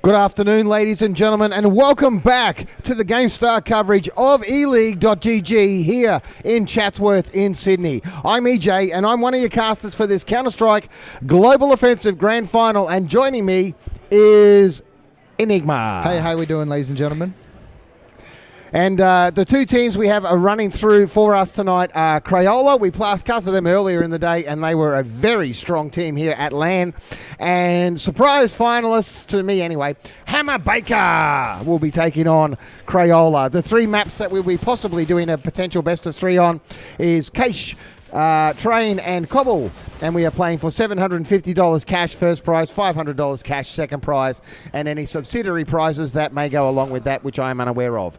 Good afternoon, ladies and gentlemen, and welcome back to the GameStar coverage of eLeague.gg here in Chatsworth in Sydney. I'm EJ, and I'm one of your casters for this Counter-Strike Global Offensive Grand Final, and joining me is Enigma. Hey, how we doing, ladies and gentlemen? And the two teams we have are running through for us tonight are Crayola. We casted them earlier in the day, and they were a very strong team here at LAN. And surprise finalists, to me anyway, Hammer Baker will be taking on Crayola. The three maps that we'll be possibly doing a potential best of three on is Cache, Train and Cobble, and we are playing for $750 cash first prize, $500 cash second prize, and any subsidiary prizes that may go along with that, which I am unaware of.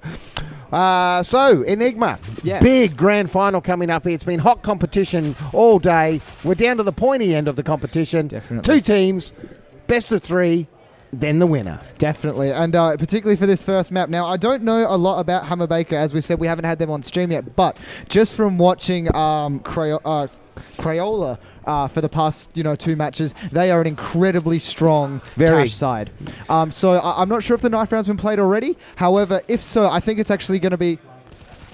So, Enigma, yes. Big grand final coming up here. It's been hot competition all day. We're down to the pointy end of the competition. Definitely. Two teams, best of three, then the winner. Definitely, and particularly for this first map. Now, I don't know a lot about Hammer Baker. As we said, we haven't had them on stream yet, but just from watching Crayola for the past, two matches, they are an incredibly strong cash side. So I'm not sure if the knife round's been played already. However, if so, I think it's actually going to be...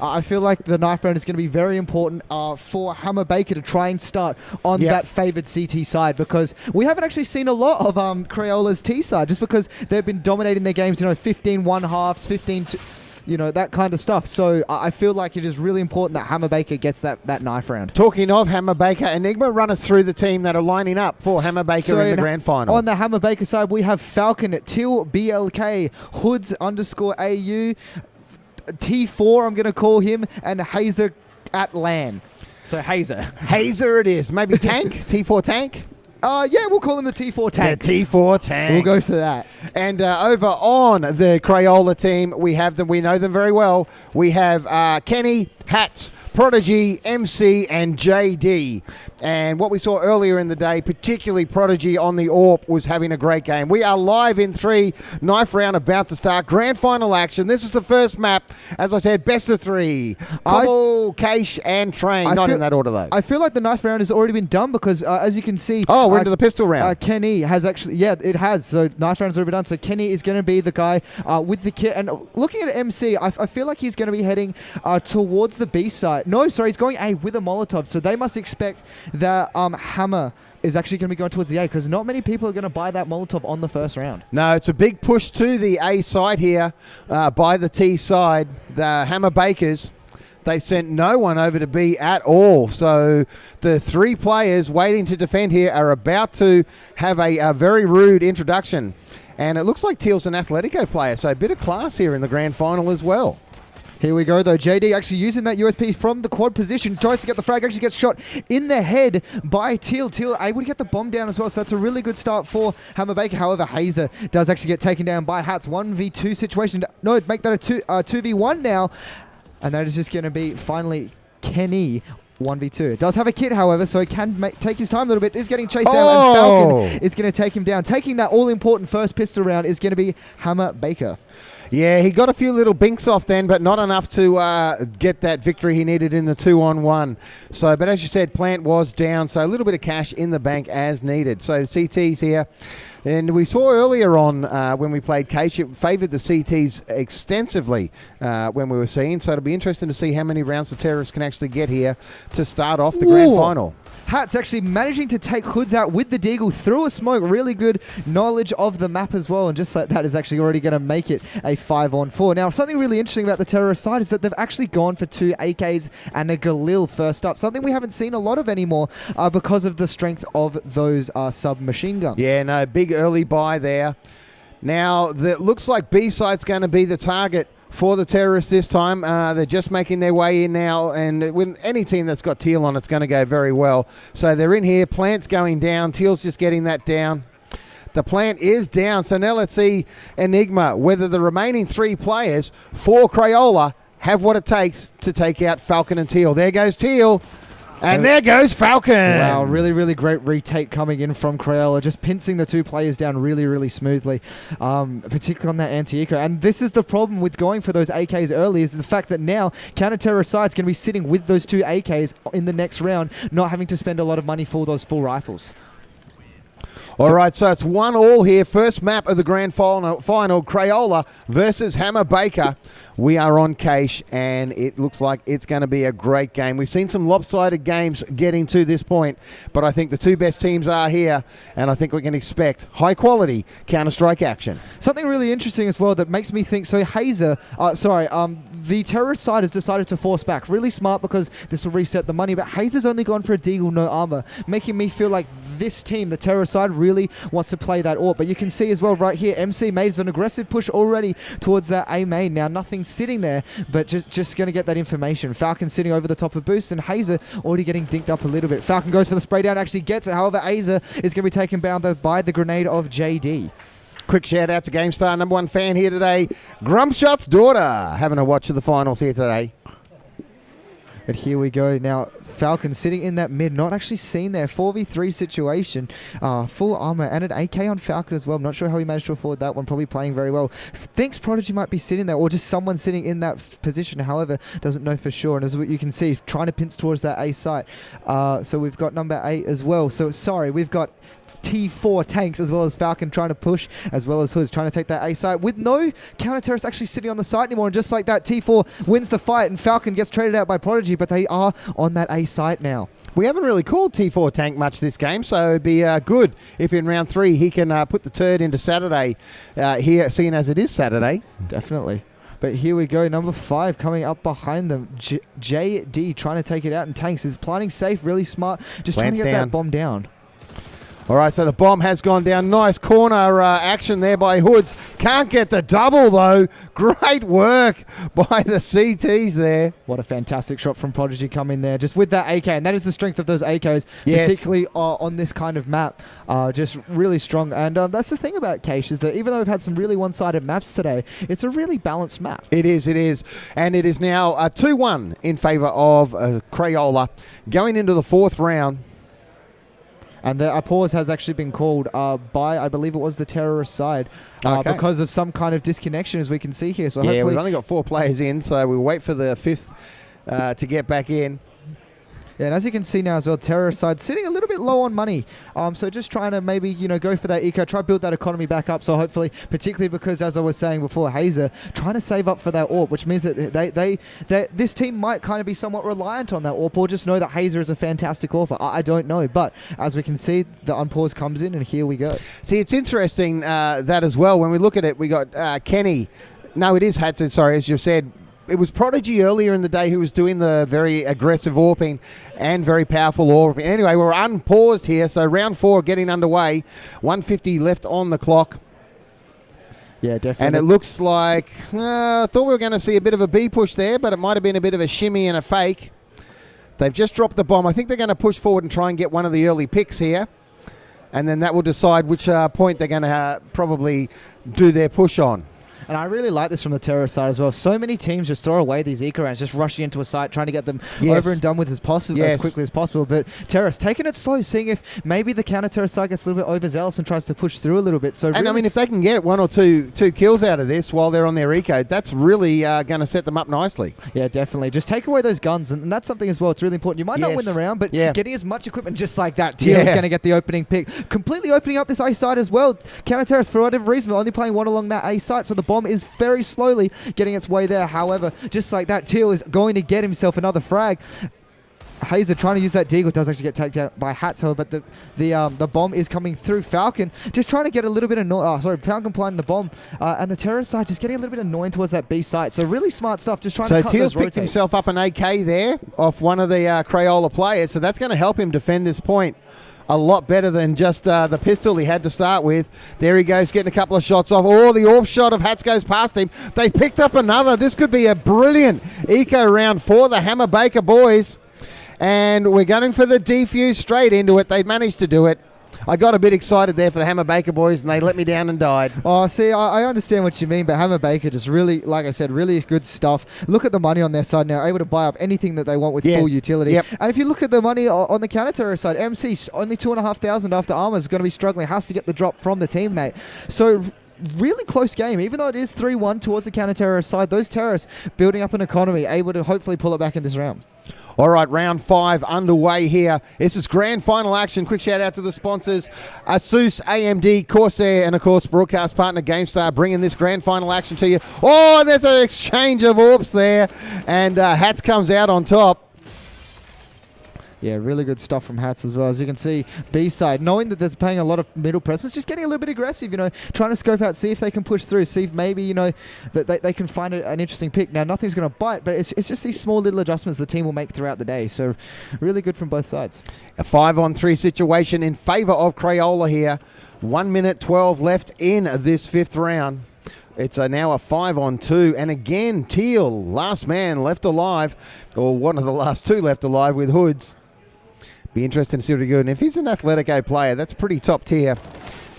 I feel like the knife round is going to be very important for Hammer Baker to try and start on that favoured CT side, because we haven't actually seen a lot of Crayola's T side, just because they've been dominating their games, 15 1/2s, 15 that kind of stuff. So I feel like it is really important that Hammer Baker gets that knife round. Talking of Hammer Baker, Enigma, run us through the team that are lining up for Hammer Baker in the grand final. On the Hammer Baker side, we have Falcon at Till BLK, Hoods _AU, T4, I'm going to call him, and Hazer at LAN. So Hazer. Hazer it is. Maybe Tank? T4 Tank? Yeah, we'll call him the T4 Tank. The T4 Tank. We'll go for that. And over on the Crayola team, we have them. We know them very well. We have Kenny, Hats, Prodigy, MC, and JD. And what we saw earlier in the day, particularly Prodigy on the AWP, was having a great game. We are live in 3, knife round about to start. Grand final action. This is the first map. As I said, best of 3. Cobble, Cache, and Train. Not in that order, though. I feel like the knife round has already been done because, as you can see... Oh, we're into the pistol round. Kenny has actually... Yeah, it has. So knife round's already been done. So Kenny is going to be the guy with the kit. And looking at MC, I feel like he's going to be heading towards the B side. No, sorry, he's going A with a Molotov. So they must expect that Hammer is actually going to be going towards the A, because not many people are going to buy that Molotov on the first round. No, it's a big push to the A side here by the T side. The Hammer Bakers, they sent no one over to B at all. So the 3 players waiting to defend here are about to have a very rude introduction. And it looks like Teal's an Athletico player, so a bit of class here in the grand final as well. Here we go, though. JD actually using that USP from the quad position. Tries to get the frag. Actually gets shot in the head by Teal. Teal able to get the bomb down as well. So that's a really good start for Hammer Baker. However, Hazer does actually get taken down by Hats. 1v2 situation. No, make that a 2v1 now. And that is just going to be finally Kenny 1v2. It does have a kit, however, so he can take his time a little bit. Is getting chased down, and Falcon is going to take him down. Taking that all-important first pistol round is going to be Hammer Baker. Yeah, he got a few little binks off then, but not enough to get that victory he needed in the 2-on-1. So, but as you said, Plant was down, so a little bit of cash in the bank as needed. So CT's here. And we saw earlier on when we played Cache, it favoured the CTs extensively when we were seeing. So it'll be interesting to see how many rounds the terrorists can actually get here to start off the grand final. Hats actually managing to take Hoods out with the Deagle through a smoke. Really good knowledge of the map as well. And just like that is actually already going to make it a 5-on-4. Now, something really interesting about the terrorist side is that they've actually gone for 2 AKs and a Galil first up. Something we haven't seen a lot of anymore because of the strength of those submachine guns. Yeah, no, big early buy there. Now, it looks like B side's going to be the target for the terrorists this time. They're just making their way in now, and with any team that's got Teal on, it's going to go very well. So they're in here. Plant's going down. Teal's just getting that down. The plant is down. So now let's see, Enigma, whether the remaining 3 players for Crayola have what it takes to take out Falcon and Teal. There goes Teal. And there goes Falcon. Wow, really, really great retake coming in from Crayola. Just pincing the 2 players down really, really smoothly, particularly on that anti-eco. And this is the problem with going for those AKs early, is the fact that now counter-terror side's going to be sitting with those 2 AKs in the next round, not having to spend a lot of money for those full rifles. All right, so it's 1-1 here. First map of the grand final, Crayola versus Hammer Baker. We are on Cache, and it looks like it's going to be a great game. We've seen some lopsided games getting to this point, but I think the two best teams are here, and I think we can expect high-quality Counter-Strike action. Something really interesting as well that makes me think, so the terrorist side has decided to force back. Really smart because this will reset the money, but Hazer's only gone for a Deagle, no armor, making me feel like this team, the terrorist side, really wants to play that AWP. But you can see as well right here, MC made an aggressive push already towards that A main. Now nothing sitting there, but just going to get that information. Falcon sitting over the top of Boost, and Hazer already getting dinked up a little bit. Falcon goes for the spray down, actually gets it. However, Hazer is going to be taken down by the grenade of JD. Quick shout out to GameStar, #1 fan here today. Grumpshot's daughter having a watch of the finals here today. But here we go. Now, Falcon sitting in that mid, not actually seen their 4v3 situation. Full armor and an AK on Falcon as well. I'm not sure how he managed to afford that one. Probably playing very well. Thinks Prodigy might be sitting there, or just someone sitting in that position. However, doesn't know for sure. And as you can see, trying to pinch towards that A site. So we've got number 8 as well. So, sorry, we've got T4 tanks as well as Falcon trying to push, as well as Hoods trying to take that A site with no counter-terrorist actually sitting on the site anymore. And just like that, T4 wins the fight and Falcon gets traded out by Prodigy, but they are on that A site now. We haven't really called T4 tank much this game, so it'd be good if in round 3 he can put the turd into Saturday here, seeing as it is Saturday. Definitely. But here we go, number 5 coming up behind them. JD trying to take it out, and Tanks is planning safe, really smart, just trying to get that bomb down. All right, so the bomb has gone down. Nice corner action there by Hoods. Can't get the double, though. Great work by the CTs there. What a fantastic shot from Prodigy coming there, just with that AK. And that is the strength of those AKs, yes, particularly on this kind of map. Just really strong. And that's the thing about Cache, is that even though we've had some really one-sided maps today, it's a really balanced map. It is, it is. And it is now 2-1 in favor of Crayola going into the 4th round. And a pause has actually been called by, I believe it was the terrorist side, because of some kind of disconnection, as we can see here. So yeah, hopefully we've only got 4 players in, so we'll wait for the 5th to get back in. Yeah, and as you can see now as well, terrorist side sitting a little bit low on money. So just trying to maybe, go for that eco, try to build that economy back up. So hopefully, particularly because, as I was saying before, Hazer trying to save up for that AWP, which means that this team might kind of be somewhat reliant on that AWP, or just know that Hazer is a fantastic AWPer. I don't know. But as we can see, the unpause comes in, and here we go. See, it's interesting that as well. When we look at it, we got Kenny. No, it is Hudson, sorry, as you've said. It was Prodigy earlier in the day who was doing the very aggressive AWPing and very powerful AWPing. Anyway, we're unpaused here, so round 4 getting underway. 150 left on the clock. Yeah, definitely. And it looks like, I thought we were going to see a bit of a B push there, but it might have been a bit of a shimmy and a fake. They've just dropped the bomb. I think they're going to push forward and try and get one of the early picks here. And then that will decide which point they're going to probably do their push on. And I really like this from the terrorist side as well. So many teams just throw away these eco rounds, just rushing into a site, trying to get them over and done with as quickly as possible. But terrorists taking it slow, seeing if maybe the counter-terrorist side gets a little bit overzealous and tries to push through a little bit. So, and I mean, if they can get 1 or 2 kills out of this while they're on their eco, that's really going to set them up nicely. Yeah, definitely. Just take away those guns, and that's something as well. It's really important. You might not win the round, but getting as much equipment just like that, Teal is going to get the opening pick. Completely opening up this A side as well. Counter-terrorists, for whatever reason, only playing one along that A site, so the bomb is very slowly getting its way there. However, just like that, Teal is going to get himself another frag. Hazer trying to use that deagle, does actually get taken out by Hats, but the bomb is coming through. Falcon just trying to get a little bit annoying. Falcon planting the bomb, and the terrorist side just getting a little bit annoying towards that B site. So really smart stuff, just trying to cut Teal's those rotates. picked himself up an AK there off one of the Crayola players, so that's going to help him defend this point a lot better than just the pistol he had to start with. There he goes, getting a couple of shots off. Oh, the off shot of Hats goes past him. They picked up another. This could be a brilliant eco round for the Hammer Baker boys. And we're going for the defuse straight into it. They managed to do it. I got a bit excited there for the Hammer Baker boys, and they let me down and died. Oh, see, I understand what you mean, but Hammer Baker just really, like I said, really good stuff. Look at the money on their side now, able to buy up anything that they want with full utility. Yep. And if you look at the money on the counter-terrorist side, MC, only 2,500 after armor is going to be struggling, has to get the drop from the teammate. So really close game, even though it is 3-1 towards the counter-terrorist side. Those terrorists building up an economy, able to hopefully pull it back in this round. All right, round 5 underway here. This is grand final action. Quick shout out to the sponsors, Asus, AMD, Corsair, and of course broadcast partner GameStar bringing this grand final action to you. Oh, there's an exchange of orbs there, and Hats comes out on top. Yeah, really good stuff from Hats as well. As you can see, B-side, knowing that there's playing a lot of middle presence, just getting a little bit aggressive, trying to scope out, see if they can push through, see if maybe, that they can find an interesting pick. Now, nothing's going to bite, but it's just these small little adjustments the team will make throughout the day. So, really good from both sides. A 5-on-3 situation in favor of Crayola here. 1 minute 12 left in this 5th round. It's now a 5-on-2, and again, Teal, last man left alive, or one of the last 2 left alive with hoods. Be interesting to see what he does. And if he's an Athletic A player, that's pretty top tier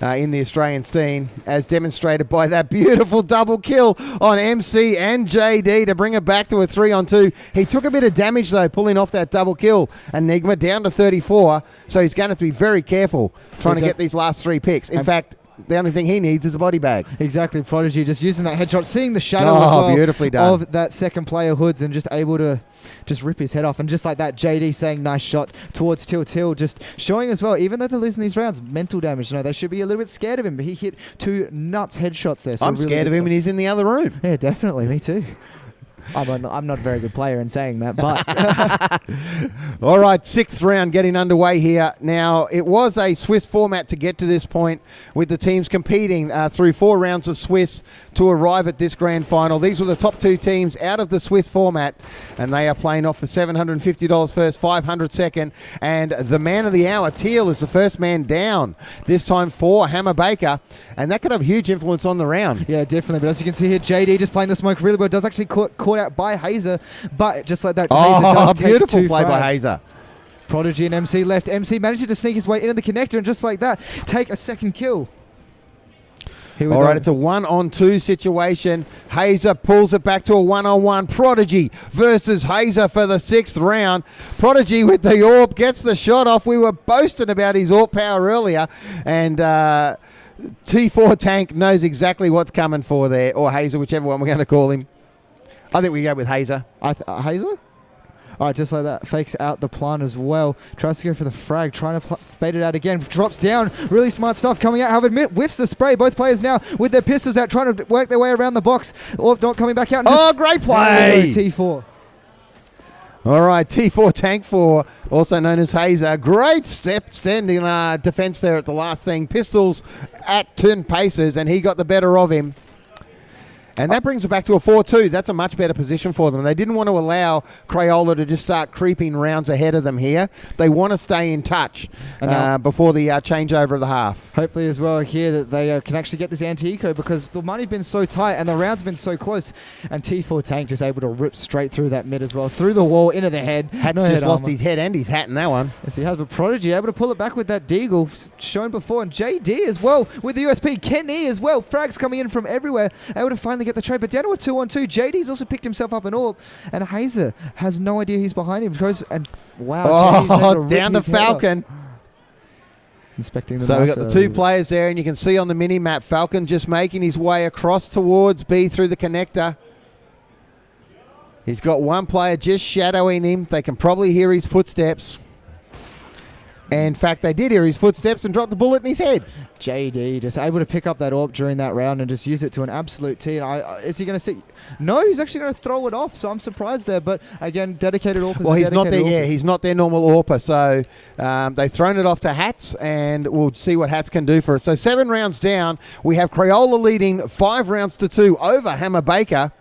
in the Australian scene, as demonstrated by that beautiful double kill on MC and JD to bring it back to a 3-on-2. He took a bit of damage, though, pulling off that double kill. Enigma down to 34, so he's going to have to be very careful trying to get these last 3 picks. In fact, the only thing he needs is a body bag. Exactly. Prodigy just using that headshot, seeing the shadow as well beautifully done. Of that second player hoods, and just able to just rip his head off. And just like that, JD saying nice shot towards Till, just showing as well, even though they're losing these rounds, mental damage. They should be a little bit scared of him, but he hit 2 nuts headshots there. So I'm really scared of him when he's in the other room. Yeah, definitely. Me too. I'm not a very good player in saying that, but... All right, 6th round getting underway here. Now, it was a Swiss format to get to this point, with the teams competing through 4 rounds of Swiss to arrive at this grand final. These were the top 2 teams out of the Swiss format, and they are playing off for $750 first, $500 second, and the man of the hour, Teal, is the first man down, this time for Hammer Baker, and that could have huge influence on the round. Yeah, definitely, but as you can see here, JD just playing the smoke really well, does actually caught out by Hazer, but just like that, Hazer does beautiful take 2 play by frags. Hazer. Prodigy and MC left. MC managing to sneak his way into the connector, and just like that, take a second kill. All right, it's a 1-on-2 situation. Hazer pulls it back to a 1-on-1. Prodigy versus Hazer for the 6th round. Prodigy with the AWP gets the shot off. We were boasting about his AWP power earlier, and T4 Tank knows exactly what's coming for there, or Hazer, whichever one we're going to call him. I think we go with Hazer. Hazer? All right, just like that, fakes out the plant as well. Tries to go for the frag, trying to bait it out again. Drops down, really smart stuff coming out. However, whiffs the spray. Both players now with their pistols out, trying to work their way around the box. Or not coming back out. Oh, great play! T4. All right, T4 Tank 4, also known as Hazer. Great standing defense there at the last thing. Pistols at 10 paces, and he got the better of him. And that brings it back to a 4-2. That's a much better position for them. They didn't want to allow Crayola to just start creeping rounds ahead of them here. They want to stay in touch before the changeover of the half. Hopefully as well here that they can actually get this anti-eco, because the money's been so tight and the rounds been so close. And T4 Tank just able to rip straight through that mid as well, through the wall, into the head. Hat's just lost his head and his hat in that one. Yes, he has, but Prodigy able to pull it back with that deagle shown before. And JD as well with the USP. Kenny as well. Frags coming in from everywhere. Able to finally get the trade, but down to a 2-on-2. JD's also picked himself up an AWP, and Hazer has no idea he's behind him. Goes and wow, it's down to Falcon. Inspecting the so we've got the 2 players there, and you can see on the mini map Falcon just making his way across towards B through the connector. He's got 1 player just shadowing him. They can probably hear his footsteps. In fact, they did hear his footsteps and dropped the bullet in his head. JD just able to pick up that AWP during that round and just use it to an absolute T. And is he going to see? No, he's actually going to throw it off. So I'm surprised there. But again, dedicated AWP. Well, he's not there. Yeah, he's not their normal AWPer. So they've thrown it off to Hats, and we'll see what Hats can do for us. So 7 rounds down. We have Crayola leading 5 rounds to 2 over Hammer Baker.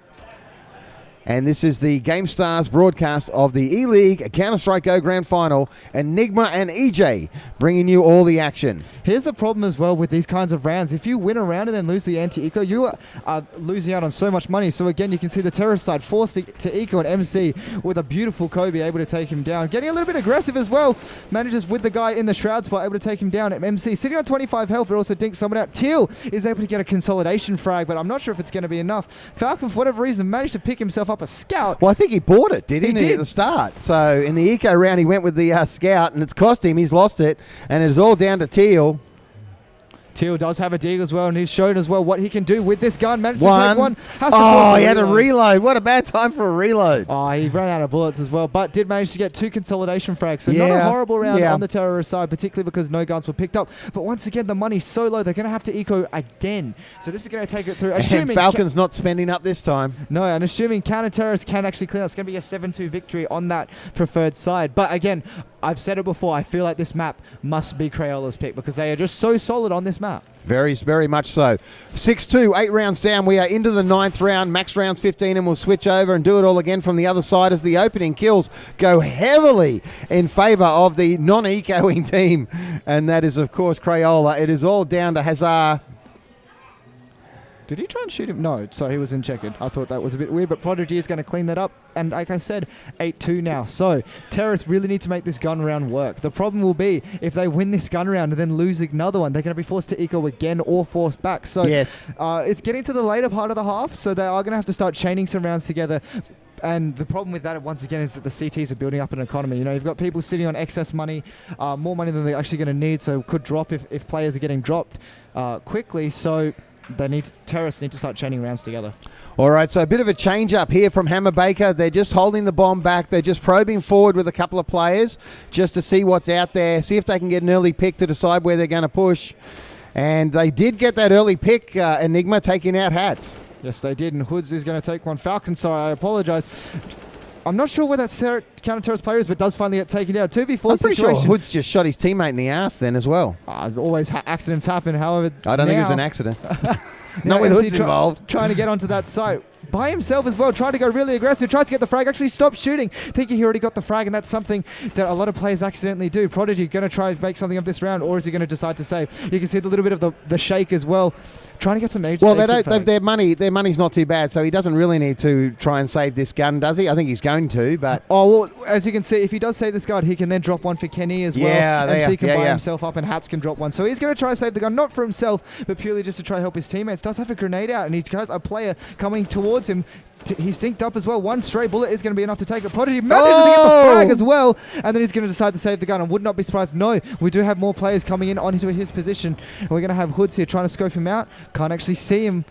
And this is the GameStars broadcast of the eLeague Counter-Strike Go Grand Final. Enigma and EJ bringing you all the action. Here's the problem as well with these kinds of rounds. If you win a round and then lose the anti-eco, you are losing out on so much money. So again, you can see the terrorist side forced to eco and MC with a beautiful Kobe able to take him down. Getting a little bit aggressive as well. Manages with the guy in the shroud spot, able to take him down. MC sitting on 25 health, but also dinks someone out. Teal is able to get a consolidation frag, but I'm not sure if it's going to be enough. Falcon, for whatever reason, managed to pick himself up a scout. Well, I think he bought it, didn't he at the start? So in the eco round, he went with the scout, and it's cost him. He's lost it, and it's all down to Teal. Teal does have a deagle as well, and he's shown as well what he can do with this gun. Managed to take one. He had a reload. What a bad time for a reload. Oh, he ran out of bullets as well, but did manage to get 2 consolidation frags. So not a horrible round on the terrorist side, particularly because no guns were picked up. But once again, the money's so low, they're going to have to eco again. So this is going to take it through. And Falcon's not spending up this time. No, and assuming counter-terrorists can actually clear, it's going to be a 7-2 victory on that preferred side. But again, I've said it before, I feel like this map must be Crayola's pick because they are just so solid on this map. Very, very much so. 6-2, 8 rounds down. We are into the 9th round. Max rounds 15, and we'll switch over and do it all again from the other side as the opening kills go heavily in favour of the non-ecoing team. And that is, of course, Crayola. It is all down to Hazard. Did he try and shoot him? No, so he was in checkered. I thought that was a bit weird, but Prodigy is going to clean that up. And like I said, 8-2 now. So terrorists really need to make this gun round work. The problem will be if they win this gun round and then lose another one, they're going to be forced to eco again or forced back. So it's getting to the later part of the half, so they are going to have to start chaining some rounds together. And the problem with that, once again, is that the CTs are building up an economy. You know, you've got people sitting on excess money, more money than they're actually going to need, so could drop if players are getting dropped quickly. So terrorists need to start chaining rounds together. All right, so a bit of a change up here from Hammer Baker. They're just holding the bomb back. They're just probing forward with a couple of players just to see what's out there, see if they can get an early pick to decide where they're going to push. And they did get that early pick, Enigma, taking out Hats. Yes, they did, and Hoods is going to take one. Falcon, sorry, I apologize. I'm not sure where that counter-terrorist player is, but does finally get taken out. 2v4 I'm pretty sure Hoods just shot his teammate in the ass then as well. Always accidents happen, however. I don't think it was an accident. Not with Hoods involved. Trying to get onto that site by himself as well, trying to go really aggressive, tries to get the frag, actually stops shooting, thinking he already got the frag, and that's something that a lot of players accidentally do. Prodigy going to try and make something of this round, or is he going to decide to save? You can see the little bit of the shake as well, trying to get some age. Well, their money's not too bad, so he doesn't really need to try and save this gun, does he? I think he's going to, but... Oh, well, as you can see, if he does save this gun, he can then drop one for Kenny as well. MC can buy himself up, and Hats can drop one. So he's going to try and save the gun, not for himself, but purely just to try to help his teammates. Does have a grenade out, and he's got a player coming towards him. He's dinked up as well. One stray bullet is going to be enough to take it. Prodigy manages to get the frag as well, and then he's going to decide to save the gun. I would not be surprised. No, we do have more players coming in onto his position. And we're going to have Hoods here trying to scope him out. Can't actually see him.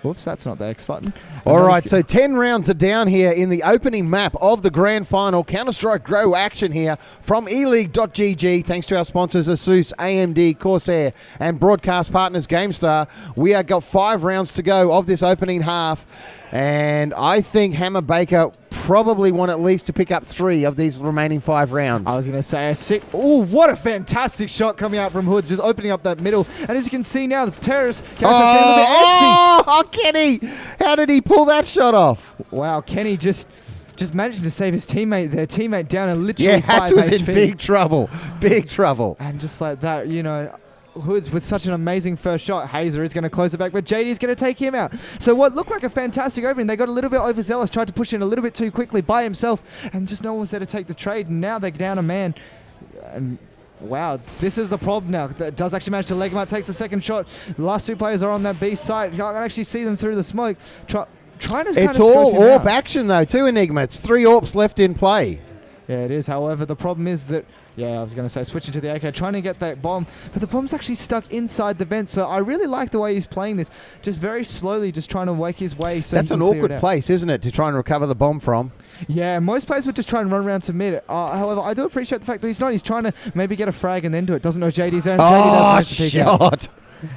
Whoops, that's not the X button. All right, so 10 rounds are down here in the opening map of the Grand Final. Counter-Strike Grow action here from eLeague.gg. Thanks to our sponsors, Asus, AMD, Corsair, and broadcast partners, GameStar. We have got 5 rounds to go of this opening half. And I think Hammer Baker probably want at least to pick up 3 of these remaining 5 rounds. I was going to say a 6. Oh, what a fantastic shot coming out from Hoods, just opening up that middle. And as you can see now, the terrorists getting a little bit antsy. Kenny! How did he pull that shot off? Wow, Kenny just managing to save his teammate, their teammate down and literally 5 Hats was HP. in big trouble. Big trouble. And just like that, you know, Hoods with such an amazing first shot. Hazer is going to close it back, but JD is going to take him out. So what looked like a fantastic opening, they got a little bit overzealous, tried to push in a little bit too quickly by himself, and just no one was there to take the trade. And now they're down a man. And wow, this is the problem now. That does actually manage to leg him out, takes the second shot. The last 2 players are on that B site. You can actually see them through the smoke. It's all AWP action though, too, Enigma. It's 3 AWPs left in play. Yeah, it is. However, the problem is that, I was going to say, switching to the AK, trying to get that bomb, but the bomb's actually stuck inside the vent. So I really like the way he's playing this, just very slowly, just trying to wake his way. So that's an awkward place, isn't it, to try and recover the bomb from? Yeah, most players would just try and run around to mid. However, I do appreciate the fact that he's not. He's trying to maybe get a frag and then do it. Doesn't know JD's there. And JD does manage to pick out.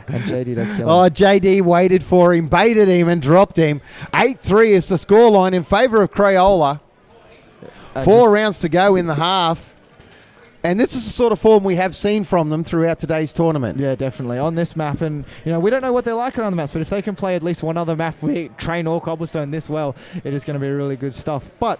And JD does kill him. JD waited for him, baited him, and dropped him. 8-3 is the scoreline in favour of Crayola. 4 rounds to go in the half. And this is the sort of form we have seen from them throughout today's tournament. Yeah, definitely. On this map, and we don't know what they're like on other maps, but if they can play at least one other map, we train all cobblestone this well, it is going to be really good stuff. But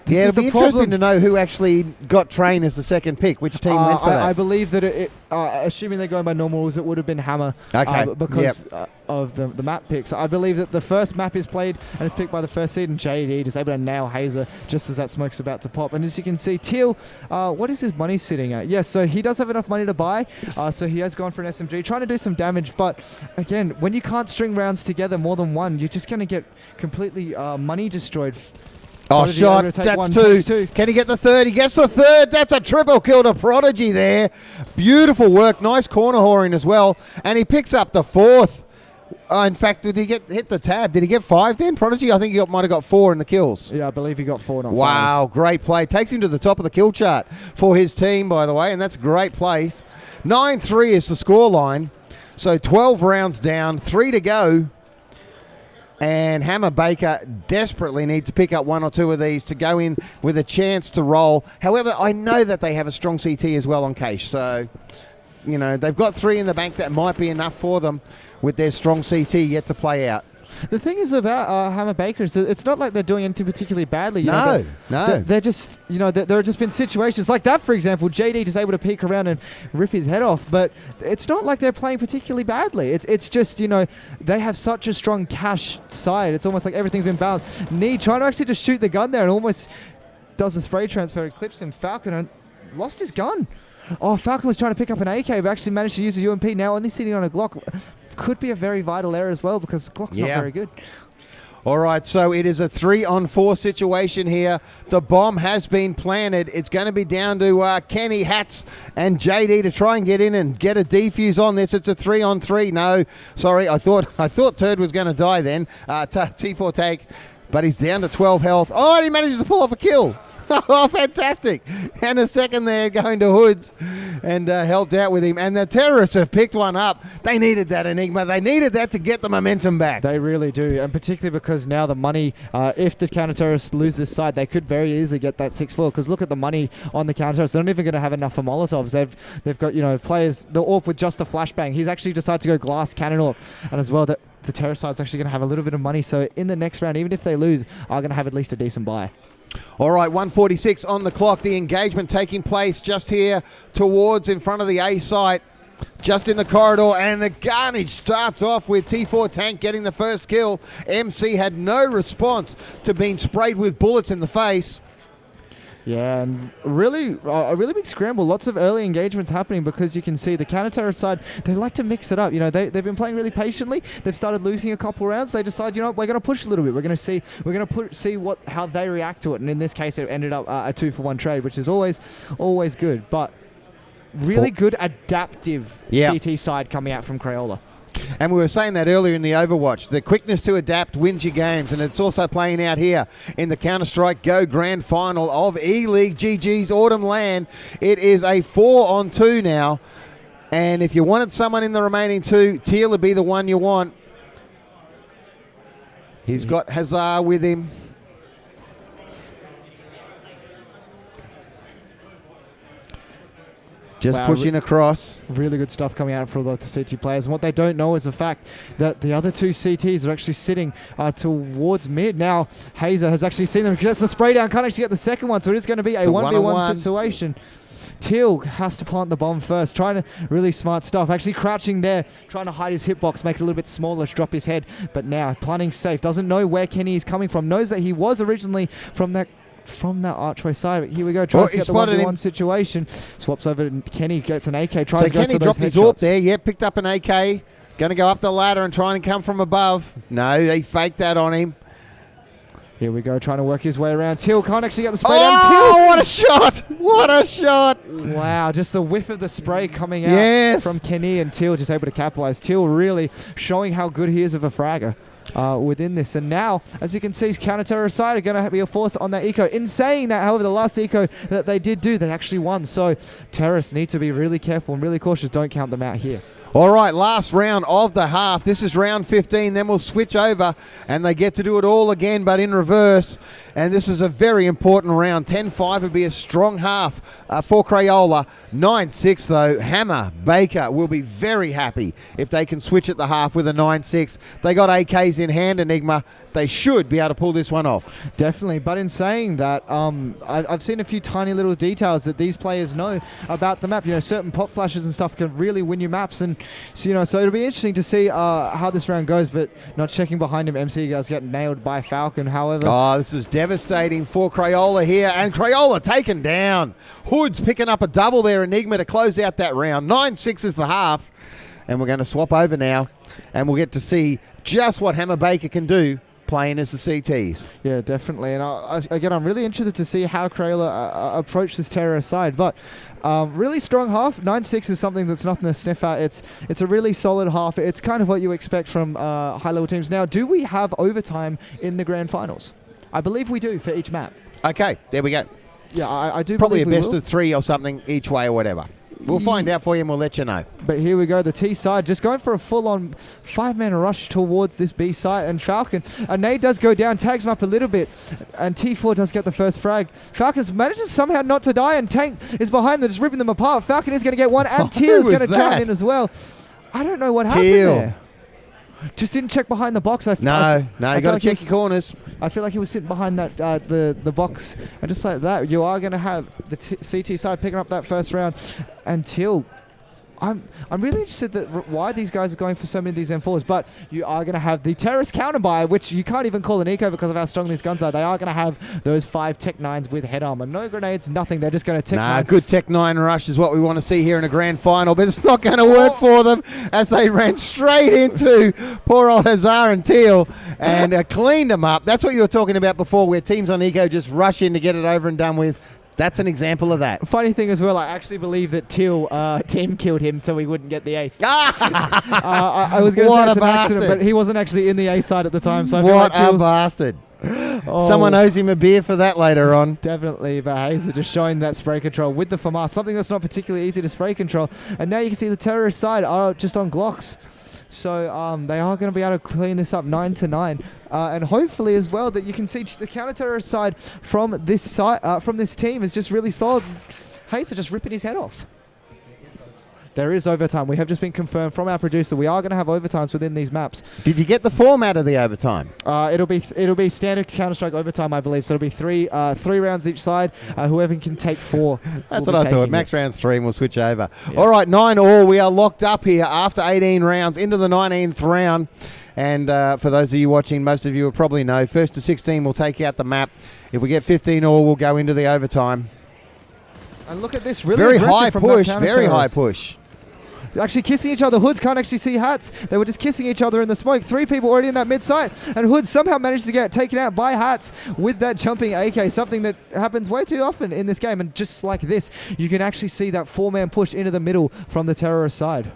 it'll be interesting to know who actually got Train as the second pick, which team went for that. I believe that assuming they're going by normal rules, it would have been Hammer because of the map picks. I believe that the first map is played and it's picked by the first seed, and JD is able to nail Hazer just as that smoke's about to pop. And as you can see, Teal, what is his money sitting at? Yes, so he does have enough money to buy, so he has gone for an SMG, trying to do some damage. But again, when you can't string rounds together more than one, you're just going to get completely money destroyed. Oh, Prodigy shot. able to take That's one, two. takes two. Can he get the third? He gets the third. That's a triple kill to Prodigy there. Beautiful work. Nice corner whoring as well. And he picks up the fourth. In fact, did he hit the tab? Did he get 5 then, Prodigy? I think he might have got 4 in the kills. Yeah, I believe he got 4, not 5. Wow, great play. Takes him to the top of the kill chart for his team, by the way, and that's a great place. 9-3 is the scoreline. So 12 rounds down, 3 to go. And Hammer Baker desperately need to pick up 1 or 2 of these to go in with a chance to roll. However, I know that they have a strong CT as well on Cache. So, you know, they've got 3 in the bank. That might be enough for them with their strong CT yet to play out. The thing is about Hammer Baker is that it's not like they're doing anything particularly badly. No. They're just, you know, there have just been situations like that, for example, JD just able to peek around and rip his head off, but it's not like they're playing particularly badly. It's just, you know, they have such a strong cash side. It's almost like everything's been balanced. Nee trying to actually just shoot the gun there and almost does a spray transfer, clips him. Falcon and lost his gun. Oh, Falcon was trying to pick up an AK, but actually managed to use a UMP, now only sitting on a Glock. Could be a very vital error as well because Glock's not very good. All right, so it is a 3-on-4 situation here. The bomb has been planted. It's going to be down to Kenny, Hats, and JD to try and get in and get a defuse on this. It's a 3-on-3. No, sorry, I thought Turd was going to die then. T4 take, but he's down to 12 health. Oh, and he manages to pull off a kill. Oh, fantastic. And a second there going to Hoods and helped out with him. And the terrorists have picked one up. They needed that, Enigma. They needed that to get the momentum back. They really do. And particularly because now the money, if the counter-terrorists lose this side, they could very easily get that 6-4. Because look at the money on the counter-terrorists. They're not even going to have enough for Molotovs. They've got, you know, players, the AWP with just a flashbang. He's actually decided to go glass cannon AWP. And as well, the terror side's actually going to have a little bit of money. So in the next round, even if they lose, are going to have at least a decent buy. All right, 1:46 on the clock. The engagement taking place just here towards in front of the A site, just in the corridor. And the carnage starts off with T4 Tank getting the first kill. MC had no response to being sprayed with bullets in the face. Yeah, and really, a really big scramble. Lots of early engagements happening because you can see the counter-terror side, they like to mix it up. You know, they've been playing really patiently. They've started losing a couple rounds. They decide, you know, we're going to push a little bit. We're going to see how they react to it. And in this case, it ended up a 2-for-1 trade, which is always good. But really good adaptive CT side coming out from Crayola. And we were saying that earlier in the Overwatch. The quickness to adapt wins your games, and it's also playing out here in the Counter-Strike Go Grand Final of eLeague GG's Autumn LAN. It is a 4-on-2 now, and if you wanted someone in the remaining 2, Teal would be the one you want. He's got Hazard with him. Just pushing across. Really good stuff coming out for the CT players. And what they don't know is the fact that the other 2 CTs are actually sitting towards mid. Now, Hazer has actually seen them. Gets the spray down. Can't actually get the second one. So it is going to be a 1v1 situation. Teal has to plant the bomb first. Trying to really smart stuff. Actually crouching there. Trying to hide his hitbox. Make it a little bit smaller. Drop his head. But now, planting safe. Doesn't know where Kenny is coming from. Knows that he was originally from that archway side. But here we go. Tries to get the 1v1 situation. Swaps over to Kenny. Gets an AK. Tries to go Kenny for those dropped his headshots. AWP there. Yeah, picked up an AK. Going to go up the ladder and try and come from above. No, they faked that on him. Here we go, trying to work his way around. Teal can't actually get the spray down. Teal! Oh, what a shot! What a shot! Wow, just the whiff of the spray coming out from Kenny, and Teal just able to capitalize. Teal really showing how good he is of a fragger within this. And now, as you can see, counter-terror side are going to be a force on that eco. In saying that, however, the last eco that they did do, they actually won. So terrorists need to be really careful and really cautious. Don't count them out here. All right, last round of the half. This is round 15. Then we'll switch over and they get to do it all again, but in reverse. And this is a very important round. 10-5 would be a strong half for Crayola. 9-6 though. Hammer Baker will be very happy if they can switch at the half with a 9-6. They got AKs in hand, Enigma. They should be able to pull this one off. Definitely. But in saying that, I've seen a few tiny little details that these players know about the map. You know, certain pop flashes and stuff can really win you maps. And, so, you know, so it'll be interesting to see how this round goes. But not checking behind him, MC guys get nailed by Falcon. However, this is devastating for Crayola here. And Crayola taken down. Hood's picking up a double there, Enigma, to close out that round. 9-6 is the half. And we're going to swap over now. And we'll get to see just what Hammer Baker can do playing as the CTs. Yeah, definitely. And again, I'm really interested to see how Crayola approach this terrorist side. But really strong half. 9-6 is something that's nothing to sniff at. It's a really solid half. It's kind of what you expect from high-level teams. Now, do we have overtime in the Grand Finals? I believe we do for each map. Okay, there we go. Yeah, I do Probably a believe we best will. of 3 or something each way or whatever. We'll find out for you and we'll let you know. But here we go, the T side just going for a full-on 5-man rush towards this B side, and Falcon, a nade does go down, tags him up a little bit, and T4 does get the first frag. Falcon manages somehow not to die, and Tank is behind them, just ripping them apart. Falcon is going to get one, and Teal is going to jump in as well. I don't know what happened there. Just didn't check behind the box. No, you got to check your corners. I feel like he was sitting behind that the box, and just like that, you are going to have the CT side picking up that first round. Until I'm really interested why these guys are going for so many of these M4s, but you are going to have the terrorist counter buy, which you can't even call an eco because of how strong these guns are. They are going to have those 5 Tech 9s with head armor. No grenades, nothing. They're just going to Tech 9. Good Tech 9 rush is what we want to see here in a grand final, but it's not going to work for them as they ran straight into poor old Hazar and Teal and cleaned them up. That's what you were talking about before, where teams on eco just rush in to get it over and done with. That's an example of that. Funny thing as well, I actually believe that Teal team killed him so he wouldn't get the ace. I was going to say it's an accident, but he wasn't actually in the ace side at the time. So what a bastard. Someone owes him a beer for that later on. Definitely, but Hazer just showing that spray control with the FAMAS, something that's not particularly easy to spray control. And now you can see the terrorist side are just on Glocks. So they are going to be able to clean this up 9-9, and hopefully as well that you can see the counter-terrorist side from this side, from this team is just really solid. Hazer just ripping his head off. There is overtime. We have just been confirmed from our producer. We are going to have overtimes within these maps. Did you get the format of the overtime? It'll be standard Counter-Strike overtime, I believe. So it'll be three rounds each side. Whoever can take 4. That's what I thought. Max rounds 3 and we'll switch over. Yeah. All right, 9-all. We are locked up here after 18 rounds into the 19th round. And for those of you watching, most of you will probably know, 1st to 16 will take out the map. If we get 15-all, we'll go into the overtime. And look at this, really very high push, very high push. Actually kissing each other. Hoods can't actually see Hats. They were just kissing each other in the smoke. 3 people already in that mid site, and Hoods somehow managed to get taken out by Hats with that jumping AK, something that happens way too often in this game. And just like this, you can actually see that 4-man push into the middle from the terrorist side.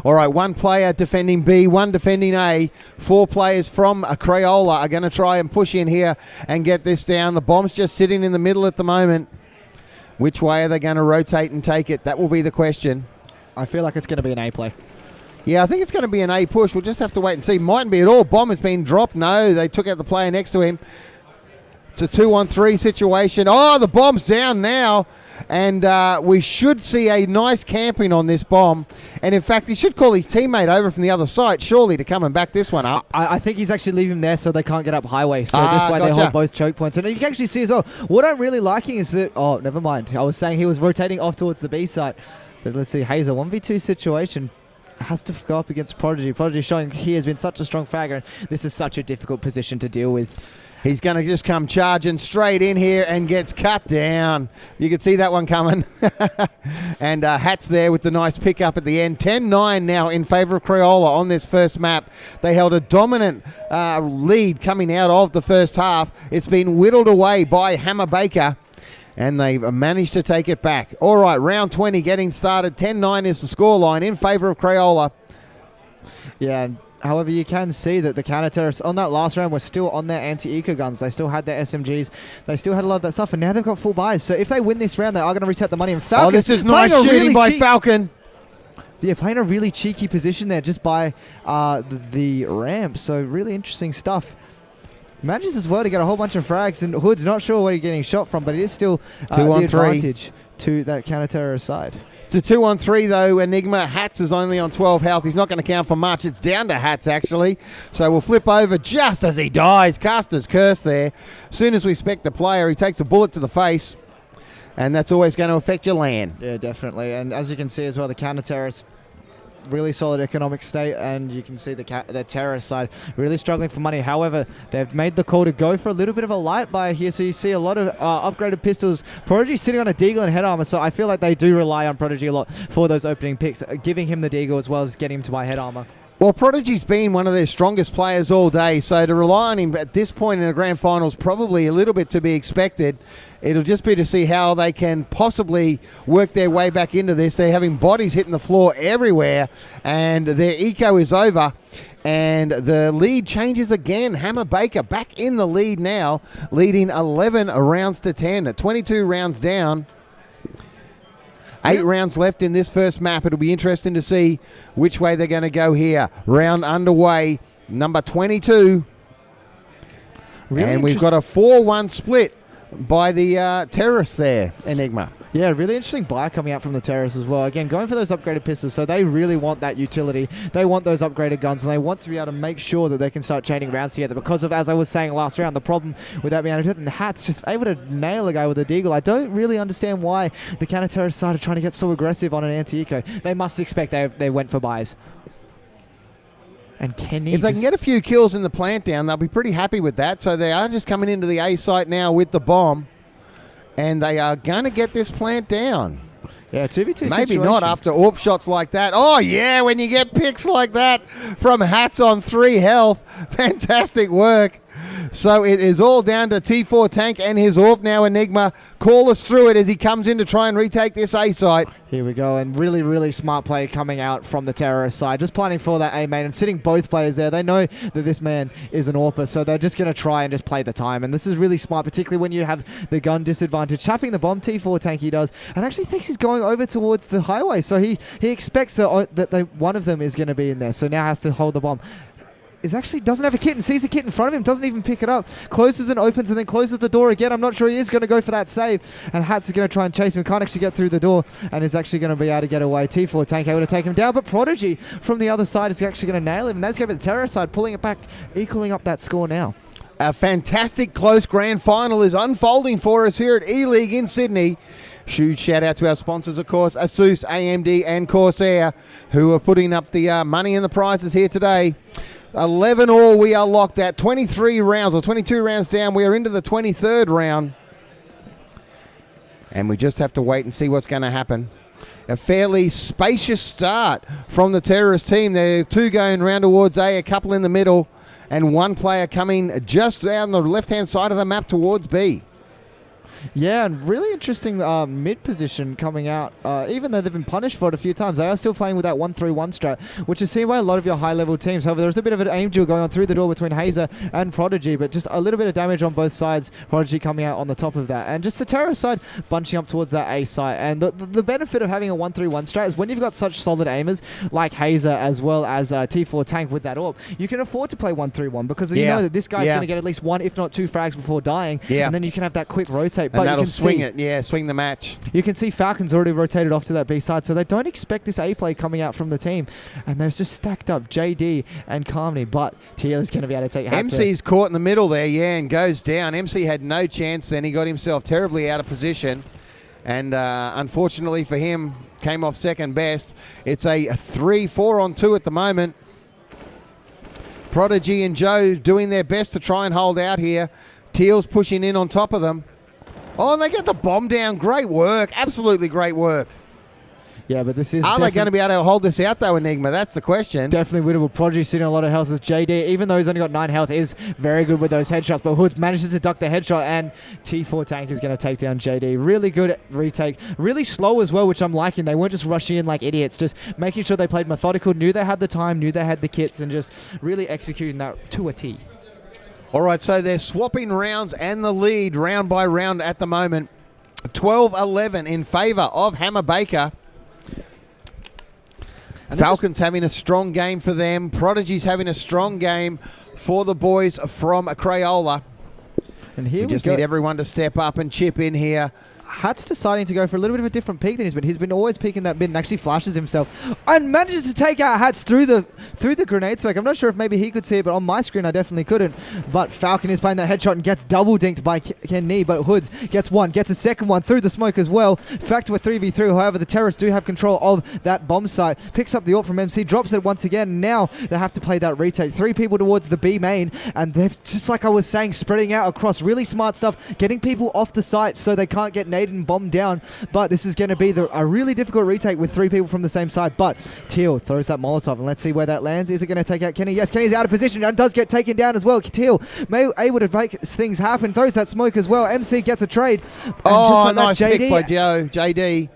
All right, 1 player defending B, 1 defending A. 4 players from Crayola are going to try and push in here and get this down. The bomb's just sitting in the middle at the moment. Which way are they going to rotate and take it? That will be the question. I feel like it's going to be an A play. Yeah, I think it's going to be an A push. We'll just have to wait and see. Mightn't be at all. Bomb has been dropped. No, they took out the player next to him. It's a 2-on-3 situation. Oh, the bomb's down now. And we should see a nice camping on this bomb. And in fact, he should call his teammate over from the other side, surely, to come and back this one up. I think he's actually leaving there so they can't get up highway. So this way they hold both choke points. And you can actually see as well, what I'm really liking is that, oh, never mind. I was saying he was rotating off towards the B side. But let's see, Hazer, 1v2 situation. Has to go up against Prodigy. Prodigy showing he has been such a strong fragger. This is such a difficult position to deal with. He's going to just come charging straight in here and gets cut down. You can see that one coming. And Hats there with the nice pickup at the end. 10-9 now in favour of Crayola on this first map. They held a dominant lead coming out of the first half. It's been whittled away by Hammer Baker, and they've managed to take it back. All right, round 20 getting started. 10-9 is the scoreline in favour of Crayola. Yeah, however, you can see that the counter-terrorists on that last round were still on their anti-eco guns. They still had their SMGs. They still had a lot of that stuff, and now they've got full buys. So if they win this round, they are going to reset the money. And Falcon, oh, this is nice shooting by Falcon. Yeah, playing a really cheeky position there just by the ramp. So really interesting stuff. Manages as well to get a whole bunch of frags, and Hood's not sure where he's getting shot from, but it is still the advantage to that counter-terrorist side. It's a 2-on-3 though. Enigma. Hats is only on 12 health. He's not going to count for much. It's down to Hats actually. So we'll flip over just as he dies. Caster's curse there. As soon as we spec the player, he takes a bullet to the face. And that's always going to affect your LAN. Yeah, definitely. And as you can see as well, the counter-terrorist, really solid economic state, and you can see the terrorist side really struggling for money. However, they've made the call to go for a little bit of a light buy here, so you see a lot of upgraded pistols. Prodigy sitting on a deagle and head armor, so I feel like they do rely on Prodigy a lot for those opening picks, giving him the deagle as well as getting him to buy head armor. Well, Prodigy's been one of their strongest players all day, so to rely on him at this point in the grand final is probably a little bit to be expected. It'll just be to see how they can possibly work their way back into this. They're having bodies hitting the floor everywhere, and their eco is over. And the lead changes again. Hammer Baker back in the lead now, leading 11 rounds to 10. 22 rounds down. 8 rounds left in this first map. It'll be interesting to see which way they're going to go here. Round underway, number 22. Really, and we've got a 4-1 split by the terrorists there, Enigma. Yeah, really interesting buy coming out from the terrorists as well. Again, going for those upgraded pistols, so they really want that utility. They want those upgraded guns, and they want to be able to make sure that they can start chaining rounds together because of, as I was saying last round, the problem with that being able to hit, and the Hat's just able to nail a guy with a deagle. I don't really understand why the counter-terrorists started trying to get so aggressive on an anti-eco. They must expect they went for buys. And Kenny, if they can get a few kills in the plant down, they'll be pretty happy with that. So they are just coming into the A site now with the bomb. And they are going to get this plant down. Yeah, 2v2 Maybe situation. not after AWP shots like that. Oh, yeah, when you get picks like that from Hats on 3 health. Fantastic work. So it is all down to T4 Tank and his AWP now, Enigma. Call us through it as he comes in to try and retake this A site. Here we go, and really, really smart play coming out from the terrorist side. Just planning for that A main and sitting both players there. They know that this man is an AWPer, so they're just going to try and just play the time. And this is really smart, particularly when you have the gun disadvantage. Tapping the bomb, T4 Tank he does, and actually thinks he's going over towards the highway. So he expects that one of them is going to be in there, so now has to hold the bomb. Actually doesn't have a kit and sees a kit in front of him, doesn't even pick it up, closes and opens and then closes the door again. I'm not sure he is going to go for that save, and Hats is going to try and chase him, can't actually get through the door and is actually going to be able to get away. T4 Tank able to take him down, but Prodigy from the other side is actually going to nail him, and that's going to be the terror side pulling it back, equaling up that score now. A fantastic close grand final is unfolding for us here at eLeague in Sydney. Huge shout out to our sponsors, of course, Asus, AMD and Corsair, who are putting up the money and the prizes here today. 11 all, we are locked at 23 rounds, or 22 rounds down. We are into the 23rd round. And we just have to wait and see what's going to happen. A fairly spacious start from the terrorist team. There are 2 going round towards A, a couple in the middle, and 1 player coming just down the left-hand side of the map towards B. Yeah, and really interesting mid position coming out. Even though they've been punished for it a few times, they are still playing with that 1-3-1 strat, which is seen by a lot of your high-level teams. However, there's a bit of an aim duel going on through the door between Hazer and Prodigy, but just a little bit of damage on both sides. Prodigy coming out on the top of that, and just the terrorist side bunching up towards that A site. And the benefit of having a 1-3-1 strat is when you've got such solid aimers like Hazer as well as T4 Tank with that AWP, you can afford to play 1-3-1 because you know that this guy's going to get at least 1, if not 2 frags before dying, and then you can have that quick rotate. And but that'll you can swing it, swing the match. You can see Falcons already rotated off to that B side, so they don't expect this A play coming out from the team. And there's just stacked up JD and Carmody, but TL is going to be able to take MC's caught in the middle there, and goes down. MC had no chance then. He got himself terribly out of position. And unfortunately for him, came off second best. It's a 3-4 on 2 at the moment. Prodigy and Joe doing their best to try and hold out here. Teal's pushing in on top of them. Oh, and they get the bomb down. Great work. Absolutely great work. Yeah, but this is... Are they going to be able to hold this out, though, Enigma? That's the question. Definitely winnable. Prodigy sitting on a lot of health as JD, even though he's only got 9 health, is very good with those headshots. But Hoods manages to duck the headshot, and T4 Tank is going to take down JD. Really good retake. Really slow as well, which I'm liking. They weren't just rushing in like idiots, just making sure they played methodical, knew they had the time, knew they had the kits, and just really executing that to a T. All right, so they're swapping rounds and the lead round by round at the moment. 12-11 in favour of Hammer Baker. Falcons having a strong game for them. Prodigy's having a strong game for the boys from Crayola. And here we just need everyone to step up and chip in here. Hat's deciding to go for a little bit of a different peak than he's been. He's been always peeking that mid and actually flashes himself and manages to take out Hats through the grenade smoke. I'm not sure if maybe he could see it, but on my screen I definitely couldn't. But Falcon is playing that headshot and gets double dinked by Ken Nee, but Hoods gets one, gets a second one through the smoke as well. Back to a 3v3. However, the terrorists do have control of that bomb site. Picks up the ult from MC, drops it once again. Now they have to play that retake. 3 people towards the B main, and they're just like I was saying, spreading out across. Really smart stuff, getting people off the site so they can't get grenade and bomb down, but this is going to be a really difficult retake with 3 people from the same side. But Teal throws that Molotov, and let's see where that lands. Is it going to take out Kenny? Yes, Kenny's out of position and does get taken down as well. Teal able to make things happen, throws that smoke as well. MC gets a trade. And oh, nice pick by JD.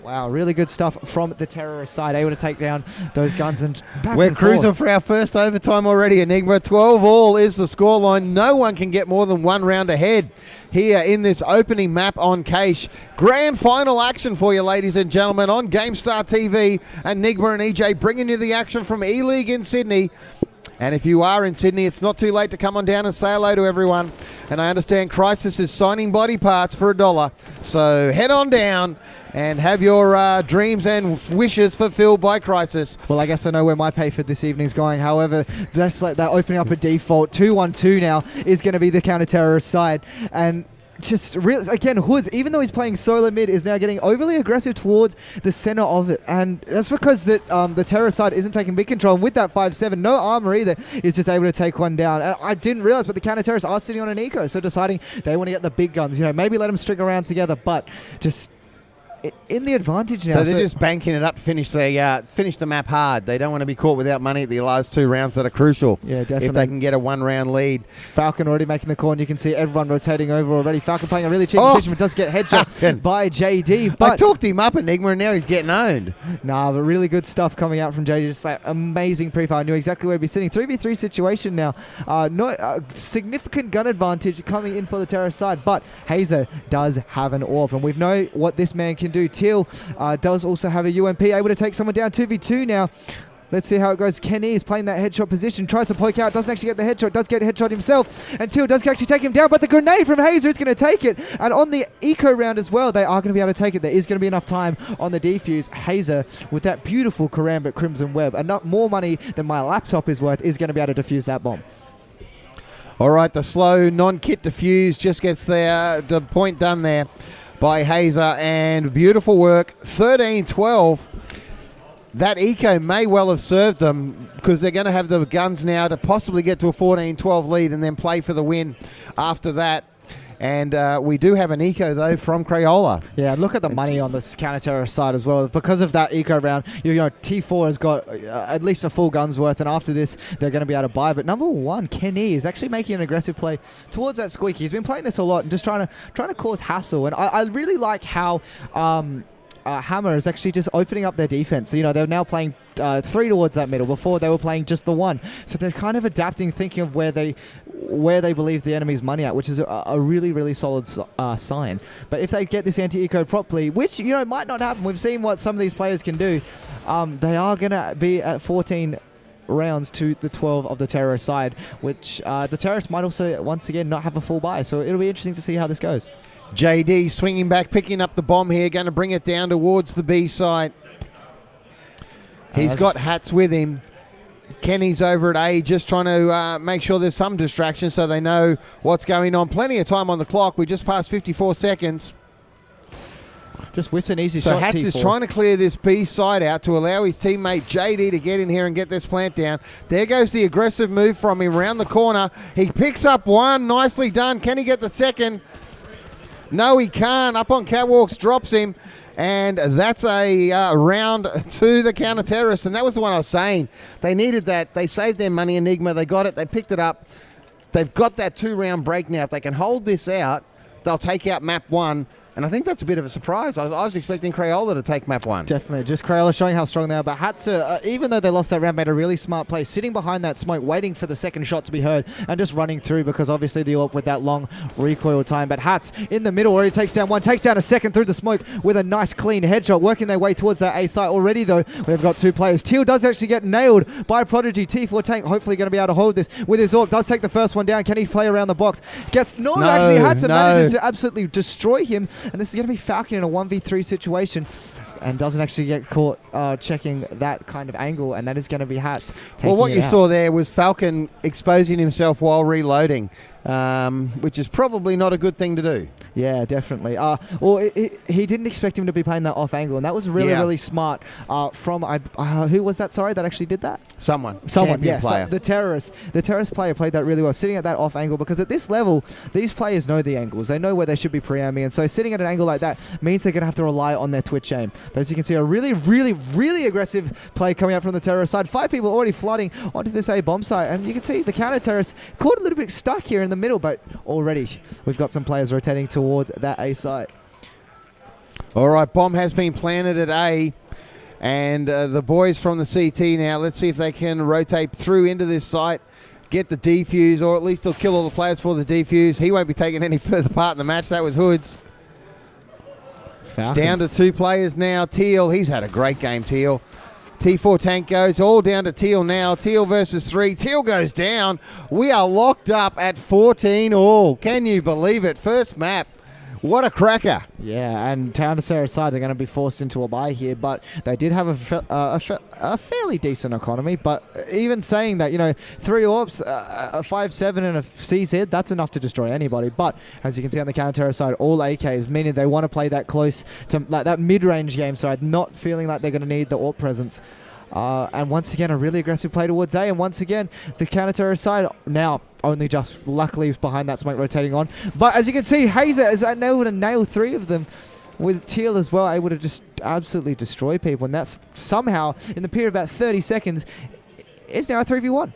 Wow, really good stuff from the terrorist side, able to take down those guns and back We're and cruising forth. for our first overtime already. Enigma 12-all is the scoreline. No one can get more than 1 round ahead here in this opening map on Cache. Grand final action for you, ladies and gentlemen, on GameStar TV. Enigma and EJ bringing you the action from eLeague in Sydney. And if you are in Sydney, it's not too late to come on down and say hello to everyone. And I understand Crisis is signing body parts for $1. So head on down and have your dreams and wishes fulfilled by Crisis. Well, I guess I know where my pay for this evening's going. However, just like that, opening up a default 2-1-2 now is going to be the counter-terrorist side. And just again, Hoods, even though he's playing solo mid, is now getting overly aggressive towards the center of it, and that's because the terror side isn't taking big control. And with that 5-7, no armor either, is just able to take one down. And I didn't realize, but the counter terrorists are sitting on an eco, so deciding they want to get the big guns. You know, maybe let them string around together, but just in the advantage now. So they're just banking it up to finish the map hard. They don't want to be caught without money at the last 2 rounds that are crucial. Yeah, definitely. If they can get a 1-round lead. Falcon already making the call, and you can see everyone rotating over already. Falcon playing a really cheap position, but does get headshot by JD. But I talked him up, Enigma, and now he's getting owned. Nah, but really good stuff coming out from JD. Just like amazing pre-fire. I knew exactly where he'd be sitting. 3v3 situation now. Significant gun advantage coming in for the terrorist side, but Hazer does have an AWP, and we know what this man can do. Teal does also have a UMP, able to take someone down 2v2 now. Let's see how it goes. Kenny is playing that headshot position, tries to poke out, doesn't actually get the headshot, does get a headshot himself, and Teal does actually take him down, but the grenade from Hazer is going to take it. And on the eco round as well, they are going to be able to take it. There is going to be enough time on the defuse. Hazer, with that beautiful Karambit Crimson Web, enough more money than my laptop is worth, is going to be able to defuse that bomb. All right, the slow non-kit defuse just gets the point done there by Hazer, and beautiful work. 13-12. That eco may well have served them, because they're going to have the guns now to possibly get to a 14-12 lead and then play for the win after that. And we do have an eco, though, from Crayola. Yeah, look at the money on this counter-terrorist side as well. Because of that eco round, you know, T4 has got at least a full gun's worth, and after this, they're going to be able to buy. But number 1, Kenny, is actually making an aggressive play towards that Squeaky. He's been playing this a lot and just trying to cause hassle. And I really like how Hammer is actually just opening up their defense. So, you know, they're now playing 3 towards that middle. Before, they were playing just the 1. So they're kind of adapting, thinking of where they believe the enemy's money at, which is a really, really solid sign. But if they get this anti-eco properly, which, you know, might not happen. We've seen what some of these players can do. They are going to be at 14 rounds to the 12 of the terrorist side, which the terrorists might also, once again, not have a full buy. So it'll be interesting to see how this goes. JD swinging back, picking up the bomb here, going to bring it down towards the B side. He's got Hats with him. Kenny's over at A, just trying to make sure there's some distraction so they know what's going on. Plenty of time on the clock. We just passed 54 seconds. Just whiffs an easy so shot. Hats T4 is trying to clear this B side out to allow his teammate JD to get in here and get this plant down. There goes the aggressive move from him around the corner. He picks up 1. Nicely done. Can he get the second? No, he can't. Up on catwalks, drops him. And that's a round to the counter-terrorists. And that was the one I was saying. They needed that. They saved their money, Enigma. They got it. They picked it up. They've got that 2-round break now. If they can hold this out, they'll take out map 1. And I think that's a bit of a surprise. I was expecting Crayola to take map 1. Definitely. Just Crayola showing how strong they are. But Hatsu, even though they lost that round, made a really smart play, sitting behind that smoke, waiting for the second shot to be heard, and just running through, because obviously the AWP with that long recoil time. But Hats in the middle already takes down 1, takes down a second through the smoke with a nice clean headshot, working their way towards that A site. Already, though, we've got 2 players. Teal does actually get nailed by Prodigy. T4 Tank hopefully going to be able to hold this with his AWP. Does take the first one down. Can he play around the box? Actually, Hatsu manages to absolutely destroy him. And this is going to be Falcon in a 1v3 situation, and doesn't actually get caught checking that kind of angle, and that is going to be Hats. Well, what you saw there was Falcon exposing himself while reloading. which is probably not a good thing to do. Yeah, definitely. He didn't expect him to be playing that off angle, and that was really smart from who was that? Sorry, that actually did that. Someone. Yeah. Player. So the terrorist player played that really well, sitting at that off angle, because at this level, these players know the angles. They know where they should be pre-aiming, and so sitting at an angle like that means they're going to have to rely on their twitch aim. But as you can see, a really aggressive play coming out from the terrorist side. 5 people already flooding onto this A bomb site, and you can see the counter terrorist caught a little bit stuck here in the middle, but already we've got some players rotating towards that A site. All right, bomb has been planted at A, and the boys from the CT now, let's see if they can rotate through into this site, get the defuse, or at least they'll kill all the players for the defuse. He won't be taking any further part in the match. That was Hoods. It's down to 2 players now. Teal, he's had a great game, Teal. T4 tank goes all down to Teal now. Teal versus 3. Teal goes down. We are locked up at 14 all. Can you believe it? First map. What a cracker. Yeah, and Counter-Terror's side are going to be forced into a bye here, but they did have a fairly decent economy. But even saying that, 3 AWPs, a 5-7 and a CZ, that's enough to destroy anybody. But as you can see on the Counter-Terror side, all AKs, meaning they want to play that close to like that mid-range game side, not feeling like they're going to need the AWP presence. And once again, a really aggressive play towards A. And once again, the counter-terror side now only just luckily behind that smoke rotating on. But as you can see, Hazer is able to nail 3 of them, with Teal as well, able to just absolutely destroy people. And that's somehow, in the period of about 30 seconds, is now a 3v1.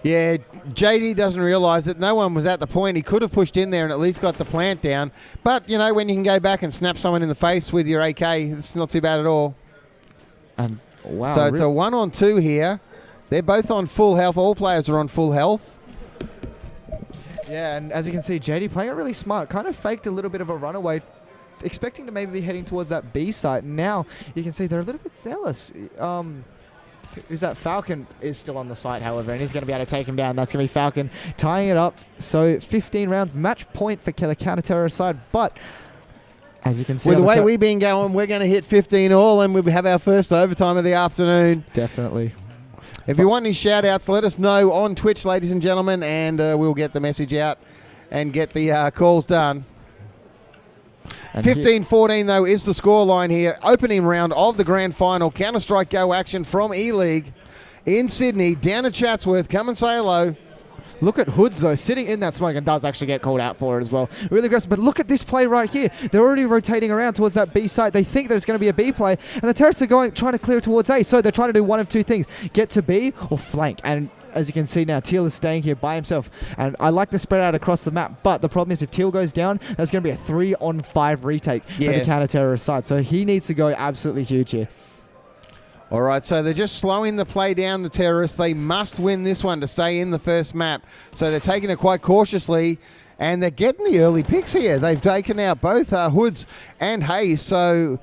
Yeah, JD doesn't realise that no one was at the point. He could have pushed in there and at least got the plant down. But, when you can go back and snap someone in the face with your AK, it's not too bad at all. And wow. So it's a 1-on-2 here. They're both on full health. All players are on full health. Yeah, and as you can see, JD playing it really smart. Kind of faked a little bit of a runaway, expecting to maybe be heading towards that B site. Now you can see they're a little bit zealous. Who's that? Falcon is still on the site, however, and he's going to be able to take him down. That's going to be Falcon tying it up. So 15 rounds, match point for the counter-terror side. But as you can see, with the way we've been going, we're going to hit 15 all, and we'll have our first overtime of the afternoon. Definitely. If you want any shout-outs, let us know on Twitch, ladies and gentlemen, and we'll get the message out and get the calls done. 15-14, though, is the scoreline here. Opening round of the Grand Final. Counter-Strike Go action from eLeague in Sydney. Down to Chatsworth. Come and say hello. Look at Hoods, though, sitting in that smoke and does actually get called out for it as well. Really aggressive. But look at this play right here. They're already rotating around towards that B site. They think there's going to be a B play, and the terrorists are trying to clear towards A. So they're trying to do one of 2 things. Get to B or flank. And as you can see now, Teal is staying here by himself. And I like the spread out across the map. But the problem is if Teal goes down, there's going to be a 3-on-5 retake for the counter-terrorist side. So he needs to go absolutely huge here. All right, so they're just slowing the play down, the terrorists. They must win this one to stay in the first map. So they're taking it quite cautiously, and they're getting the early picks here. They've taken out both Hoods and Hayes, so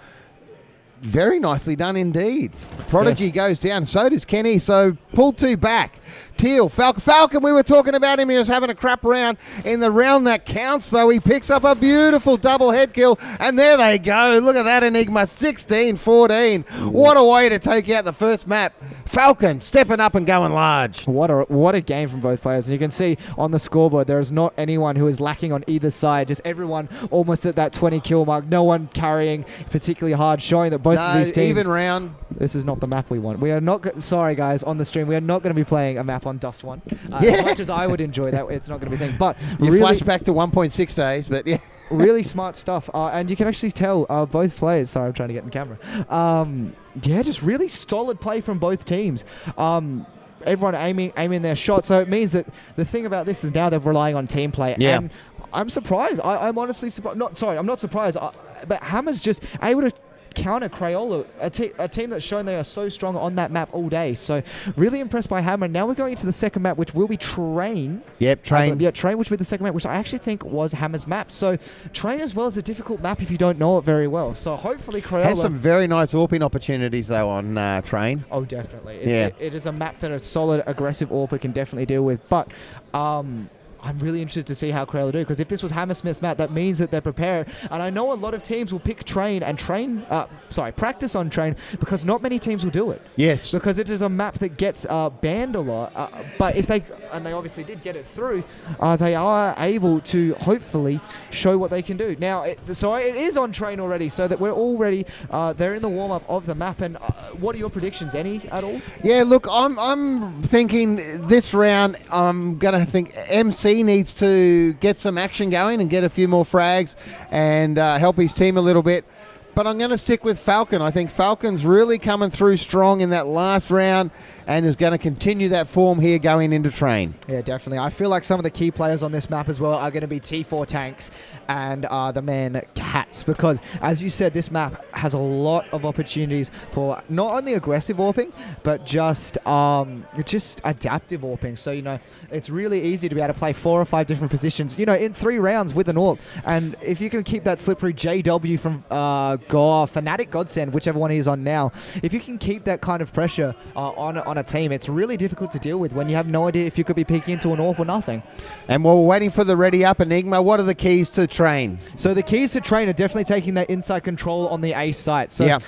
very nicely done indeed. Prodigy goes down, so does Kenny, so pull 2 back. Teal, Falcon, we were talking about him. He was having a crap round. In the round that counts, though, he picks up a beautiful double head kill. And there they go. Look at that Enigma, 16-14. What a way to take out the first map. Falcon stepping up and going large. What a game from both players. And you can see on the scoreboard, there is not anyone who is lacking on either side. Just everyone almost at that 20 kill mark. No one carrying particularly hard, showing that both of these teams... even round. This is not the map we want. We are not... Sorry, guys, on the stream, we are not going to be playing a map on Dust 1. As much as I would enjoy that, it's not going to be a thing. But you really, flash back to 1.6 days, but yeah. Really smart stuff. And you can actually tell both players... Sorry, I'm trying to get in camera. Yeah, just really solid play from both teams. Everyone aiming their shot. So it means that the thing about this is now they're relying on team play. Yeah. And I'm surprised. I'm honestly surprised. I'm not surprised. But Hammer's just able to counter Crayola, a team that's shown they are so strong on that map all day. So really impressed by Hammer. Now we're going into the second map, which will be Train. Yep, Train. Train, which will be the second map, which I actually think was Hammer's map. So Train as well is a difficult map if you don't know it very well. So hopefully Crayola... Has some very nice AWPing opportunities, though, on Train. Oh, definitely. It is a map that a solid, aggressive AWPer can definitely deal with. But... I'm really interested to see how Crayola do, because if this was Hammersmith's map, that means that they're prepared. And I know a lot of teams will pick practice on train, because not many teams will do it. Yes. Because it is a map that gets banned a lot. But if they obviously did get it through, they are able to hopefully show what they can do. Now, it is on train already, so that we're already they're in the warm-up of the map. And what are your predictions? Any at all? Yeah, look, I'm thinking this round, I'm going to think MC needs to get some action going and get a few more frags and help his team a little bit. But I'm going to stick with Falcon. I think Falcon's really coming through strong in that last round and is going to continue that form here going into train. Yeah, definitely. I feel like some of the key players on this map as well are going to be T4 Tanks and the man Cats, because as you said, this map has a lot of opportunities for not only aggressive AWPing, but just adaptive AWPing. So, it's really easy to be able to play 4 or 5 different positions, in 3 rounds with an AWP. And if you can keep that slippery JW from Fnatic Godsend, whichever one he's on now, if you can keep that kind of pressure on a team, it's really difficult to deal with when you have no idea if you could be peeking into an AWP or nothing. And while we're waiting for the ready up, Enigma, what are the keys to train? So the keys to train are definitely taking that inside control on the A site. So yeah.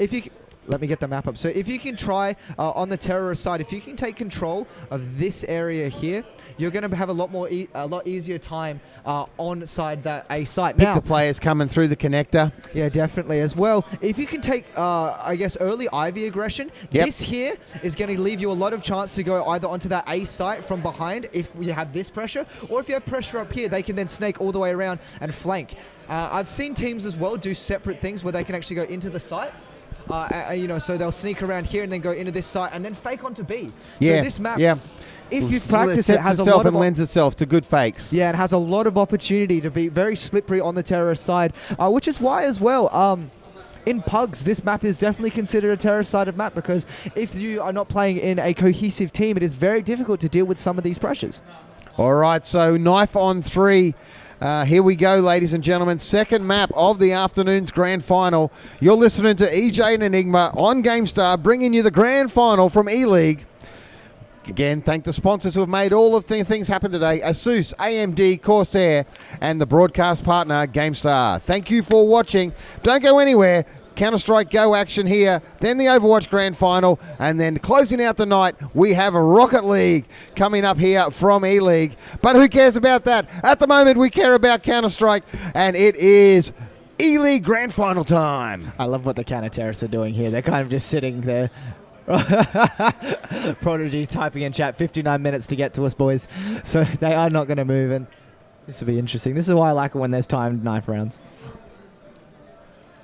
If you let me get the map up. So if you can try on the terrorist side, if you can take control of this area here, you're going to have a lot easier time on side that A site. Pick the players coming through the connector. Yeah, definitely as well. If you can take, I guess, early Ivy aggression, this here is going to leave you a lot of chance to go either onto that A site from behind if you have this pressure, or if you have pressure up here, they can then snake all the way around and flank. I've seen teams as well do separate things where they can actually go into the site. So they'll sneak around here and then go into this site and then fake onto B. Yeah. So this map, yeah. if you've practiced it, has lends itself to good fakes. Yeah, it has a lot of opportunity to be very slippery on the terrorist side, which is why as well, in Pugs, this map is definitely considered a terrorist-sided map, because if you are not playing in a cohesive team, it is very difficult to deal with some of these pressures. All right, so knife on 3. Here we go, ladies and gentlemen. Second map of the afternoon's grand final. You're listening to EJ and Enigma on GameStar, bringing you the grand final from eLeague. Again, thank the sponsors who have made all of the things happen today: Asus, AMD, Corsair, and the broadcast partner, GameStar. Thank you for watching. Don't go anywhere. Counter-Strike Go action here, then the Overwatch Grand Final, and then closing out the night, we have a Rocket League coming up here from eLeague. But who cares about that? At the moment, we care about Counter-Strike, and it is eLeague Grand Final time. I love what the counter-terrorists are doing here. They're kind of just sitting there. Prodigy typing in chat, 59 minutes to get to us, boys. So they are not going to move, and this will be interesting. This is why I like it when there's timed knife rounds.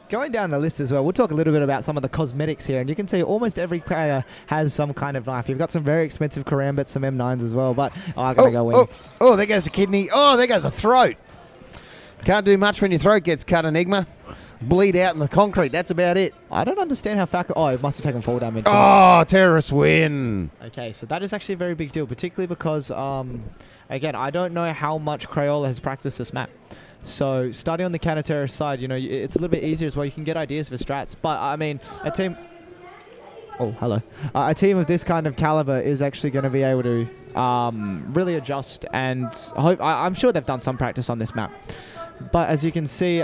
Going down the list as well, we'll talk a little bit about some of the cosmetics here, and you can see almost every player has some kind of knife. You've got some very expensive Karambits, some M9s as well, but I'm going to go in. Oh, there goes a kidney. Oh, there goes a throat. Can't do much when your throat gets cut, Enigma. Bleed out in the concrete, that's about it. I don't understand how Falcon... Oh, it must have taken fall damage. Oh, terrorists win. Okay, so that is actually a very big deal, particularly because, again, I don't know how much Crayola has practiced this map. So starting on the counter-terrorist side, it's a little bit easier as well. You can get ideas for strats. But, I mean, a team... Oh, hello. A team of this kind of caliber is actually going to be able to really adjust, and I'm sure they've done some practice on this map. But as you can see,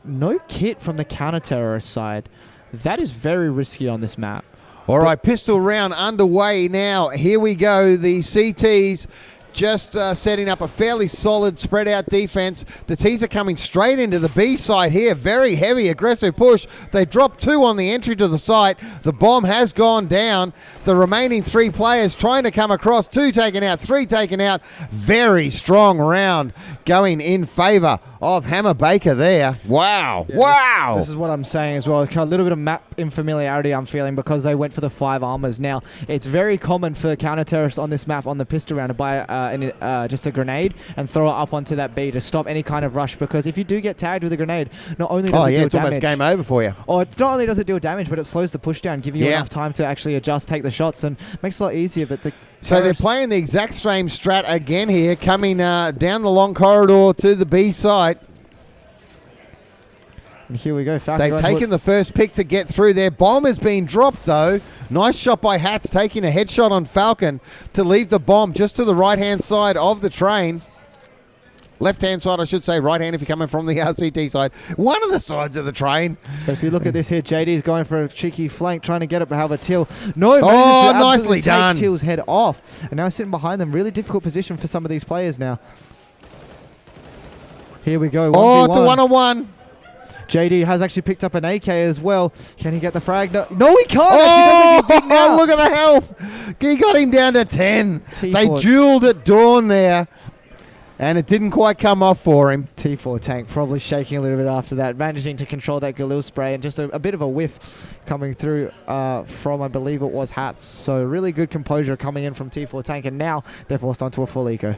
no kit from the counter-terrorist side. That is very risky on this map. All right, pistol round underway now. Here we go. The CTs just setting up a fairly solid spread out defense. The T's are coming straight into the B side here. Very heavy, aggressive push. They drop 2 on the entry to the site. The bomb has gone down. The remaining 3 players trying to come across. 2 taken out, 3 taken out. Very strong round going in favor of Hammer Baker there. Wow. Yeah, wow. This is what I'm saying as well. A little bit of map infamiliarity I'm feeling because they went for the 5 armors. Now, it's very common for counter-terrorists on this map on the pistol round to buy just a grenade and throw it up onto that B to stop any kind of rush, because if you do get tagged with a grenade, not only does it deal it's damage... almost game over for you. Or it's not only does it deal damage, but it slows the push down, giving you enough time to actually adjust, take the shots, and makes it a lot easier. But so they're playing the exact same strat again here, coming down the long corridor to the B site. And here we go. They've taken the first pick to get through there. Bomb has been dropped, though. Nice shot by Hats, taking a headshot on Falcon to leave the bomb just to the right-hand side of the train. Left-hand side, I should say. Right-hand if you're coming from the RCT side. One of the sides of the train. But if you look at this here, JD is going for a cheeky flank, trying to get it, but however, Teal. No, nicely done. Take Teal's head off. And now sitting behind them. Really difficult position for some of these players now. Here we go. 1v1. It's a one-on-one. JD has actually picked up an AK as well. Can he get the frag? No, he can't. Look at the health. He got him down to 10. They dueled at dawn there. And it didn't quite come off for him. T4 Tank probably shaking a little bit after that, managing to control that Galil spray and just a bit of a whiff coming through from, I believe it was Hats. So really good composure coming in from T4 Tank, and now they're forced onto a full eco.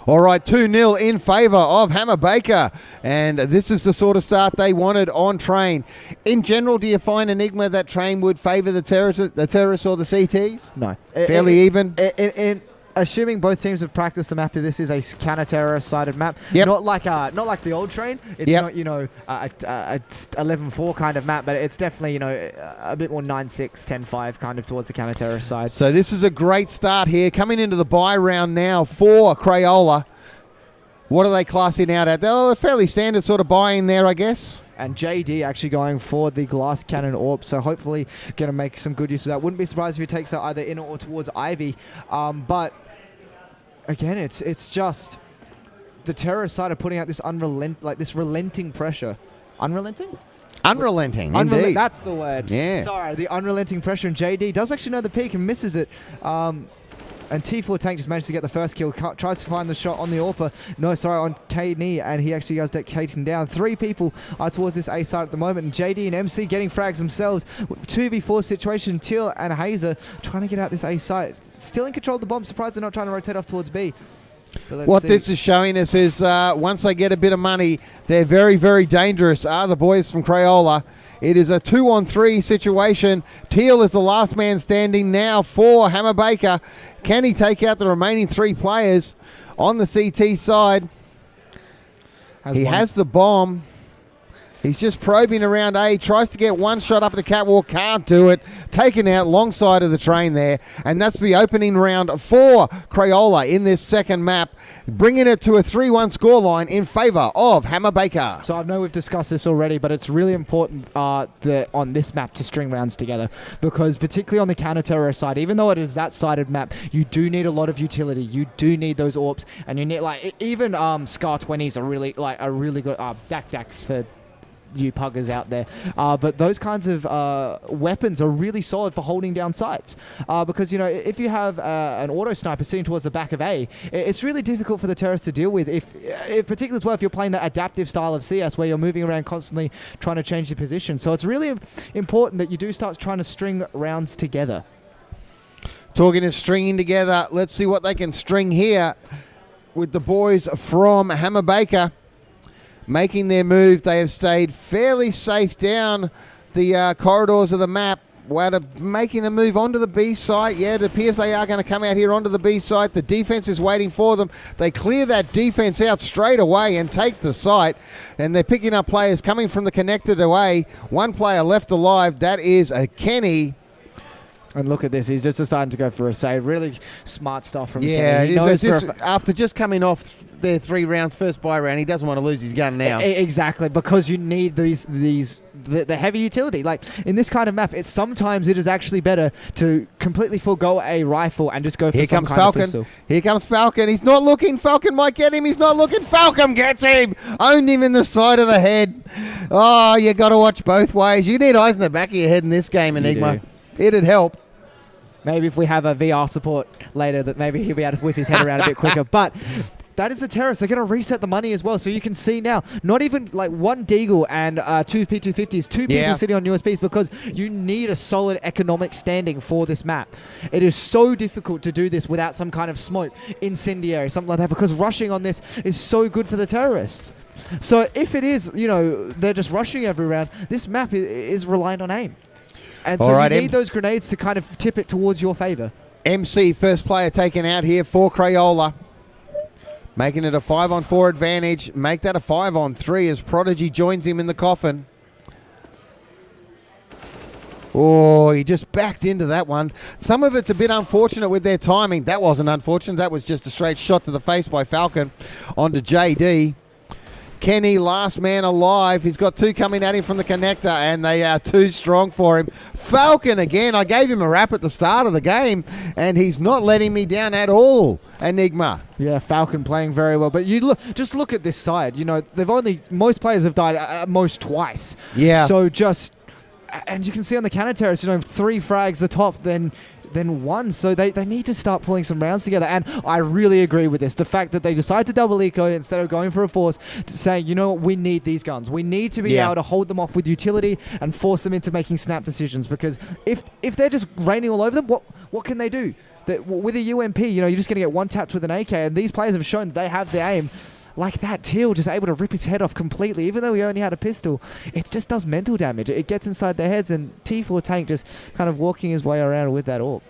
All right, 2-0 in favour of Hammer Baker. And this is the sort of start they wanted on Train. In general, do you find, Enigma, that Train would favour the terrorists or the CTs? No. Fairly even? Assuming both teams have practiced the map, this is a counter-terrorist sided map. Yep. Not like the old Train. It's not, a 11-4 kind of map, but it's definitely, a bit more 9-6, 10-5 kind of towards the counter-terrorist side. So this is a great start here. Coming into the bye round now for Crayola. What are they classing out at? They're a fairly standard sort of buy-in there, I guess. And JD actually going for the glass cannon AWP, so hopefully going to make some good use of that. Wouldn't be surprised if he takes that either in or towards Ivy. But again, it's just the terrorist side of putting out this relenting pressure. Unrelenting? Unrelenting, indeed. That's the word. Yeah. Sorry, the unrelenting pressure. And JD does actually know the peak and misses it. And T4 Tank just managed to get the first kill. Tries to find the shot on the AWPer. No, sorry, on K-Knee. And he actually does get Katen down. 3 people are towards this A side at the moment. And JD and MC getting frags themselves. 2v4 situation. Teal and Hazer trying to get out this A side. Still in control of the bomb. Surprised they're not trying to rotate off towards B. What this is showing us is once they get a bit of money, they're very, very dangerous, are the boys from Crayola. It is a 2-on-3 situation. Teal is the last man standing now for Hammer Baker. Can he take out the remaining 3 players on the CT side? He has the bomb. He's just probing around A. Tries to get one shot up at the catwalk. Can't do it. Taken out long side of the train there. And that's the opening round for Crayola in this second map. Bringing it to a 3-1 scoreline in favour of Hammer Baker. So I know we've discussed this already, but it's really important on this map to string rounds together. Because particularly on the counter-terrorist side, even though it is that sided map, you do need a lot of utility. You do need those AWPs. And you need, even Scar 20s are really good. Dak-Daks for you puggers out there, but those kinds of weapons are really solid for holding down sites, because if you have an auto sniper sitting towards the back of A, it's really difficult for the terrorists to deal with, if particularly as well if you're playing that adaptive style of CS where you're moving around constantly trying to change your position. So it's really important that you do start trying to string rounds together. Talking of stringing together, let's see what they can string here with the boys from Hammer Baker. Making their move, they have stayed fairly safe down the corridors of the map. Making a move onto the B site. Yeah, it appears they are going to come out here onto the B site. The defense is waiting for them. They clear that defense out straight away and take the site. And they're picking up players coming from the connected away. One player left alive. That is a Kenny. And look at this. He's just starting to go for a save. Really smart stuff from Kenny. After just coming off their 3 rounds, first buy round, he doesn't want to lose his gun now. Exactly, because you need the heavy utility. Like in this kind of map, sometimes it is actually better to completely forego a rifle and just go for some kind of pistol. Here comes Falcon. He's not looking. Falcon might get him. He's not looking. Falcon gets him. Owned him in the side of the head. Oh, you got to watch both ways. You need eyes in the back of your head in this game, Enigma. It'd help. Maybe if we have a VR support later, that maybe he'll be able to whip his head around a bit quicker. But that is the terrorists. They're going to reset the money as well. So you can see now, not even like 1 Deagle and 2 P250s, 2 people sitting on USBs, because you need a solid economic standing for this map. It is so difficult to do this without some kind of smoke, incendiary, something like that, because rushing on this is so good for the terrorists. So if it is, they're just rushing every round, this map is reliant on aim. And so you need those grenades to kind of tip it towards your favor. MC, first player taken out here for Crayola. Making it a 5-on-4 advantage. Make that a 5-on-3 as Prodigy joins him in the coffin. Oh, he just backed into that one. Some of it's a bit unfortunate with their timing. That wasn't unfortunate. That was just a straight shot to the face by Falcon onto JD. Kenny, last man alive. He's got two coming at him from the connector, and they are too strong for him. Falcon again. I gave him a rap at the start of the game, and he's not letting me down at all. Enigma. Yeah, Falcon playing very well. But just look at this side. You know, most players have died at most twice. Yeah. So and you can see on the counter terrace, 3 frags the top, then one. So they need to start pulling some rounds together. And I really agree with this. The fact that they decide to double eco instead of going for a force, to say, we need these guns. We need to be able to hold them off with utility and force them into making snap decisions. Because if they're just raining all over them, what can they do? With a UMP, you're just going to get one tapped with an AK. And these players have shown they have the aim. Like that, Teal just able to rip his head off completely, even though he only had a pistol. It just does mental damage. It gets inside their heads, and T4 Tank just kind of walking his way around with that AWP.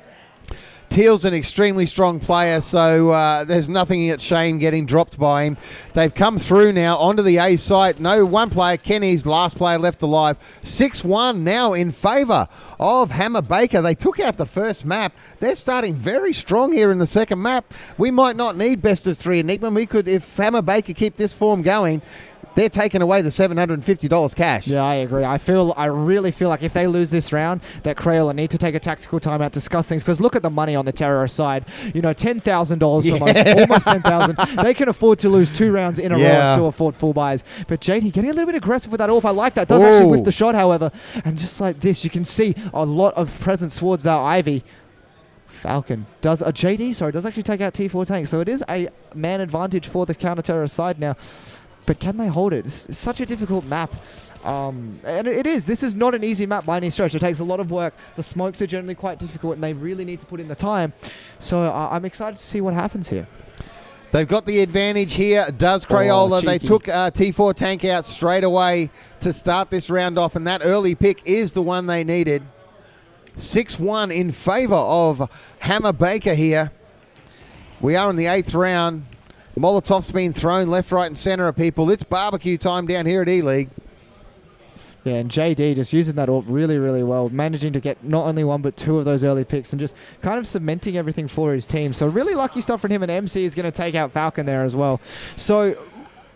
Teal's an extremely strong player, so there's nothing at shame getting dropped by him. They've come through now onto the A site. No one player, Kenny's last player left alive. 6-1 now in favour of Hammer Baker. They took out the first map. They're starting very strong here in the second map. We might not need best of 3 Enigma. We could, if Hammer Baker keep this form going, they're taking away the $750 cash. Yeah, I agree. I really feel like if they lose this round, that Crayola need to take a tactical timeout, discuss things, because look at the money on the Terror side. $10,000 almost $10,000. They can afford to lose 2 rounds in a row and still afford full buys. But JD getting a little bit aggressive with that AWP. I like that. Does actually whiff the shot, however. And just like this, you can see a lot of presence towards that Ivy. Falcon does actually take out T4 Tank. So it is a man advantage for the counter-terror side now. But can they hold it? It's such a difficult map. And it is. This is not an easy map by any stretch. It takes a lot of work. The smokes are generally quite difficult, and they really need to put in the time. So I'm excited to see what happens here. They've got the advantage here. Does Crayola. They took T4 Tank out straight away to start this round off, and that early pick is the one they needed. 6-1 in favour of Hammer Baker here. We are in the 8th round. Molotov's been thrown left, right, and centre of people. It's barbecue time down here at eLeague. Yeah, and JD just using that AWP really, really well, managing to get not only 1 but 2 of those early picks and just kind of cementing everything for his team. So really lucky stuff from him, and MC is going to take out Falcon there as well. So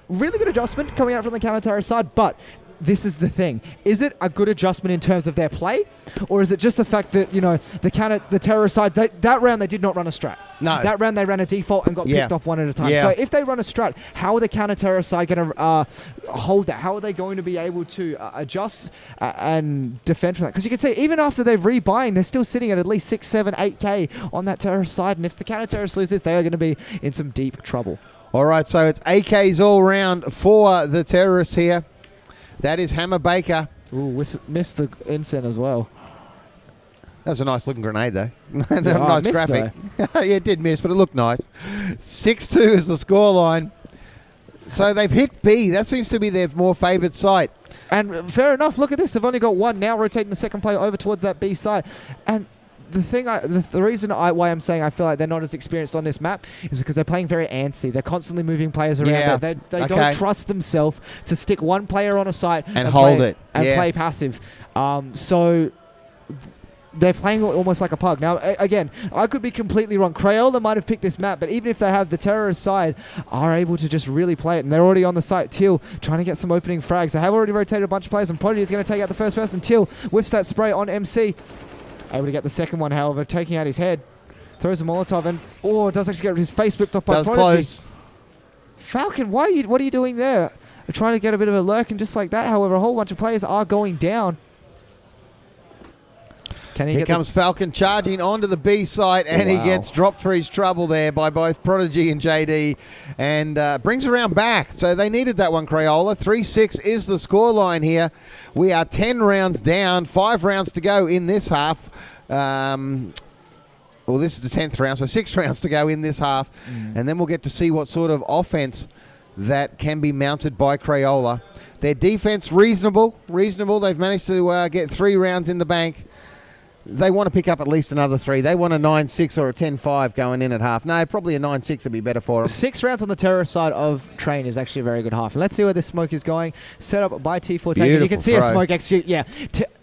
really good adjustment coming out from the counter-terror side, but this is the thing. Is it a good adjustment in terms of their play, or is it just the fact that, the terror side, that round they did not run a strat? No. That round they ran a default and got picked off one at a time. So if they run a strat, how are the counter-terror side going to hold that? How are they going to be able to adjust and defend from that? Because you can see, even after they're rebuying, they're still sitting at least 6, 7, 8K on that terror side. And if the counter-terrorists lose this, they are going to be in some deep trouble. All right, so it's AKs all round for the terrorists here. That is Hammer Baker. Ooh, missed the incent as well. That was a nice looking grenade, though. Nice graphic. Yeah, it did miss, but it looked nice. 6-2 is the scoreline. So they've hit B. That seems to be their more favoured site. And fair enough. Look at this. They've only got 1 now, rotating the second player over towards that B side. And the reason why I'm saying I feel like they're not as experienced on this map is because they're playing very antsy. They're constantly moving players around. Yeah. They don't trust themselves to stick 1 player on a site and hold it and play passive. So they're playing almost like a pug. Now, again, I could be completely wrong. Crayola might have picked this map, but even if they have the terrorist side, are able to just really play it. And they're already on the site. Teal trying to get some opening frags. They have already rotated a bunch of players, and Prodigy is going to take out the first person. Teal whiffs that spray on MC. Able to get the second one, however, taking out his head. Throws a Molotov and, does actually get his face ripped off by Prodigy. Close. Falcon, what are you doing there? They're trying to get a bit of a lurk, and just like that, however, a whole bunch of players are going down. Here comes Falcon charging onto the B site, and he gets dropped for his trouble there by both Prodigy and JD, and brings around back. So they needed that one, Crayola. 3-6 is the scoreline here. We are 10 rounds down, 5 rounds to go in this half. Well, this is the 10th round, so 6 rounds to go in this half, and then we'll get to see what sort of offense that can be mounted by Crayola. Their defense, reasonable. They've managed to get 3 rounds in the bank. They want to pick up at least another 3. They want a 9-6 or a 10-5 going in at half. No, probably a 9-6 would be better for them. 6 rounds on the terror side of Train is actually a very good half. And let's see where this smoke is going. Set up by T4 Tank. You can see a smoke execute. Yeah.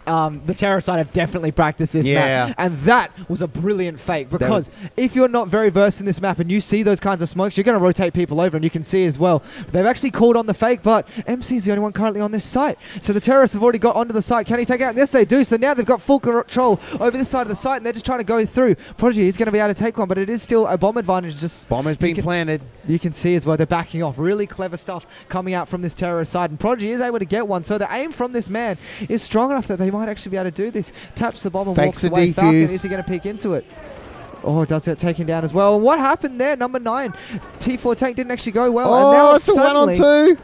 the Terror side have definitely practiced this map. And that was a brilliant fake, because if you're not very versed in this map and you see those kinds of smokes, you're going to rotate people over, and you can see as well. They've actually called on the fake, but MC is the only one currently on this site. So the Terrorists have already got onto the site. Can he take it out? Yes, they do. So now they've got full control over this side of the site, and they're just trying to go through. Prodigy is going to be able to take one, but it is still a bomb advantage. Just bomb has been planted. You can see as well they're backing off. Really clever stuff coming out from this Terrorist side, and Prodigy is able to get one. So the aim from this man is strong enough that they might actually be able to do this. Taps the bomb and Fakes walks away. defuse. Falcon, is he going to peek into it? Oh, does get taken down as well. And what happened there? Number 9. T4 Tank didn't actually go well. Oh, and now it's a 1-on-2.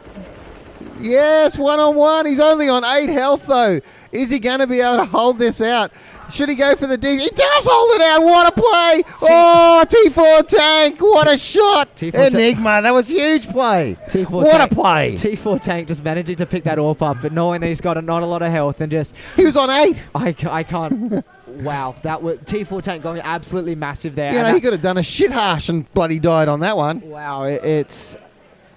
Yes, 1-on-1. He's only on 8 health, though. Is he going to be able to hold this out? Should he go for the D? He does hold it out. What a play. Oh, T4 Tank. What a shot. Enigma. That was huge play. What a play. T4 Tank just managing to pick that AWP up, but knowing that he's got not a lot of health, and just... He was on 8. I can't... Wow, that was T4 Tank going absolutely massive there. Yeah, he could have done a shit harsh and bloody died on that one. Wow, it's...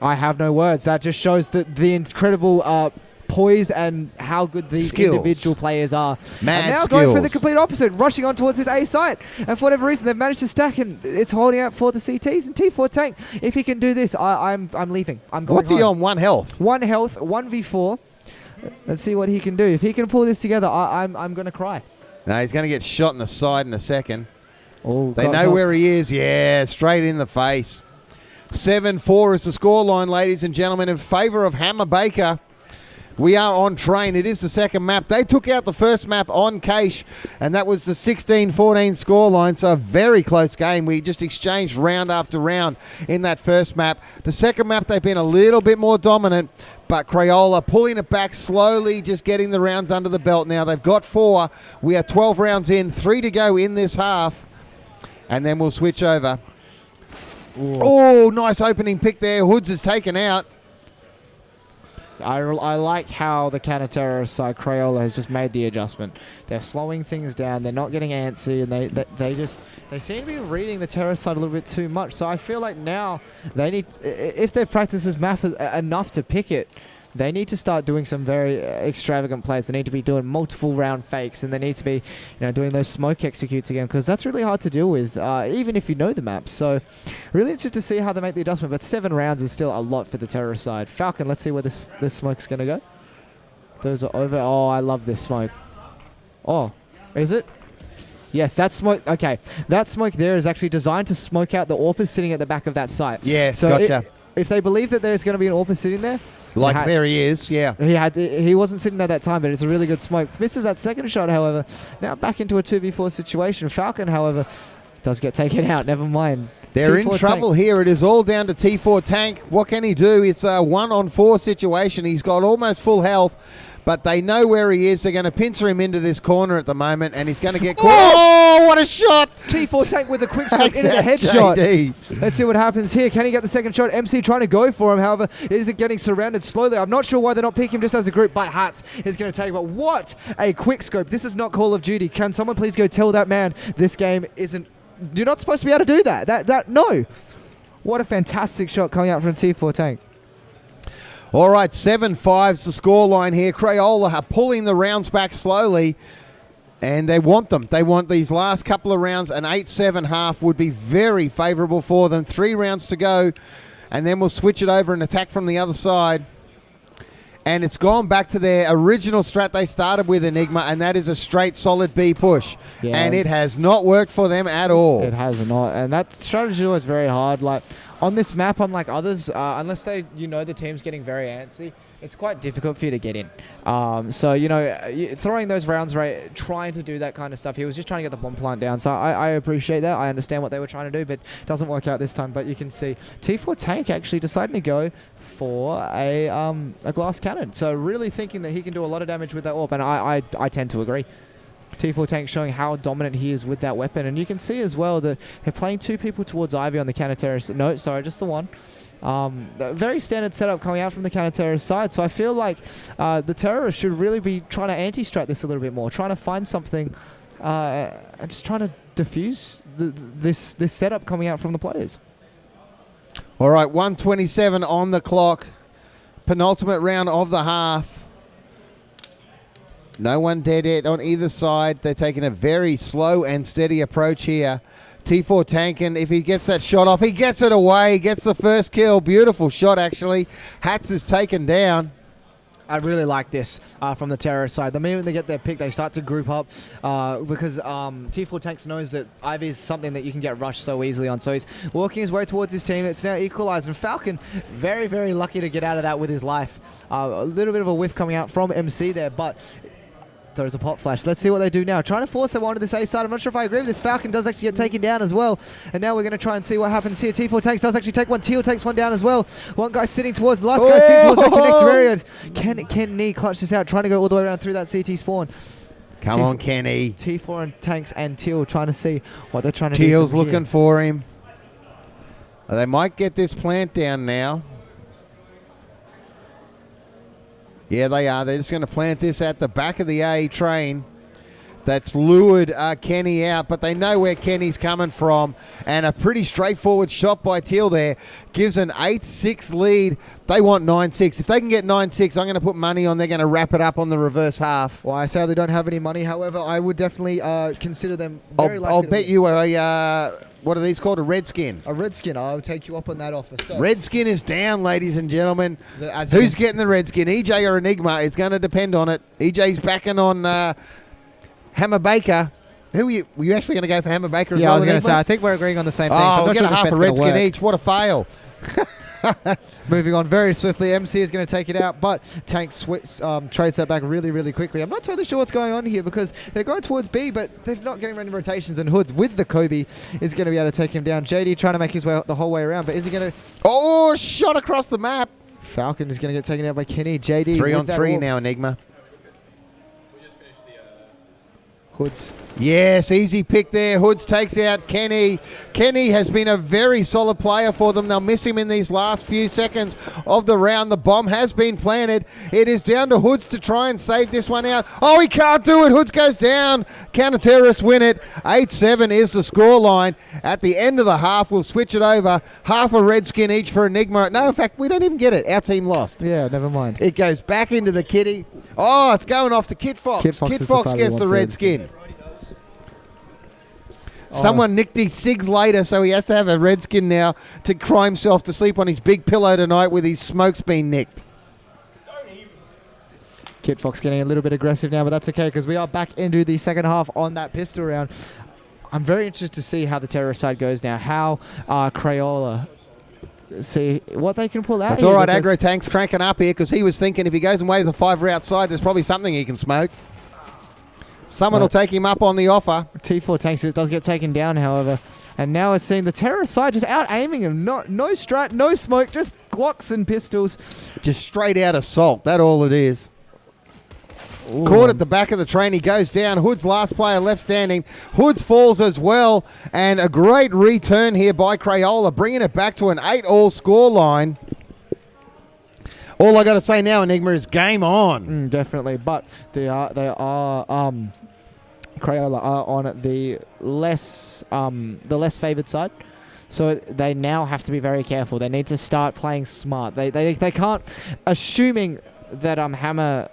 I have no words. That just shows the incredible... poise and how good these individual players are. Mad and now skills. going for the complete opposite, rushing on towards this A site, and for whatever reason they've managed to stack, and it's holding out for the CTs. And T4 Tank, if he can do this, I'm leaving. I'm going. What's he on? 1 health. 1 health, 1v4. Let's see what he can do. If he can pull this together, I'm going to cry. No, he's going to get shot in the side in a second. Oh, they know where he is. Yeah, straight in the face. 7-4 is the scoreline, ladies and gentlemen, in favour of Hammer Baker. We are on train. It is the second map. They took out the first map on Cache, and that was the 16-14 scoreline, so a very close game. We just exchanged round after round in that first map. The second map, they've been a little bit more dominant, but Crayola pulling it back slowly, just getting the rounds under the belt now. They've got 4. We are 12 rounds in, 3 to go in this half, and then we'll switch over. Ooh. Oh, nice opening pick there. Hoods is taken out. I like how the counter-terrorist side, Crayola, has just made the adjustment. They're slowing things down. They're not getting antsy, and they seem to be reading the terrorist side a little bit too much. So I feel like now they need, if they've practiced this map enough to pick it, they need to start doing some very extravagant plays. They need to be doing multiple round fakes, and they need to be, doing those smoke executes again, because that's really hard to deal with, even if you know the map. So, really interested to see how they make the adjustment. But 7 rounds is still a lot for the terrorist side. Falcon, let's see where this smoke's gonna go. Those are over. Oh, I love this smoke. Oh, is it? Yes, that smoke. Okay, that smoke there is actually designed to smoke out the AWPers sitting at the back of that site. Yeah, so gotcha. If they believe that there's going to be an AWPer sitting there. Like there he is, yeah. He wasn't sitting there that time, but it's a really good smoke. Misses that second shot, however. Now back into a 2v4 situation. Falcon, however, does get taken out. Never mind. They're in trouble here. It is all down to T4 Tank. What can he do? It's a 1-on-4 situation. He's got almost full health, but they know where he is. They're going to pincer him into this corner at the moment, and he's going to get caught. Oh, what a shot! T4 Tank with a quick scope into the headshot. JD. Let's see what happens here. Can he get the second shot? MC trying to go for him, however, is it getting surrounded slowly? I'm not sure why they're not picking him just as a group, but Hats is going to take it. But what a quick scope. This is not Call of Duty. Can someone please go tell that man this game isn't... You're not supposed to be able to do that. No. What a fantastic shot coming out from T4 Tank. All right, 7-5's the scoreline here. Crayola are pulling the rounds back slowly, and they want them. They want these last couple of rounds. An 8-7 half would be very favourable for them. 3 rounds to go, and then we'll switch it over and attack from the other side. And it's gone back to their original strat they started with, Enigma, and that is a straight solid B push. Yeah. And it has not worked for them at all. It has not, and that strategy was very hard. Like on this map, unlike others, unless the team's getting very antsy, it's quite difficult for you to get in. So, throwing those rounds, trying to do that kind of stuff, he was just trying to get the bomb plant down. So I appreciate that. I understand what they were trying to do, but it doesn't work out this time. But you can see T4 Tank actually deciding to go for a glass cannon. So really thinking that he can do a lot of damage with that AWP, and I tend to agree. T4 Tank showing how dominant he is with that weapon. And you can see as well that they're playing 2 people towards Ivy on the counter-terrorist. No, sorry, just the one. Very standard setup coming out from the counter-terrorist side. So I feel like the terrorists should really be trying to anti-strat this a little bit more, trying to find something and just trying to diffuse this setup coming out from the players. All right, 1:27 on the clock. Penultimate round of the half. No one dead yet on either side. They're taking a very slow and steady approach here. T4 tanking. If he gets that shot off, he gets it away. He gets the first kill. Beautiful shot, actually. Hats is taken down. I really like this from the terrorist side. The minute they get their pick, they start to group up because T4 Tanks knows that Ivy is something that you can get rushed so easily on. So he's walking his way towards his team. It's now equalized, and Falcon very, very lucky to get out of that with his life. A little bit of a whiff coming out from MC there, but throws a pop flash. Let's see what they do now. Trying to force them onto this A side. I'm not sure if I agree with this. Falcon does actually get taken down as well. And now we're going to try and see what happens here. T4 Tanks does actually take one. Teal takes one down as well. One guy sitting towards the last guy sitting towards that connector area. Can Nee clutch this out? Trying to go all the way around through that CT spawn. Come on, Kenny. T4 and Tanks and Teal trying to see what they're trying to do. Teal's looking for him. They might get this plant down now. Yeah, they are. They're just going to plant this at the back of the A train. That's lured Kenny out, but they know where Kenny's coming from. And a pretty straightforward shot by Teal there gives an 8-6 lead. They want 9-6. If they can get 9-6, I'm going to put money on they're going to wrap it up on the reverse half. Well, I sadly don't have any money. However, I would definitely consider them very likely. I'll bet you what are these called? A Redskin. A Redskin. I'll take you up on that offer. So, Redskin is down, ladies and gentlemen. Who's getting the Redskin? EJ or Enigma? It's going to depend on it. EJ's backing on Hammer Baker. Were you actually going to go for Hammer Baker as well? Yeah, I was going to say, I think we're agreeing on the same thing. Oh, so we'll get a half a Redskin each. What a fail. Moving on very swiftly. MC is going to take it out, but Tank trades that back really, really quickly. I'm not totally sure what's going on here because they're going towards B, but they're not getting any rotations, and Hoods with the Kobe is going to be able to take him down. JD trying to make his way the whole way around, but is he going to... Oh, shot across the map. Falcon is going to get taken out by Kenny. JD 3-on-3 now, Enigma. Hoods. Yes, easy pick there. Hoods takes out Kenny. Kenny has been a very solid player for them. They'll miss him in these last few seconds of the round. The bomb has been planted. It is down to Hoods to try and save this one out. Oh, he can't do it. Hoods goes down. Counter-terrorists win it. 8-7 is the scoreline. At the end of the half, we'll switch it over. Half a Redskin each for Enigma. No, in fact, we don't even get it. Our team lost. Yeah, never mind. It goes back into the kitty. Oh, it's going off to Kid Fox. Kid Fox gets the Redskin. Someone nicked his SIGs later, so he has to have a Redskin now to cry himself to sleep on his big pillow tonight with his smokes being nicked. Kid Fox getting a little bit aggressive now, but that's okay because we are back into the second half on that pistol round. I'm very interested to see how the terrorist side goes now, how Crayola... See what they can pull out. It's all right, Aggro Tank's cranking up here because he was thinking if he goes and waves a 5 outside, there's probably something he can smoke. Someone will take him up on the offer. T4 Tanks does get taken down, however. And now we're seeing the terrorist side just out-aiming him. No strat, no smoke, just Glocks and pistols. Just straight out assault. That's all it is. Ooh. Caught at the back of the train. He goes down. Hood's last player left standing. Hoods falls as well. And a great return here by Crayola, bringing it back to an 8-all scoreline. All I got to say now, Enigma, is game on. Definitely, but they are Crayola are on the less favored side, so they now have to be very careful. They need to start playing smart. They can't, assuming that Hammer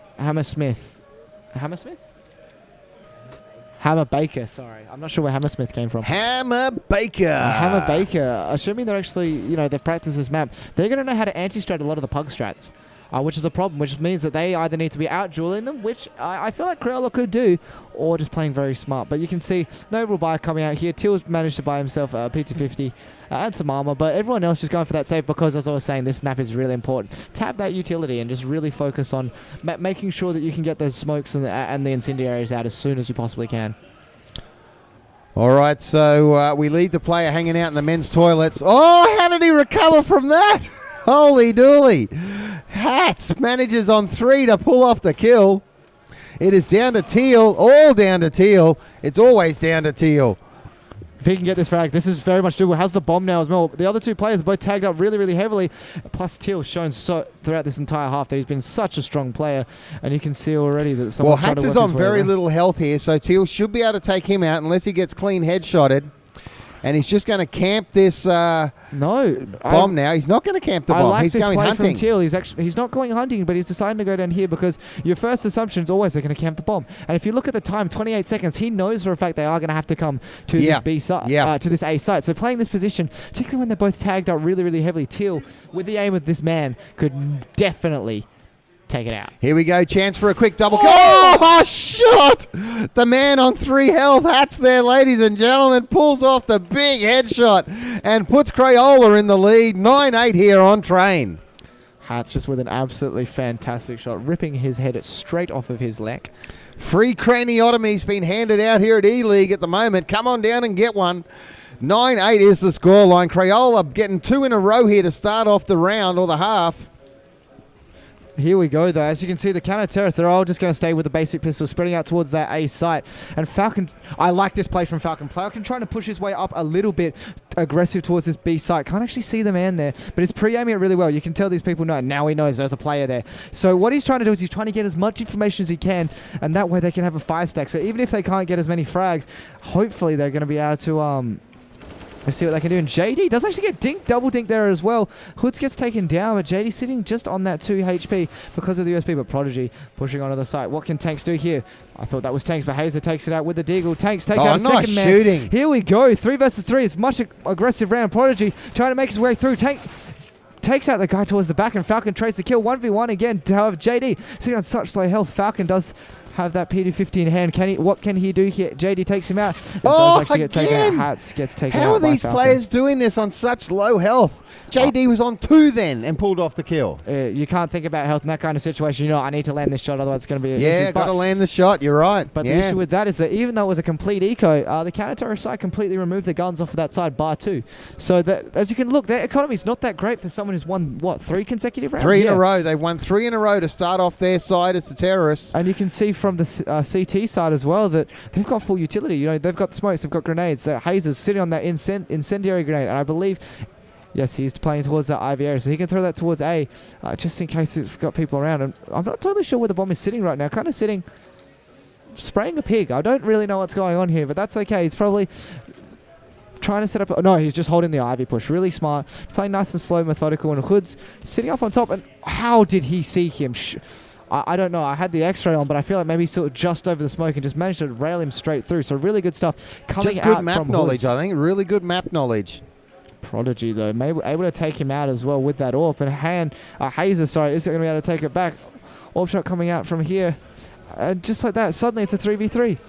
Baker, sorry. I'm not sure where Hammersmith came from. Hammer Baker. Assuming they're actually, they've practiced this map, they're going to know how to anti-strat a lot of the pug strats, which is a problem, which means that they either need to be out-dueling them, which I feel like Crayola could do, or just playing very smart. But you can see no real buy coming out here. Till's managed to buy himself a P250 and some armor, but everyone else is going for that save because, as I was saying, this map is really important. Tap that utility and just really focus on making sure that you can get those smokes and the incendiaries out as soon as you possibly can. All right, so we leave the player hanging out in the men's toilets. Oh, how did he recover from that? Holy dooly. Hats manages on 3 to pull off the kill. It is down to Teal, all down to Teal. It's always down to Teal. If he can get this frag, this is very much doable. How's the bomb now as well? The other two players are both tagged up really, really heavily. Plus, Teal shown throughout this entire half that he's been such a strong player. And you can see already that someone's trying to work his way Hats is on very over. little health here, so Teal should be able to take him out unless he gets clean headshotted. And he's just going to camp this bomb now. He's not going to camp the bomb. Like he's going hunting. From Teal. He's not going hunting, but he's deciding to go down here because your first assumption is always they're going to camp the bomb. And if you look at the time, 28 seconds, he knows for a fact they are going to have to come to this B site, to this A site. So playing this position, particularly when they're both tagged up really, really heavily, Teal, with the aim of this man, could definitely take it out. Here we go. Chance for a quick double. Oh, shot! The man on 3 health. Hats there, ladies and gentlemen. Pulls off the big headshot and puts Crayola in the lead. 9-8 here on Train. Hats just with an absolutely fantastic shot, ripping his head straight off of his leg. Free craniotomy's been handed out here at eLeague at the moment. Come on down and get one. 9-8 is the scoreline. Crayola getting 2 in a row here to start off the round or the half. Here we go, though. As you can see, the counter-terrorists, they're all just going to stay with the basic pistol, spreading out towards that A site. And Falcon, I like this play from Falcon. Falcon trying to push his way up a little bit aggressive towards this B site. Can't actually see the man there, but he's pre-aiming it really well. You can tell these people know. Now he knows there's a player there. So what he's trying to do is he's trying to get as much information as he can, and that way they can have a 5 stack. So even if they can't get as many frags, hopefully they're going to be able to... Let's see what they can do. And JD does actually get double dinked there as well. Hoods gets taken down, but JD sitting just on that 2 HP because of the USP, but Prodigy pushing onto the site. What can Tanks do here? I thought that was Tanks, but Hazer takes it out with the Deagle. Tanks takes out a second man. Shooting. Here we go. 3 versus 3. It's much aggressive round. Prodigy trying to make his way through. Tank takes out the guy towards the back, and Falcon trades the kill. 1v1 again. However, JD sitting on such slow health. Falcon does have that P250 in hand. What can he do here? JD takes him out. Hats gets taken out. How are these players doing this on such low health? JD was on 2 then and pulled off the kill. You can't think about health in that kind of situation. You know, I need to land this shot, otherwise it's going to be... got to land the shot. You're right. But the issue with that is that even though it was a complete eco, the counter-terrorist side completely removed the guns off of that side, bar 2. So that, as you can look, their economy's not that great for someone who's won, 3 consecutive rounds? 3 in a row. They've won 3 in a row to start off their side. It's the terrorists. And you can see from the CT side as well that they've got full utility. You know, they've got smokes, they've got grenades. Hazer's sitting on that incendiary grenade, and I believe... Yes, he's playing towards that IV area, so he can throw that towards A, just in case it's got people around. And I'm not totally sure where the bomb is sitting right now. Kind of sitting, spraying a pig. I don't really know what's going on here, but that's okay. He's probably trying to set up... No, he's just holding the Ivy push. Really smart. Playing nice and slow, methodical, and Hood's sitting up on top. And how did he see him? I don't know. I had the X-ray on, but I feel like maybe he saw just over the smoke and just managed to rail him straight through. So really good stuff coming out from Hoods. Just good map knowledge, I think. Really good map knowledge. Prodigy, though, able to take him out as well with that AWP. And Hazer, sorry, isn't going to be able to take it back. AWP shot coming out from here. Just like that, suddenly it's a 3v3.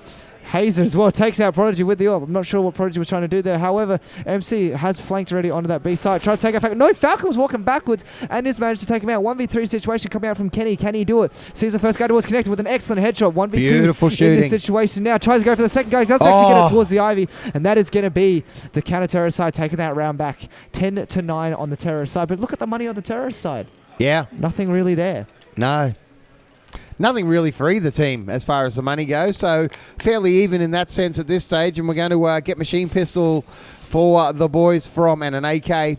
Hazer as well takes out Prodigy with the AWP. I'm not sure what Prodigy was trying to do there. However, MC has flanked already onto that B side. Try to take out Falcon. No, Falcon was walking backwards and has managed to take him out. 1v3 situation coming out from Kenny. Can he do it? Sees the first guy towards connected with an excellent headshot. 1v2 beautiful shooting in this situation now. Tries to go for the second guy. Does actually get it towards the Ivy. And that is going to be the counter-terrorist side taking that round back. 10-9 on the terrorist side. But look at the money on the terrorist side. Yeah. Nothing really there. No. Nothing really for either team as far as the money goes, so fairly even in that sense at this stage. And we're going to get machine pistol for the boys from and an AK.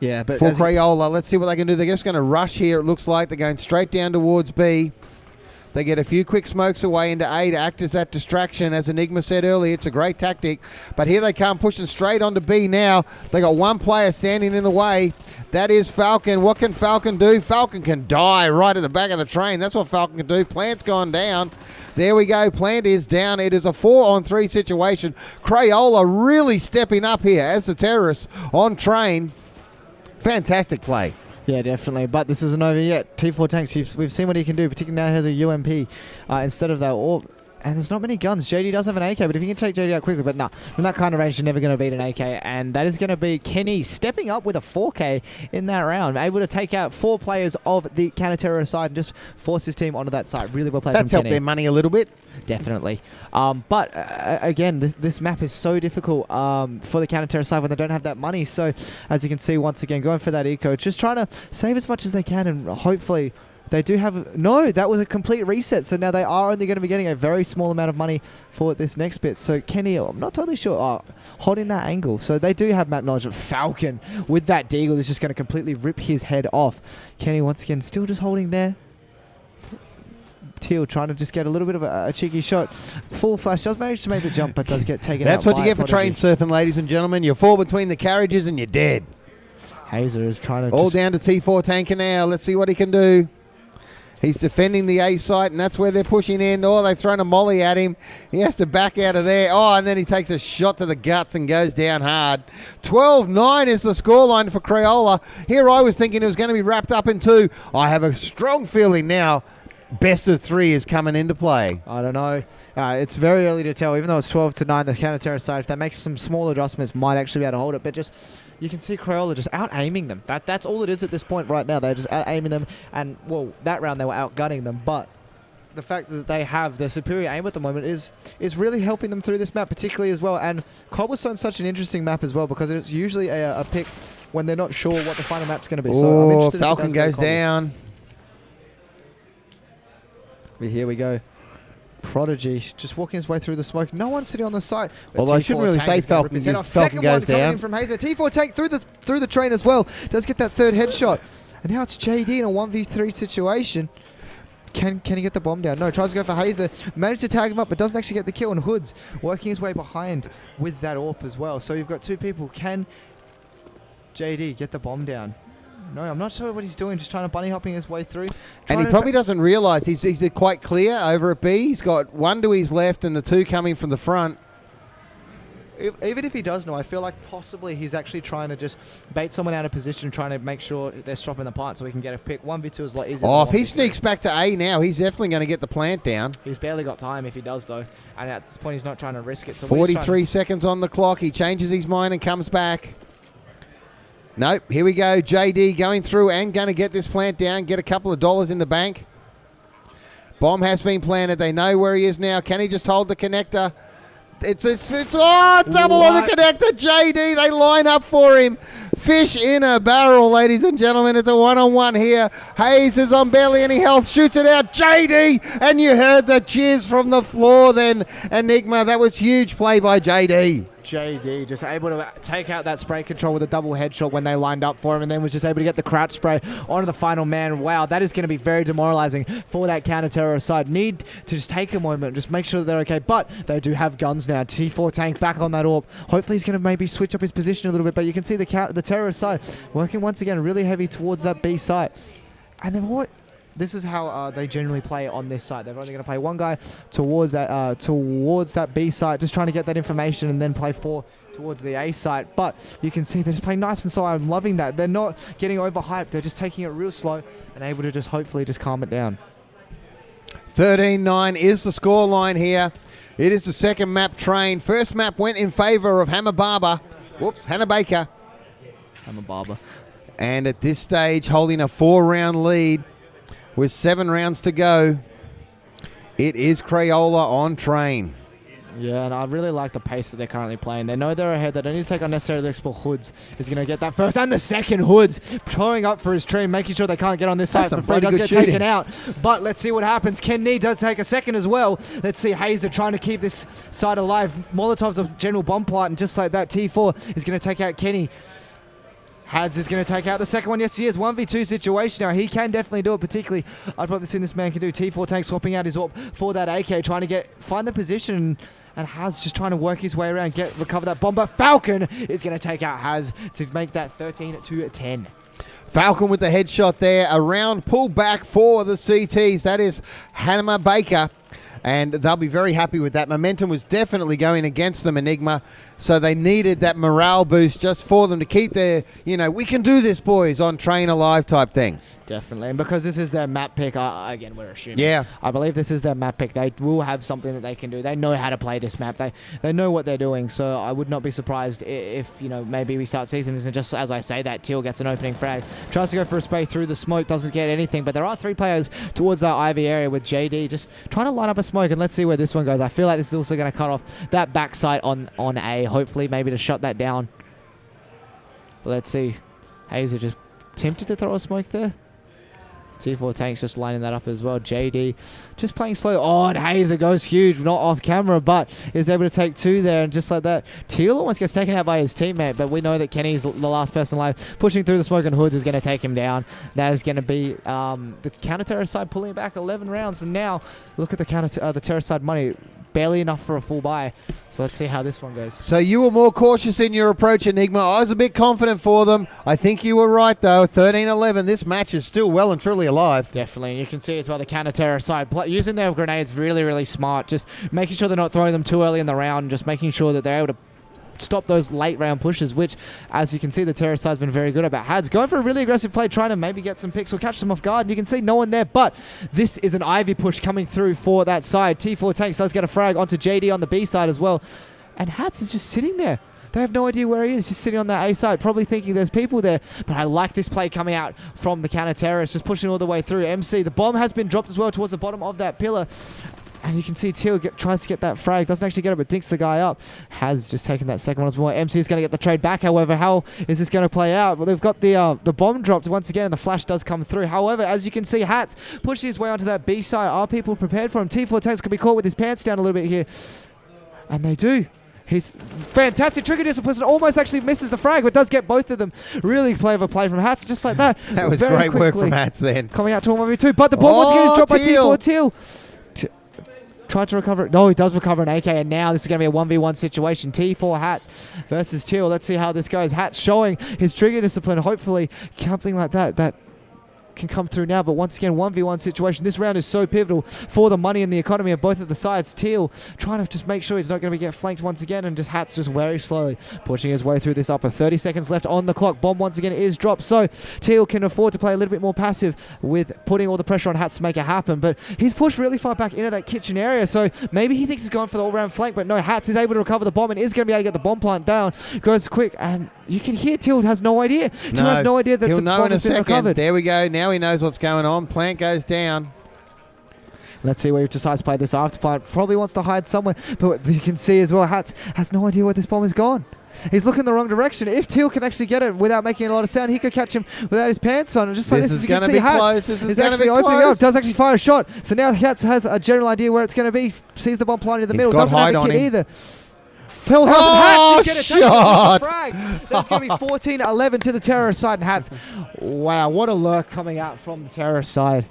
Yeah, but for Crayola. Let's see what they can do. They're just going to rush here. It looks like they're going straight down towards B. They get a few quick smokes away into A to act as that distraction. As Enigma said earlier, it's a great tactic. But here they come, pushing straight onto B now. They got one player standing in the way. That is Falcon. What can Falcon do? Falcon can die right at the back of the train. That's what Falcon can do. Plant's gone down. There we go. Plant is down. It is a 4-on-3 situation. Crayola really stepping up here as the terrorists on train. Fantastic play. Yeah, definitely. But this isn't over yet. T4 Tanks, we've seen what he can do, particularly now he has a UMP instead of that AWP. And there's not many guns. JD does have an AK, but if you can take JD out quickly, but nah, from that kind of range, you're never going to beat an AK. And that is going to be Kenny stepping up with a 4K in that round, able to take out 4 players of the counter-terrorist side and just force his team onto that side. Really well played from Kenny. That's helped their money a little bit. Definitely. But again, this map is so difficult for the counter-terrorist side when they don't have that money. So as you can see, once again, going for that eco, just trying to save as much as they can, and hopefully they do have... No, that was a complete reset. So now they are only going to be getting a very small amount of money for this next bit. So Kenny, I'm not totally sure, holding that angle. So they do have map knowledge of Falcon with that deagle is just going to completely rip his head off. Kenny, once again, still just holding there. Teal trying to just get a little bit of a cheeky shot. Full flash does manage to make the jump, but does get taken out. That's what you get for train surfing, ladies and gentlemen. You fall between the carriages and you're dead. Hazer is trying to all down to T4 Tanker now. Let's see what he can do. He's defending the A site, and that's where they're pushing in. Oh, they've thrown a molly at him. He has to back out of there. Oh, and then he takes a shot to the guts and goes down hard. 12-9 is the scoreline for Crayola. Here I was thinking it was going to be wrapped up in 2. I have a strong feeling now best of 3 is coming into play. I don't know. It's very early to tell. Even though it's 12-9, the counter-terror side, if they make some small adjustments, might actually be able to hold it. But just... you can see Crayola just out-aiming them. That's all it is at this point right now. They're just out-aiming them. And, well, that round they were out-gunning them. But the fact that they have the superior aim at the moment is really helping them through this map, particularly as well. And Cobblestone's such an interesting map as well because it's usually a pick when they're not sure what the final map's going to be. So I'm interested Falcon goes down. Here we go. Prodigy just walking his way through the smoke. No one sitting on the site. Although I shouldn't really say Falcon goes down. From Hazer. T4 Tank through the train as well. Does get that third headshot. And now it's JD in a 1v3 situation. Can he get the bomb down? No, tries to go for Hazer. Managed to tag him up, but doesn't actually get the kill. And Hoods working his way behind with that AWP as well. So you've got 2 people. Can JD get the bomb down? No, I'm not sure what he's doing. Just trying to bunny hopping his way through. And he probably doesn't realise he's quite clear over at B. He's got 1 to his left and the 2 coming from the front. Even if he does know, I feel like possibly he's actually trying to just bait someone out of position, trying to make sure they're stropping the plant so he can get a pick. 1v2 is a lot easier. Oh, if he sneaks back to A now, he's definitely going to get the plant down. He's barely got time if he does, though. And at this point, he's not trying to risk it. So 43 seconds on the clock. He changes his mind and comes back. Nope, here we go. JD going through and going to get this plant down, get a couple of dollars in the bank. Bomb has been planted. They know where he is now. Can he just hold the connector? It's double on the connector. JD, they line up for him. Fish in a barrel, ladies and gentlemen. It's a one-on-one here. Hayes is on barely any health, shoots it out. JD, and you heard the cheers from the floor then. Enigma, that was huge play by JD. JD just able to take out that spray control with a double headshot when they lined up for him, and then was just able to get the crouch spray onto the final man. Wow, that is going to be very demoralizing for that counter-terror side. Need to just take a moment, just make sure that they're okay, but they do have guns now. T4 Tank back on that AWP. Hopefully he's going to maybe switch up his position a little bit, but you can see the terror side working once again really heavy towards that B site. And they've this is how they generally play on this site. They're only going to play one guy towards that B site, just trying to get that information, and then play 4 towards the A site. But you can see they're just playing nice and slow. I'm loving that. They're not getting overhyped. They're just taking it real slow and able to just hopefully just calm it down. 13-9 is the scoreline here. It is the second map train. First map went in favor of Hannah Baker. Hannah Baker. And at this stage, holding a 4-round lead with 7 rounds to go, it is Crayola on train. Yeah, and I really like the pace that they're currently playing. They know they're ahead. They don't need to take unnecessarily explore. Hoods is going to get that first and the second. Hoods throwing up for his team, making sure they can't get on this side before he does get taken out. But let's see what happens. Ken Nee does take a second as well. Let's see Hazer trying to keep this side alive. Molotov's a general bomb plot, and just like that, T4 is going to take out Kenny. Hads is going to take out the second one. Yes, he is. 1v2 situation now. He can definitely do it, particularly I'd probably seen this man can do. T4 Tank swapping out his AWP for that AK, trying to find the position, and Haz just trying to work his way around, recover that bomb. But Falcon is going to take out Haz to make that 13-10. Falcon with the headshot there. A round pull back for the CTs. That is Hannah Baker. And they'll be very happy with that. Momentum was definitely going against them, Enigma. So they needed that morale boost just for them to keep their, we can do this, boys, on train alive type thing. Definitely. And because this is their map pick, again, we're assuming. Yeah. I believe this is their map pick. They will have something that they can do. They know how to play this map. They know what they're doing. So I would not be surprised if, maybe we start seeing things, and just as I say that, Teal gets an opening frag. Tries to go for a spray through the smoke, doesn't get anything. But there are 3 players towards that Ivy area with JD just trying to line up a smoke, and let's see where this one goes. I feel like this is also going to cut off that backside on A, hopefully maybe to shut that down. But let's see. Hazer just tempted to throw a smoke there. T4 Tanks just lining that up as well. JD just playing slow. Oh, and Hazer goes huge, not off camera, but is able to take 2 there, and just like that, Teal almost gets taken out by his teammate, but we know that Kenny's the last person alive. Pushing through the smoke and hoods is going to take him down. That is going to be the counter-terrorist side pulling back 11 rounds, and now look at the terrorist side money. Barely enough for a full buy. So let's see how this one goes. So you were more cautious in your approach, Enigma. I was a bit confident for them. I think you were right, though. 13-11. This match is still well and truly alive. Definitely. You can see as well the counter-terror side. Using their grenades really, really smart. Just making sure they're not throwing them too early in the round. And just making sure that they're able to stop those late round pushes, which, as you can see, the terrorist side's been very good about. Hads going for a really aggressive play, trying to maybe get some picks or catch them off guard. And you can see no one there, but this is an Ivy push coming through for that side. T4 Tanks does get a frag onto JD on the B side as well. And Hats is just sitting there. They have no idea where he is, just sitting on that A side, probably thinking there's people there. But I like this play coming out from the counter-terrorist, just pushing all the way through. MC, the bomb has been dropped as well towards the bottom of that pillar. And you can see Teal tries to get that frag. Doesn't actually get it, but dinks the guy up. Has just taken that second one as well. MC is going to get the trade back, however. How is this going to play out? Well, they've got the bomb dropped once again, and the flash does come through. However, as you can see, Hats pushing his way onto that B side. Are people prepared for him? T4 Tanks could be caught with his pants down a little bit here. And they do. He's fantastic trigger discipline, almost actually misses the frag, but does get both of them. Really clever play from Hats, just like that. That was great work from Hats then. Coming out to 1v2, but the bomb once again is dropped by T4 Teal. Tried to recover it. No, he does recover an AK, and now this is going to be a 1v1 situation. T4 Hats versus Teal. Let's see how this goes. Hats showing his trigger discipline. Hopefully, something like that can come through now, but once again, 1v1 situation. This round is so pivotal for the money and the economy of both of the sides. Teal trying to just make sure he's not going to get flanked once again, and just Hats just very slowly pushing his way through this upper. 30 seconds left on the clock. Bomb once again is dropped, so Teal can afford to play a little bit more passive with putting all the pressure on Hats to make it happen, but he's pushed really far back into that kitchen area, so maybe he thinks he's going for the all-round flank, but no, Hats is able to recover the bomb and is going to be able to get the bomb plant down. Goes quick, and you can hear Teal has no idea. Teal has no idea that the bomb has been recovered. There we go. Now he knows what's going on. Plant goes down. Let's see where he decides to play this after plant. Probably wants to hide somewhere, but you can see as well, Hats has no idea where this bomb has gone. He's looking the wrong direction. If Teal can actually get it without making a lot of sound, he could catch him without his pants on. And just like this is going to be close. This is actually opening up. Does actually fire a shot. So now Hats has a general idea where it's going to be. Sees the bomb planted in the middle. Doesn't have a kit either. Phil Hats is going to take the frag. That's going to be 14-11 to the terrorist side, and Hats. Wow, what a lurk coming out from the terrorist side.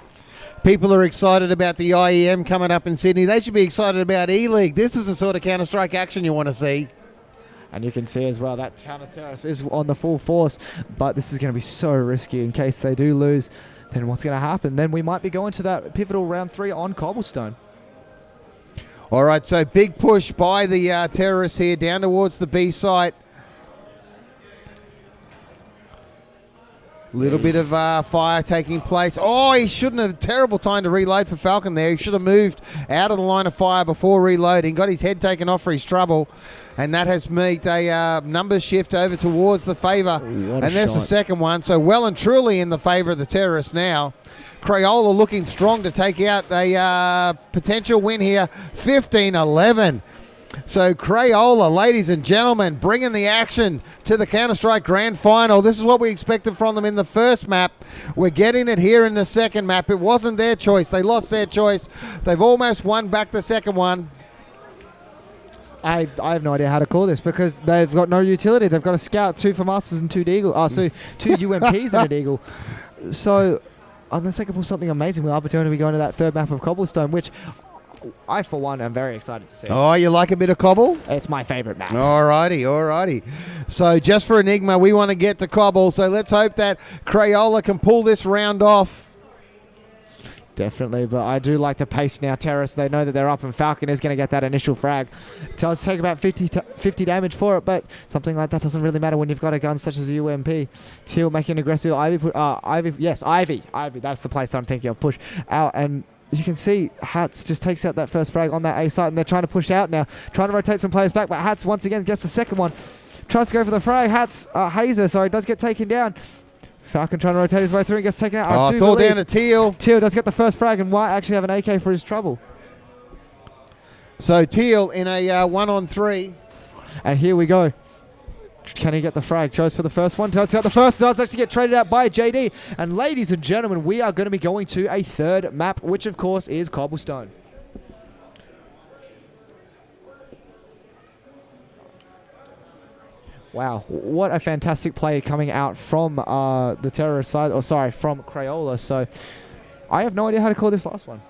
People are excited about the IEM coming up in Sydney. They should be excited about eLeague. This is the sort of Counter-Strike action you want to see. And you can see as well that counter-terrorist is on the full force, but this is going to be so risky in case they do lose. Then what's going to happen? Then we might be going to that pivotal round 3 on Cobblestone. All right, so big push by the terrorists here down towards the B site. Little bit of fire taking place. Oh, he shouldn't have. Terrible time to reload for Falcon there. He should have moved out of the line of fire before reloading. Got his head taken off for his trouble. And that has made a numbers shift over towards the favour. And there's the second one. So well and truly in the favour of the terrorists now. Crayola looking strong to take out a potential win here. 15-11. So Crayola, ladies and gentlemen, bringing the action to the Counter-Strike Grand Final. This is what we expected from them in the first map. We're getting it here in the second map. It wasn't their choice. They lost their choice. They've almost won back the second one. I have no idea how to call this because they've got no utility. They've got a scout, 2 for Masters and 2 Deagle. So 2 UMPs and a Deagle. So unless they can pull something amazing, we're going to be going to that third map of Cobblestone, which I, for one, am very excited to see. Oh, you like a bit of Cobble? It's my favourite map. Alrighty. So just for Enigma, we want to get to Cobble. So let's hope that Crayola can pull this round off. Definitely, but I do like the pace now. Terrorists, they know that they're up, and Falcon is going to get that initial frag. It does take about 50 damage for it, but something like that doesn't really matter when you've got a gun such as a UMP. Teal making an aggressive Ivy. Yes, Ivy. That's the place that I'm thinking of. Push out, and you can see Hats just takes out that first frag on that A site, and they're trying to push out now, trying to rotate some players back, but Hats once again gets the second one. Tries to go for the frag. Hazer, does get taken down. Falcon trying to rotate his way through and gets taken out. It's all down to Teal. Teal does get the first frag and might actually have an AK for his trouble. So Teal in a 1-on-3. And here we go. Can he get the frag? Goes for the first one. Turns out the first does actually get traded out by JD. And ladies and gentlemen, we are going to be going to a third map, which of course is Cobblestone. Wow, what a fantastic play coming out from the terrorist side, or sorry, from Crayola. So I have no idea how to call this last one.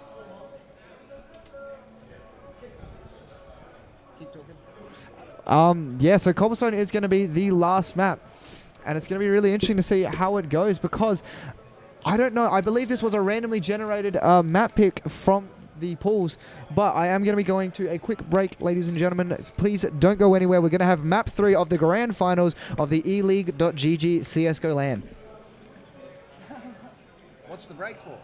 Yeah, so Cobblestone is going to be the last map. And it's going to be really interesting to see how it goes, because I don't know. I believe this was a randomly generated map pick from the pools, but I am going to be going to a quick break, ladies and gentlemen. Please don't go anywhere. We're going to have map 3 of the grand finals of the eLeague.gg CSGO LAN. What's the break for?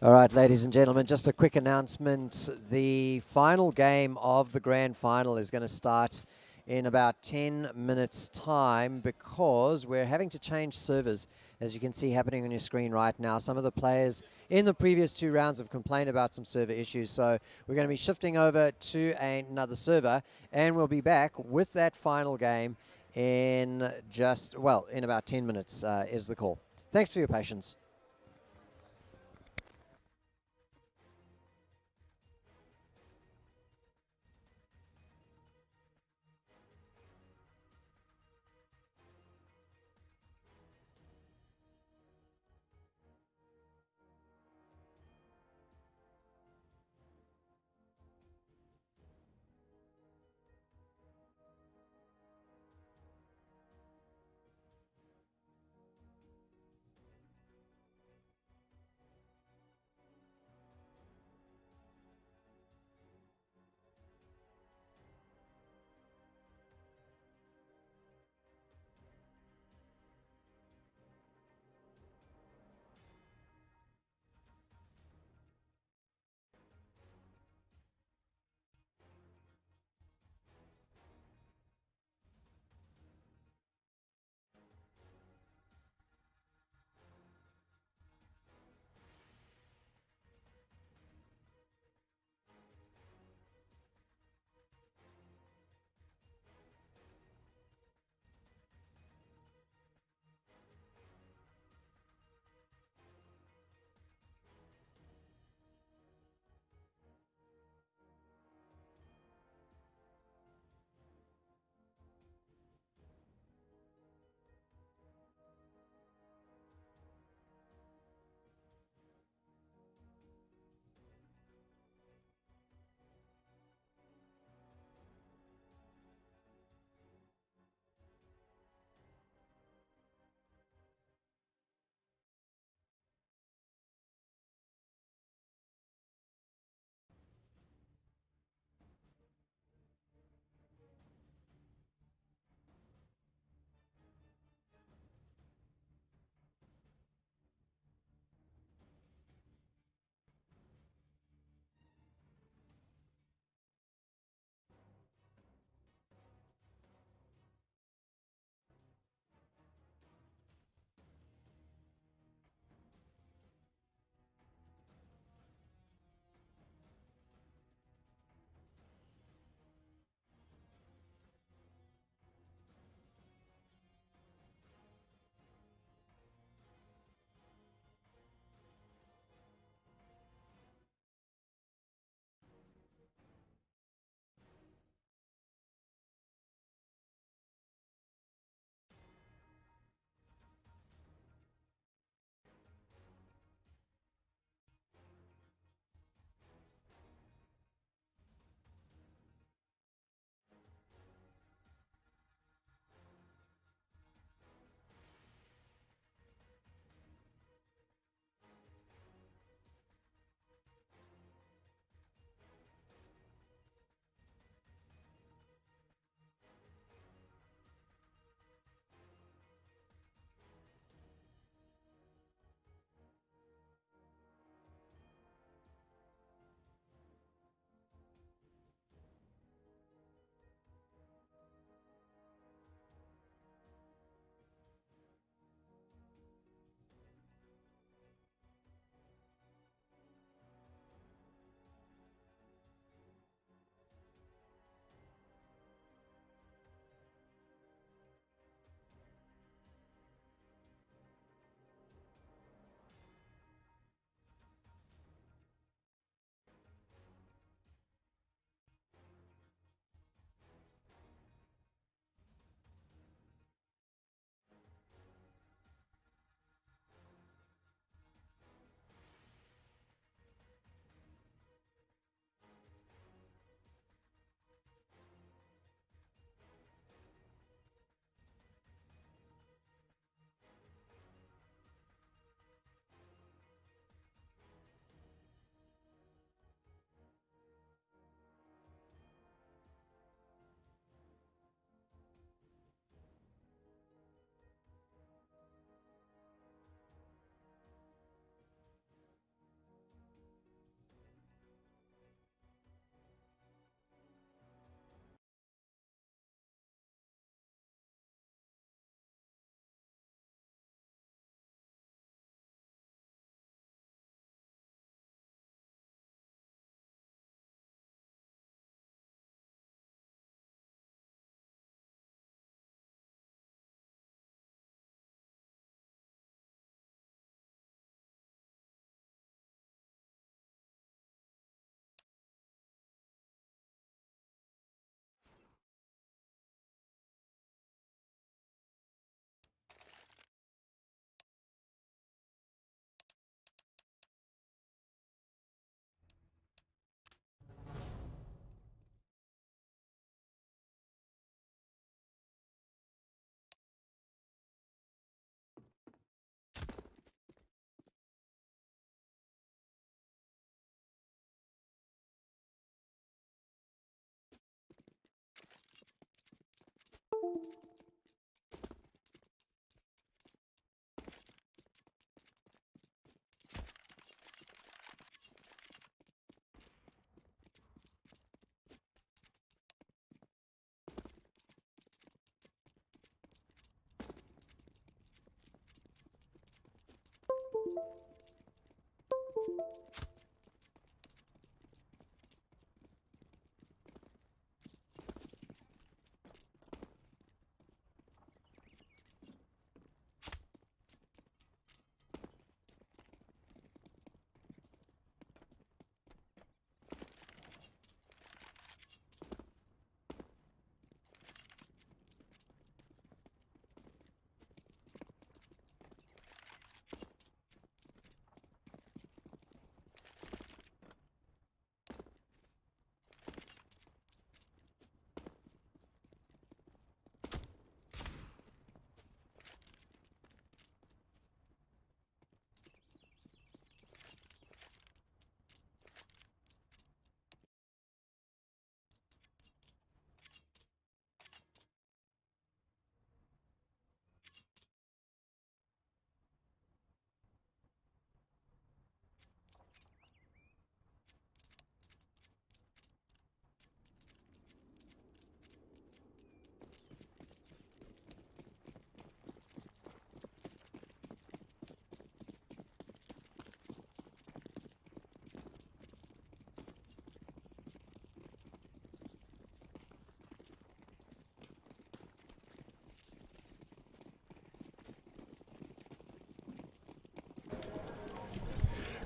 All right, ladies and gentlemen, just a quick announcement. The final game of the grand final is going to start in about 10 minutes time, because we're having to change servers, as you can see happening on your screen right now. Some of the players in the previous 2 rounds have complained about some server issues, so we're going to be shifting over to another server, and we'll be back with that final game in just, well, in about 10 minutes is the call. Thanks for your patience.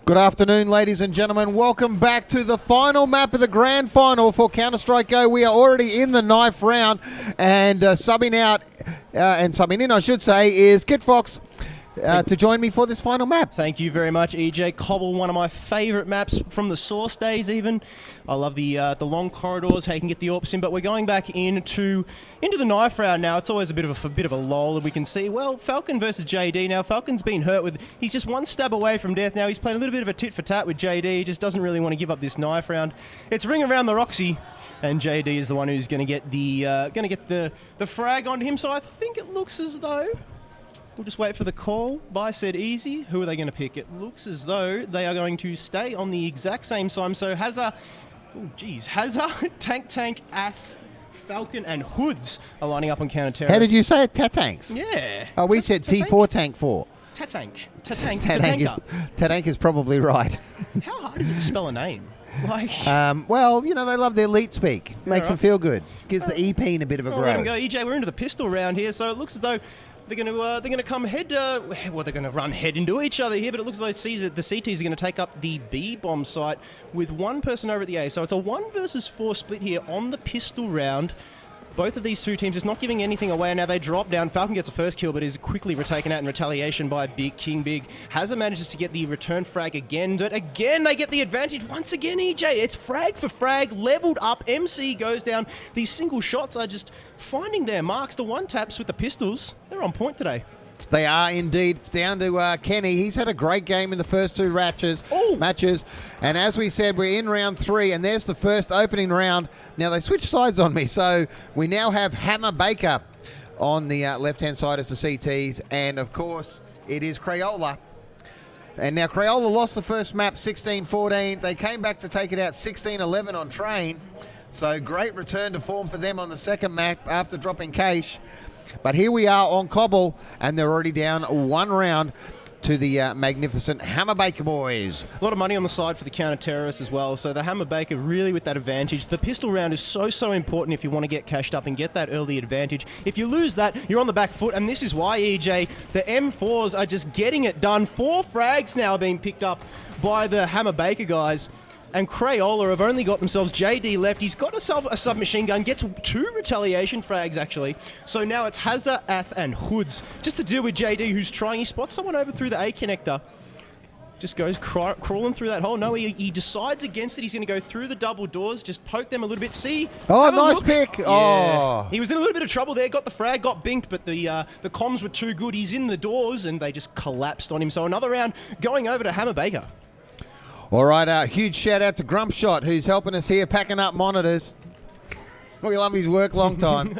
Good afternoon, ladies and gentlemen. Welcome back to the final map of the Grand Final for Counter-Strike Go. We are already in the 9th round, and subbing in, I should say, is Kid Fox to join me for this final map. Thank you very much, EJ. Cobble, one of my favourite maps from the Source days even. I love the long corridors, how you can get the AWPs in, but we're going back into the 9th round now. It's always a bit of a lull, and we can see, well, Falcon versus JD. Now, Falcon's been hurt he's just one stab away from death now. He's playing a little bit of a tit-for-tat with JD. He just doesn't really want to give up this 9th round. It's ring around the Roxy, and JD is the one who's going to get the frag onto him. So I think it looks as though we'll just wait for the call by said Easy. Who are they going to pick? It looks as though they are going to stay on the exact same time. So Hazza, Tank, Ath, Falcon, and Hoods are lining up on counter-terrorists. How did you say it? Tatanks? Yeah. Oh, we said T4 Tank 4. Tatank is probably right. How hard is it to spell a name? Well, you know, they love their elite speak. Makes them feel good. Gives the EP a bit of a Let grow. them go, EJ. We're into the pistol round here, so it looks as though they're going to come head. They're going to run head into each other here, but it looks as though the CTs are going to take up the B bomb site with one person over at the A. So it's a 1 versus 4 split here on the pistol round. Both of these two teams just not giving anything away. Now they drop down. Falcon gets a first kill, but is quickly retaken out in retaliation by King Big. Hazza manages to get the return frag again, but again they get the advantage. Once again, EJ, it's frag for frag, leveled up. MC goes down. These single shots are just finding their marks. The one taps with the pistols, they're on point today. They are indeed. It's down to Kenny. He's had a great game in the first 2 matches. And as we said, we're in round 3, and there's the first opening round. Now, they switched sides on me, so we now have Hammer Baker on the left-hand side as the CTs, and, of course, it is Crayola. And now Crayola lost the first map 16-14. They came back to take it out 16-11 on Train. So great return to form for them on the second map after dropping Cache. But here we are on Cobble, and they're already down 1 round to the magnificent Hammer Baker boys. A lot of money on the side for the counter-terrorists as well, so the Hammer Baker really with that advantage. The pistol round is so important if you want to get cashed up and get that early advantage. If you lose that, you're on the back foot, and this is why, EJ, the M4s are just getting it done. 4 frags now being picked up by the Hammer Baker guys. And Crayola have only got themselves JD left. He's got himself a submachine gun, gets 2 retaliation frags actually. So now it's Hazza, Ath, and Hoods just to deal with JD, who's trying. He spots someone over through the A connector. Just goes crawling through that hole. No, he decides against it. He's going to go through the double doors, just poke them a little bit. See? Oh, nice pick. Yeah. Oh. He was in a little bit of trouble there. Got the frag, got binked, but the comms were too good. He's in the doors, and they just collapsed on him. So another round going over to Hammer Baker. All right, huge shout out to Grumpshot, who's helping us here packing up monitors. We love his work, long time.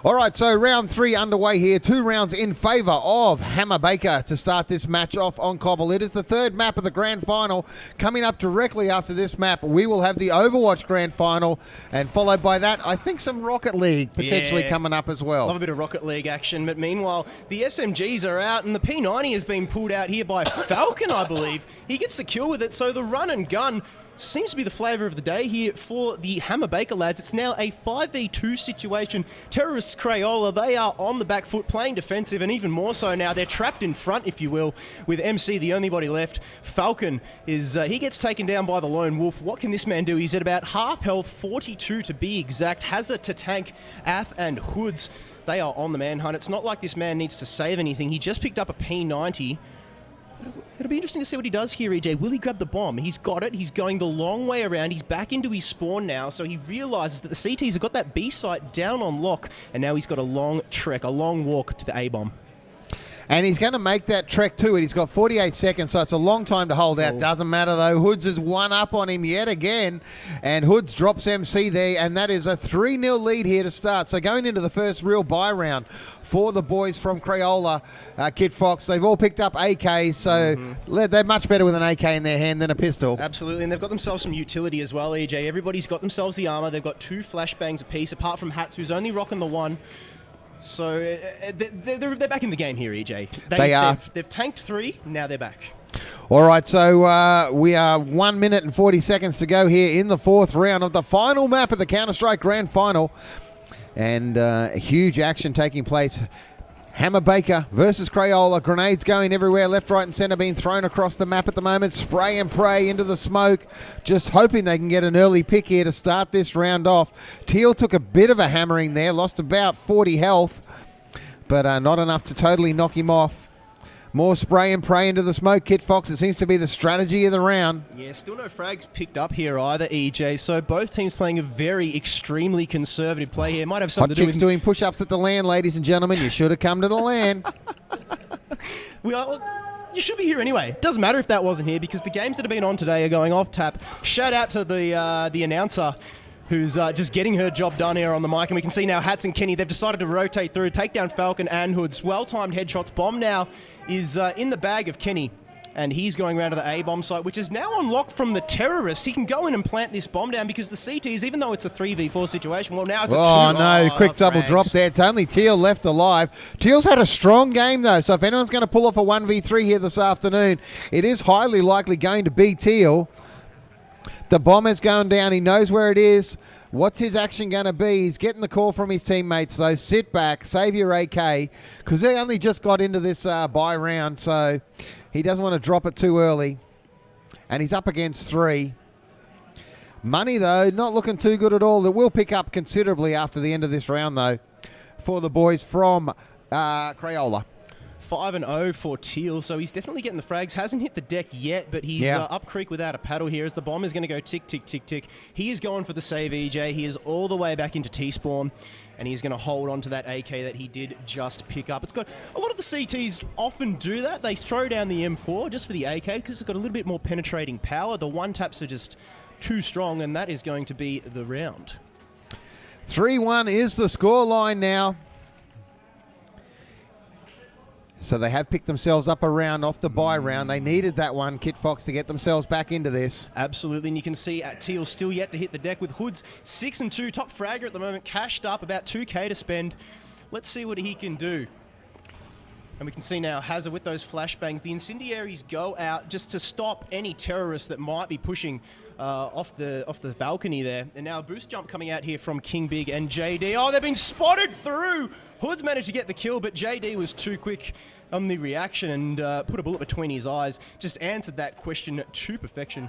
All right, so round 3 underway here. 2 rounds in favour of Hammer Baker to start this match off on Cobble. It is the 3rd map of the Grand Final. Coming up directly after this map, we will have the Overwatch Grand Final, and followed by that, I think some Rocket League potentially coming up as well. Love a bit of Rocket League action, but meanwhile, the SMGs are out, and the P90 has been pulled out here by Falcon, I believe. He gets the kill with it, so the run and gun seems to be the flavour of the day here for the Hammer Baker lads. It's now a 5v2 situation. Terrorists Crayola, they are on the back foot playing defensive, and even more so now. They're trapped in front, if you will, with MC the only body left. Falcon is, he gets taken down by the lone wolf. What can this man do? He's at about half health, 42 to be exact. Hazza to tank, Ath and Hoods. They are on the manhunt. It's not like this man needs to save anything. He just picked up a P90. It'll be interesting to see what he does here, EJ. Will he grab the bomb? He's got it. He's going the long way around. He's back into his spawn now, so he realizes that the CTs have got that B site down on lock, and now he's got a long trek, a long walk to the A bomb. And he's going to make that trek to it. He's got 48 seconds, so it's a long time to hold out. Doesn't matter, though. Hoods has one up on him yet again, and Hoods drops MC there, and that is a 3-0 lead here to start. So going into the first real buy round for the boys from Crayola, Kid Fox, they've all picked up AKs, so they're much better with an AK in their hand than a pistol. Absolutely, and they've got themselves some utility as well, EJ. Everybody's got themselves the armor. They've got 2 flashbangs apiece, apart from Hats, who's only rocking the 1. So they're back in the game here, EJ. They are. They've tanked 3, now they're back. All right, so we are 1 minute and 40 seconds to go here in the 4th round of the final map of the Counter-Strike Grand Final. And huge action taking place Hammer Baker versus Crayola. Grenades going everywhere, left, right, and centre, being thrown across the map at the moment. Spray and pray into the smoke. Just hoping they can get an early pick here to start this round off. Teal took a bit of a hammering there, lost about 40 health, but not enough to totally knock him off. More spray and pray into the smoke, Kit Fox. It seems to be the strategy of the round. Yeah, still no frags picked up here either, EJ. So both teams playing a very extremely conservative play here. Might have something Hot to do chicks with doing push-ups at the LAN, ladies and gentlemen. You should have come to the LAN. Well, you should be here anyway. Doesn't matter if that wasn't here because the games that have been on today are going off tap. Shout out to the announcer who's just getting her job done here on the mic. And we can see now Hats and Kenny, they've decided to rotate through, take down Falcon and Hoods. Well-timed headshots. Bomb now is in the bag of Kenny. And he's going around to the A-bomb site, which is now unlocked from the terrorists. He can go in and plant this bomb down because the CTs, even though it's a 3v4 situation, well, now it's a 2. Oh, no, quick double frags. drop there. It's only Teal left alive. Teal's had a strong game, though, so if anyone's going to pull off a 1v3 here this afternoon, it is highly likely going to be Teal. The bomb is going down. He knows where it is. What's his action going to be? He's getting the call from his teammates, though. Sit back, save your AK, because they only just got into this bye round, so he doesn't want to drop it too early. And he's up against 3. Money, though, not looking too good at all. It will pick up considerably after the end of this round, though, for the boys from Crayola. 5-0 for Teal, so he's definitely getting the frags. Hasn't hit the deck yet, but he's up creek without a paddle here as the bomb is going to go tick, tick, tick, tick. He is going for the save, EJ. He is all the way back into T-spawn, and he's going to hold on to that AK that he did just pick up. It's got a lot of the CTs often do that. They throw down the M4 just for the AK because it's got a little bit more penetrating power. The one-taps are just too strong, and that is going to be the round. 3-1 is the scoreline now. So they have picked themselves up a round off the bye round. They needed that one, Kit Fox, to get themselves back into this. Absolutely, and you can see Teal still yet to hit the deck with Hoods 6-2, top fragger at the moment, cashed up, about 2k to spend. Let's see what he can do. And we can see now Hazard with those flashbangs. The incendiaries go out just to stop any terrorists that might be pushing off the balcony there. And now a boost jump coming out here from King Big and JD. Oh, they've been spotted through. Hoods managed to get the kill, but JD was too quick on the reaction and put a bullet between his eyes. Just answered that question to perfection.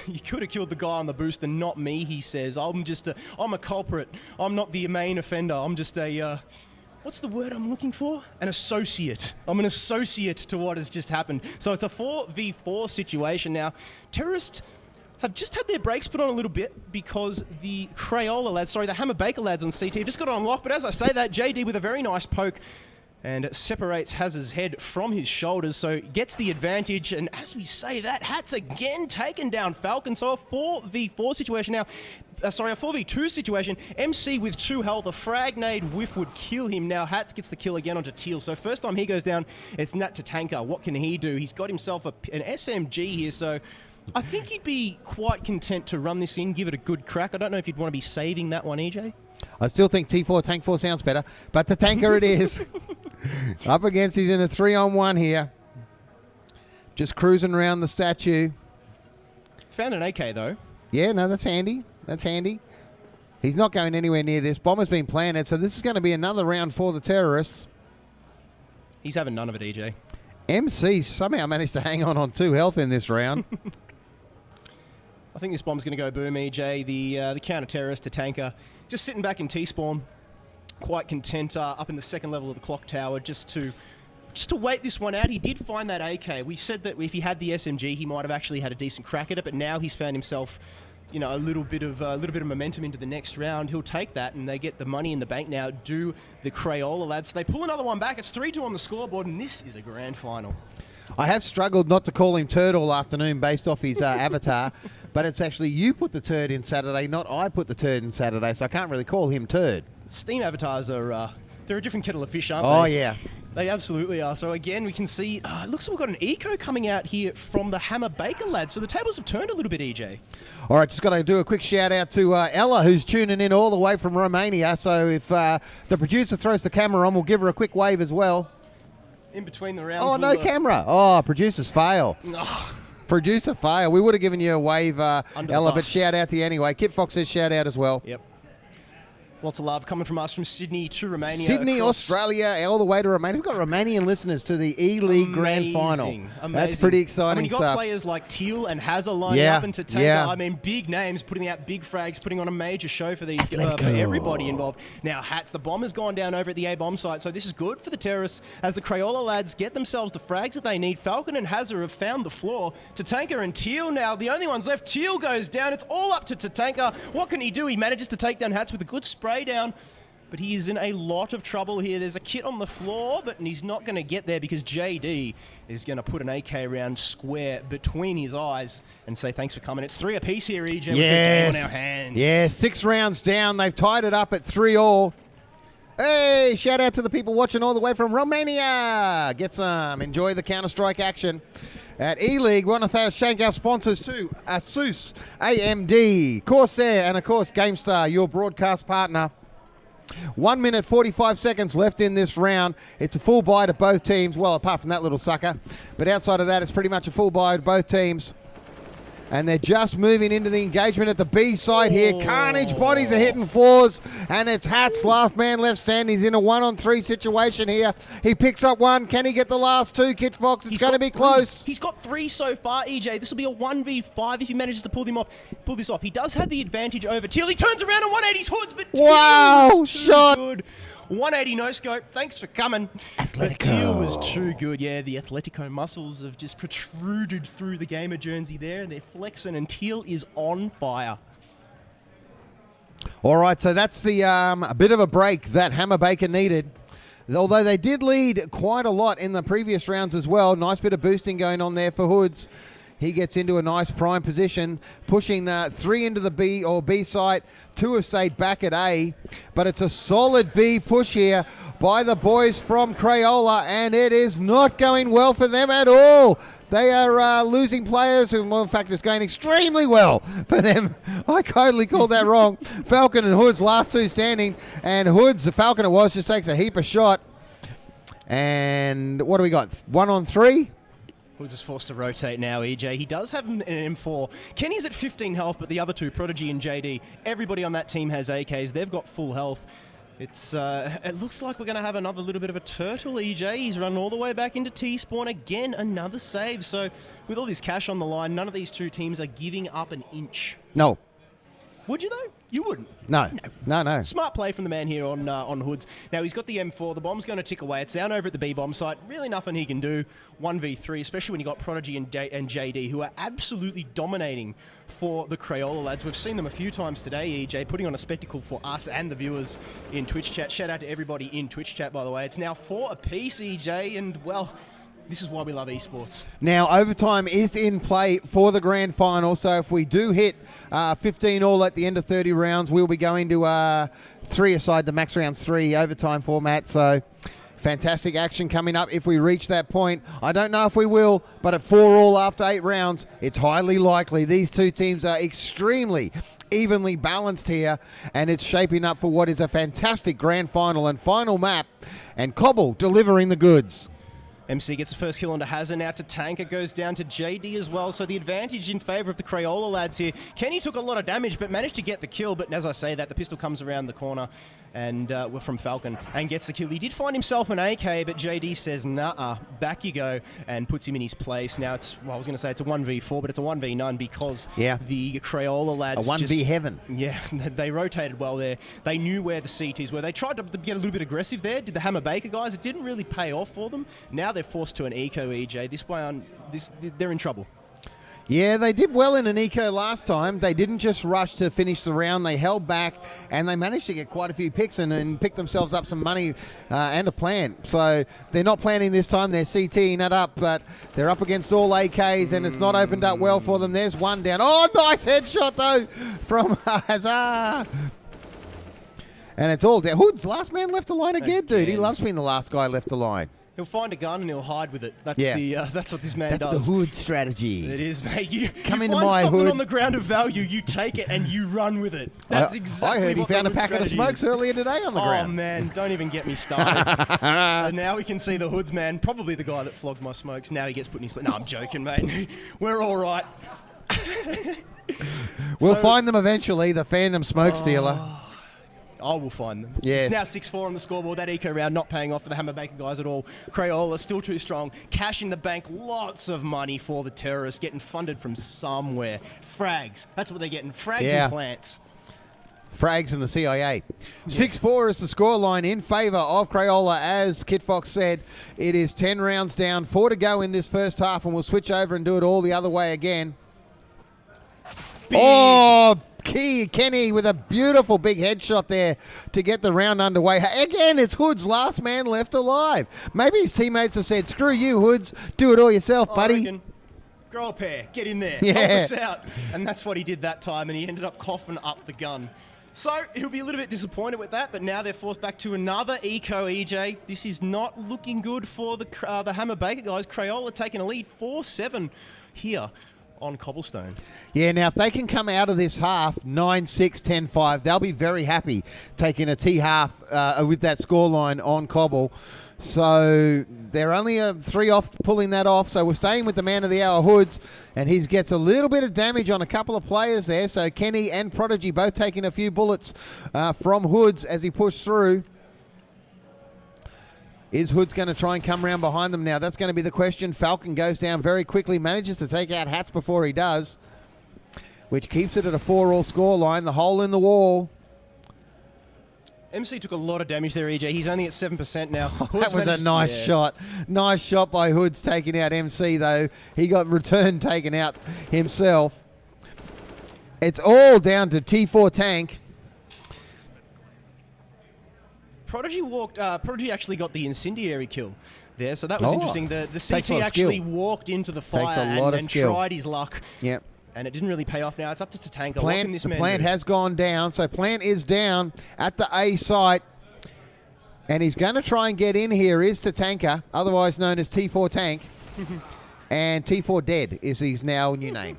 You could have killed the guy on the boost and not me, he says. I'm a culprit. I'm not the main offender. I'm just a, what's the word I'm looking for? An associate. I'm an associate to what has just happened. So it's a 4v4 situation now. Terrorists have just had their brakes put on a little bit because the Crayola lads, sorry, the Hammer Baker lads on CT have just got it on lock. But as I say that, JD with a very nice poke and separates Haz's head from his shoulders, so gets the advantage. And as we say that, Hats again taken down Falcon. So a 4v4 situation now. Sorry, a 4v2 situation. MC with 2 health, a frag nade whiff would kill him. Now Hats gets the kill again onto Teal. So first time he goes down, it's Nat Tatanka. What can he do? He's got himself an SMG here, so I think he'd be quite content to run this in, give it a good crack. I don't know if you'd want to be saving that one, EJ. I still think T4 Tank 4 sounds better, but the tanker it is. Up against, he's in a 3-on-1 here. Just cruising around the statue. Found an AK though. Yeah, no, that's handy. That's handy. He's not going anywhere near this. Bomb has been planted, so this is going to be another round for the terrorists. He's having none of it, EJ. MC somehow managed to hang on 2 health in this round. I think this bomb's going to go boom, EJ. The counter-terrorist to tanker. Just sitting back in T-spawn. Quite content up in the second level of the clock tower just to wait this one out. He did find that AK. We said that if he had the SMG, he might have actually had a decent crack at it, but now he's found himself, you know, a little bit of momentum into the next round. He'll take that, and they get the money in the bank now. Do the Crayola lads. So they pull another one back. It's 3-2 on the scoreboard, and this is a grand final. I have struggled not to call him Turd all afternoon based off his avatar, but it's actually you put the turd in Saturday, not I put the turd in Saturday, so I can't really call him Turd. Steam avatars are they're a different kettle of fish, aren't they? Oh, yeah. They absolutely are. So again, we can see, it looks like we've got an eco coming out here from the Hammer Baker lads. So the tables have turned a little bit, EJ. All right, just got to do a quick shout out to Ella, who's tuning in all the way from Romania. So if the producer throws the camera on, we'll give her a quick wave as well. In between the rounds. Oh, no camera. Oh, producers fail. Producer fail. We would have given you a wave, Ella, but shout out to you anyway. Kit Fox says shout out as well. Yep. Lots of love coming from us from Sydney to Romania. Sydney, across- Australia, all the way to Romania. We've got Romanian listeners to the eLeague Grand Final. Amazing. That's pretty exciting I mean, you got stuff. players like Teal and Hazard lining Yeah, up into Taker. yeah. I mean, big names putting out big frags, putting on a major show for these for everybody involved. Now, Hats, the bomb has gone down over at the A bomb site, so this is good for the terrorists as the Crayola lads get themselves the frags that they need. Falcon and Hazard have found the floor. Tatanka and Teal now the only ones left. Teal goes down. It's all up to Tatanka. What can he do? He manages to take down Hats with a good spray down. But he is in a lot of trouble here. There's a kit on the floor, but he's not going to get there because JD is going to put an AK round square between his eyes and say thanks for coming. It's 3 apiece here, EJ, with the game on our hands. Yeah, 6 rounds down. They've tied it up at 3-all. Hey, shout out to the people watching all the way from Romania. Get some. Enjoy the Counter-Strike action at eLeague. We want to thank our sponsors too, ASUS, AMD, Corsair, and of course GameStar, your broadcast partner. 1 minute 45 seconds left in this round. It's a full buy to both teams. Well, apart from that little sucker. But outside of that, it's pretty much a full buy to both teams. And they're just moving into the engagement at the B side here. Carnage bodies are hitting floors. And it's Hats, last man left standing. He's in a 1-on-3 situation here. He picks up one. Can he get the last 2, Kit Fox? It's going to be close. He's got 3 so far, EJ. This will be a 1v5 if he manages to pull this off. He does have the advantage over Teal. He turns around and 180's hoods, but Teal Wow, was too shot. good. 180 no scope. Thanks for coming. But Teal was too good. Yeah, the Atletico muscles have just protruded through the gamer jersey there, and they're flexing, and Teal is on fire. All right, so that's the a bit of a break that Hammer Baker needed. Although they did lead quite a lot in the previous rounds as well. Nice bit of boosting going on there for Hoods. He gets into a nice prime position, pushing 3 into the B site. 2 have stayed back at A, but it's a solid B push here by the boys from Crayola, and it is not going well for them at all. They are losing players, who, well, in fact, it's going extremely well for them. I totally called that wrong. Falcon and Hoods, last 2 standing, and Hoods, the Falcon it was, just takes a heap of shot. And what do we got? 1-on-3? Hoods is forced to rotate now, EJ. He does have an M4. Kenny's at 15 health, but the other 2, Prodigy and JD, everybody on that team has AKs. They've got full health. It looks like we're going to have another little bit of a turtle, EJ. He's run all the way back into T-spawn. Again, another save. So with all this cash on the line, none of these 2 teams are giving up an inch. No. Would you, though? You wouldn't. No. No. Smart play from the man here on Hoods. Now, he's got the M4. The bomb's going to tick away. It's down over at the B bomb site. Really nothing he can do. 1v3, especially when you got Prodigy and JD, who are absolutely dominating for the Crayola lads. We've seen them a few times today, EJ, putting on a spectacle for us and the viewers in Twitch chat. Shout out to everybody in Twitch chat, by the way. It's now 4 apiece, EJ, and, well, this is why we love esports. Now, overtime is in play for the grand final, so if we do hit 15-all at the end of 30 rounds, we'll be going to 3 aside the max rounds 3 overtime format, so fantastic action coming up if we reach that point. I don't know if we will, but at 4-all after 8 rounds, it's highly likely. These 2 teams are extremely evenly balanced here, and it's shaping up for what is a fantastic grand final and final map, and Cobble delivering the goods. MC gets the first kill onto Hazard. Now to Tanker, goes down to JD as well. So the advantage in favour of the Crayola lads here. Kenny took a lot of damage, but managed to get the kill. But as I say that, the pistol comes around the corner and we're from Falcon and gets the kill. He did find himself an AK, but JD says, nah, back you go, and puts him in his place. Now it's, well, I was going to say it's a 1v4, but it's a 1v9 because the Crayola lads a 1v heaven. Yeah, they rotated well there. They knew where the CTs were. They tried to get a little bit aggressive there. Did the Hammer Baker guys? It didn't really pay off for them. Now they're forced to an eco, EJ. They're in trouble. Yeah, they did well in an eco last time. They didn't just rush to finish the round. They held back, and they managed to get quite a few picks and pick themselves up some money and a plan. So they're not planning this time. They're CTing it up, but they're up against all AKs, and it's not opened up well for them. There's one down. Oh, nice headshot, though, from Hazard. And it's all down. Hood's last man left the line again, dude. He loves being the last guy left the line. He'll find a gun and he'll hide with it. That's what this man does. That's the Hood strategy. It is, mate. You Come find into my something hood on the ground of value, you take it and you run with it. That's exactly I heard he what found the a packet of strategy smokes is. earlier today on the ground. Oh, man, don't even get me started. And now we can see the Hoods man, probably the guy that flogged my smokes. Now he gets put in his place. No, I'm joking, mate. We're all right. We'll find them eventually, the Phantom Smoke Stealer. I will find them. Yes. It's now 6-4 on the scoreboard. That eco round not paying off for the Hammerbaker guys at all. Crayola still too strong. Cash in the bank. Lots of money for the terrorists getting funded from somewhere. Frags. That's what they're getting. Frags and plants. Frags and the CIA. 6-4 is the scoreline in favour of Crayola. As Kit Fox said, it is 10 rounds down, 4 to go in this first half, and we'll switch over and do it all the other way again. Big. Oh, Kenny with a beautiful big headshot there to get the round underway. Again, it's Hood's last man left alive. Maybe his teammates have said, screw you, Hoods, do it all yourself, buddy. Grow a pair, get in there, Yeah. help us out. And that's what he did that time, and he ended up coughing up the gun. So he'll be a little bit disappointed with that, but now they're forced back to another eco, EJ. This is not looking good for the Hammerbaker guys. Crayola taking a lead 4-7 here on Cobblestone. Yeah, now if they can come out of this half 9-6, 10-5, they'll be very happy taking a T-half with that scoreline on Cobble. So they're only 3 off pulling that off. So we're staying with the man of the hour, Hoods, and he gets a little bit of damage on a couple of players there. So Kenny and Prodigy both taking a few bullets from Hoods as he pushed through. Is Hoods going to try and come around behind them now? That's going to be the question. Falcon goes down very quickly, manages to take out Hats before he does, which keeps it at a 4-all scoreline. The hole in the wall. MC took a lot of damage there, EJ. He's only at 7% now. That was a nice shot. Nice shot by Hoods taking out MC, though. He got return taken out himself. It's all down to T4 Tank. Prodigy actually got the incendiary kill there, so that was interesting. The Takes a CT lot of actually skill. walked into the fire and skill. tried his luck. Yep. And it didn't really pay off now. It's up to Tatanka. The plant has gone down, so Plant is down at the A site. And he's going to try and get in here is Tatanka, otherwise known as T4 Tank. And T4 Dead is his now new name.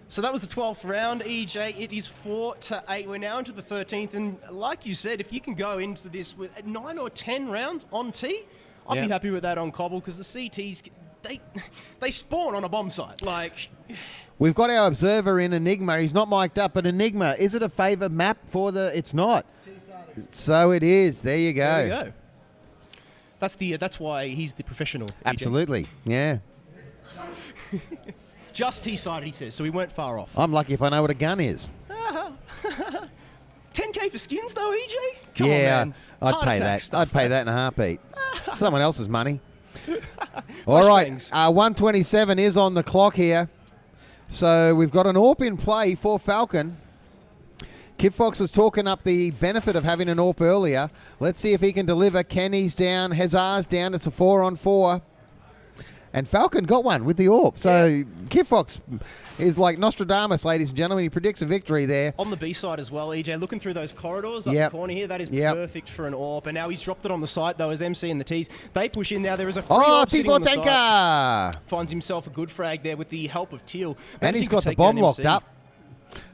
So that was the 12th round, EJ. It is 4-8. We're now into the 13th. And like you said, if you can go into this with 9 or 10 rounds on T, I'd be happy with that on Cobble, because the CTs, they spawn on a bomb site. Like, we've got our observer in Enigma. He's not mic'd up, but Enigma, is it a favoured map for the... It's not. So it is. There you go. There you go. That's why he's the professional. Absolutely. Yeah. Just T-sided, he says, so we weren't far off. I'm lucky if I know what a gun is. 10K for skins, though, EJ? Come on, Yeah, man. I'd Heart pay attack that. stuff, I'd pay man. that in a heartbeat. Someone else's money. All right, Flashbangs. 127 is on the clock here. So we've got an AWP in play for Falcon. Kid Fox was talking up the benefit of having an AWP earlier. Let's see if he can deliver. Kenny's down. Hazard's down. It's a 4-on-4. And Falcon got one with the AWP. So Kid Fox is like Nostradamus, ladies and gentlemen. He predicts a victory there. On the B side as well, EJ, looking through those corridors up the corner here, that is perfect for an AWP. And now he's dropped it on the site, though, as MC and the T's. They push in now. There is a free AWP sitting on T4 the site. Tanker! Finds himself a good frag there with the help of Teal. And he's Managing got to the take bomb down locked MC. up.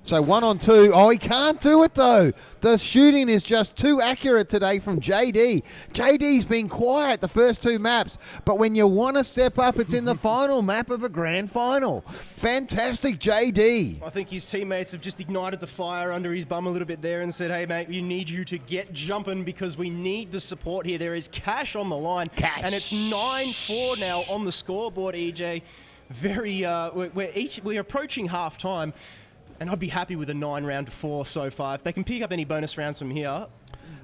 So 1-on-2. Oh, he can't do it, though. The shooting is just too accurate today from JD. JD's been quiet the first 2 maps, but when you want to step up, it's in the final map of a grand final. Fantastic, JD. I think his teammates have just ignited the fire under his bum a little bit there and said, hey, mate, we need you to get jumping because we need the support here. There is cash on the line. Cash. And it's 9-4 now on the scoreboard, EJ. We're approaching half time. And I'd be happy with a 9-round to 4 so far. If they can pick up any bonus rounds from here.